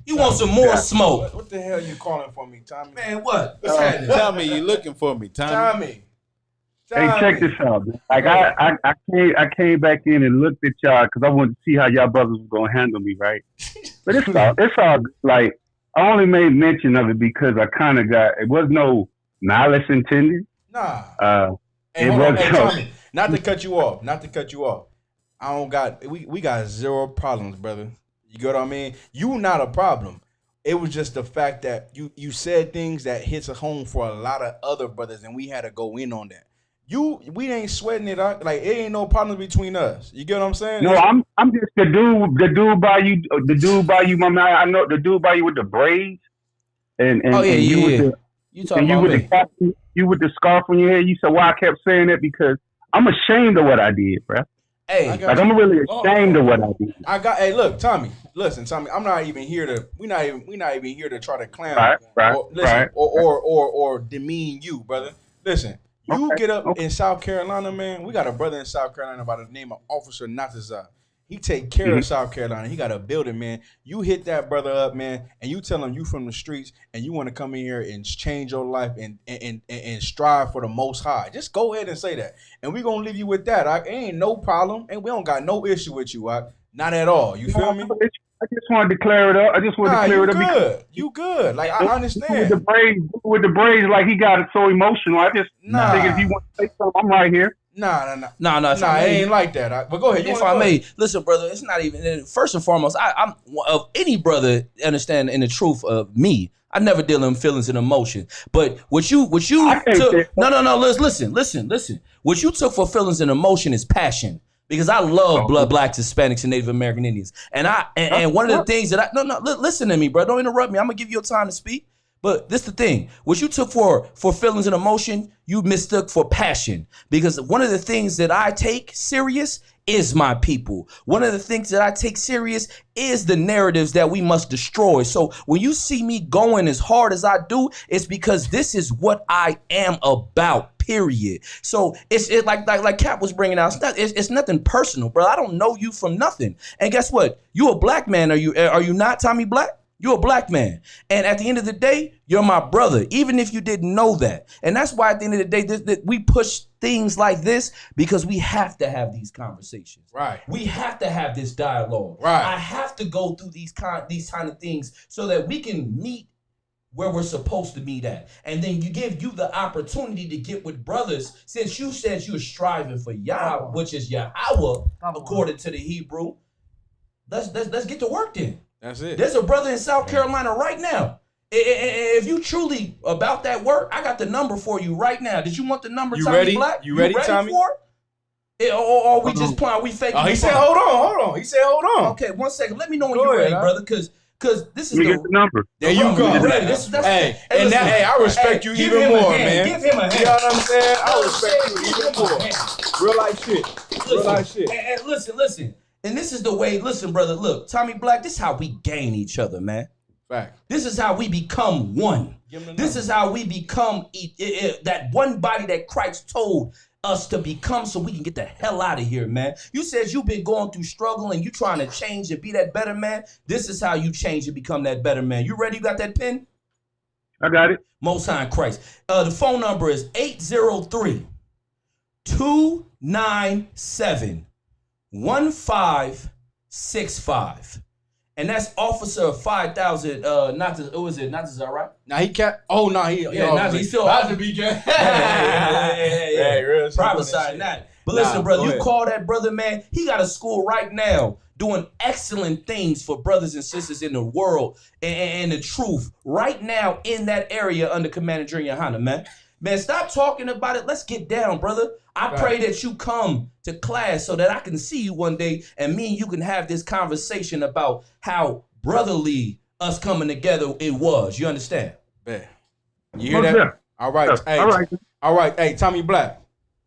You want some more smoke? What the hell you calling for me, Tommy? Man, what? Tommy, you looking for me, Tommy? Hey, check this out. Man. Like I came back in and looked at y'all because I wanted to see how y'all brothers was gonna handle me, right? But it's all like I only made mention of it because I kind of it was no malice intended. Nah. Hey, Tommy, not to cut you off. I don't got we got zero problems, brother. You get what I mean? You not a problem. It was just the fact that you said things that hits a home for a lot of other brothers, and we had to go in on that. We ain't sweating it out. Like, it ain't no problem between us. You get what I'm saying? No, I'm just the dude by you, my man. I know the dude by you with the braids, and you with the cap, you with the scarf on your head. You said why I kept saying that because I'm ashamed of what I did, bro. Hey, like I'm really ashamed of what I did. Hey, look, Tommy. Listen, Tommy. I'm not even here to. We're not even here to try to clown. Or demean you, brother. Listen. You get up in South Carolina, man. We got a brother in South Carolina by the name of Officer Natazar. He take care of South Carolina. He got a building, man. You hit that brother up, man, and you tell him you from the streets and you want to come in here and change your life and strive for the Most High. Just go ahead and say that, and we gonna leave you with that. It ain't no problem, and we don't got no issue with you. Not at all. You feel me? I just wanted to clear it up. You good. Like, I understand. With the braids, like he got it so emotional. I just think if you want to say something, I'm right here. Nah. It ain't like that. But go ahead. If I may, listen, brother. It's not even. First and foremost, I'm of any brother understand in the truth of me. I never deal in feelings and emotion. But what you took. No. Listen. What you took for feelings and emotion is passion. because I love blood blacks, Hispanics, and Native American Indians. And one of the things that listen to me, bro. Don't interrupt me. I'm gonna give you your time to speak. But this the thing. What you took for feelings and emotion, you mistook for passion. Because one of the things that I take serious is my people. One of the things that I take serious is the narratives that we must destroy. So when you see me going as hard as I do, it's because this is what I am about, period. So it's like Cap was bringing out, it's nothing personal, bro. I don't know you from nothing. And guess what? You a black man, are you not, Tommy Black? You're a black man. And at the end of the day, you're my brother, even if you didn't know that. And that's why at the end of the day, we push things like this because we have to have these conversations. Right. We have to have this dialogue. Right. I have to go through these kind of things so that we can meet where we're supposed to meet at. And then you give you the opportunity to get with brothers, since you said you were striving for Yah, which is Yahweh, according to the Hebrew. Let's get to work then. That's it. There's a brother in South Carolina right now. If you truly about that work, I got the number for you right now. Did you want the number, Tommy ready? Black? You ready, Tommy? For it? Or we just playing? We faking? Oh, he said, hold on. He said, hold on. Okay, 1 second. Let me know when you're ready, brother, because this is the number. There you go. I respect you even more, man. Give him a hand. You know what I'm saying? I respect you even more. Real life shit. And listen. And this is the way, listen, brother, look, Tommy Black, this is how we gain each other, man. Fact. This is how we become one. This is how we become that one body that Christ told us to become so we can get the hell out of here, man. You said you've been going through struggle and you trying to change and be that better man. This is how you change and become that better man. You ready? You got that pen? I got it. Most High in Christ. The phone number is 803-297-1565. And that's Officer 5000. Not right? Now he can't. Oh no, he's still about to be good. Yeah. Private side that. But listen, brother, you call that brother, man. He got a school right now doing excellent things for brothers and sisters in the world and the truth right now in that area under Commander Junior Hanna, man. Man, stop talking about it. Let's get down, brother. I pray that you come to class so that I can see you one day and me and you can have this conversation about how brotherly us coming together it was. You understand? Man. You hear that? Yeah. All right. Yeah. Hey, all right. Hey, Tommy Black.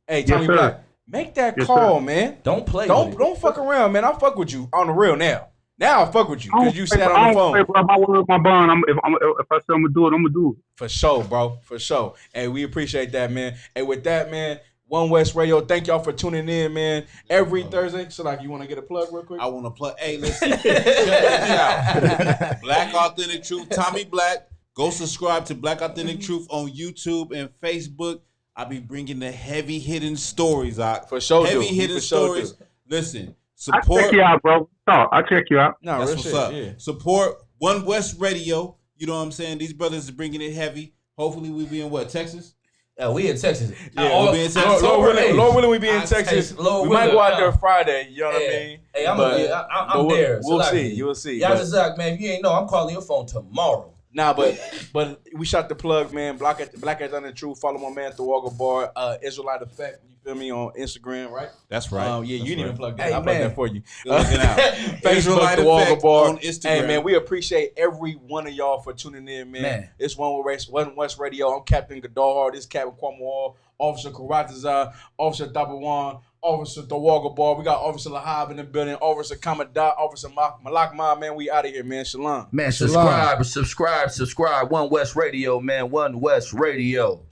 Hey, Tommy Black. Make that call, man. Don't play. Don't fuck around, man. I'll fuck with you on the real now. Now I fuck with you because you sat on the phone. If I word my bond, if I say I'm gonna do it, I'm gonna do it. For sure, bro. For sure. Hey, we appreciate that, man. Hey, with that, man, One West Radio, thank y'all for tuning in, man. Every Thursday. So, like, you want to get a plug real quick? I want to plug. Hey, listen. Check this out. Black Authentic Truth, Tommy Black. Go subscribe to Black Authentic Truth on YouTube and Facebook. I'll be bringing the heavy hitting stories out. For sure, heavy hitting stories. Listen, support. I'll check you out, bro. I'll check you out. No, that's what's up. Yeah. Support One West Radio. You know what I'm saying? These brothers are bringing it heavy. Hopefully, we be in what, Texas? We in Texas. Yeah, we'll be in Texas. Lord willing, we be in Texas. We might go out there Friday. You know what I mean? Hey, I'm there. We'll see. You will see. Yazazak, man, if you ain't know, I'm calling your phone tomorrow. Nah, but we shot the plug, man. Black Authentic Truth. Follow my man Thawagha Bar, Israelite Effect. You feel me on Instagram, right? That's right. You didn't even plug that. Hey, I plugged that for you. Looking out. Facebook, Thawagha Bar on Instagram. Hey, man, we appreciate every one of y'all for tuning in, man. It's One West Radio. I'm Captain Gadar. This is Captain Kwame, Officer Karataza, Officer Dabawan, Officer Thawagha Bar. We got Officer Lahab in the building, Officer Kamadat, Officer Malak Ma, man. We out of here, man. Shalom. Man, subscribe. One West Radio, man. One West Radio.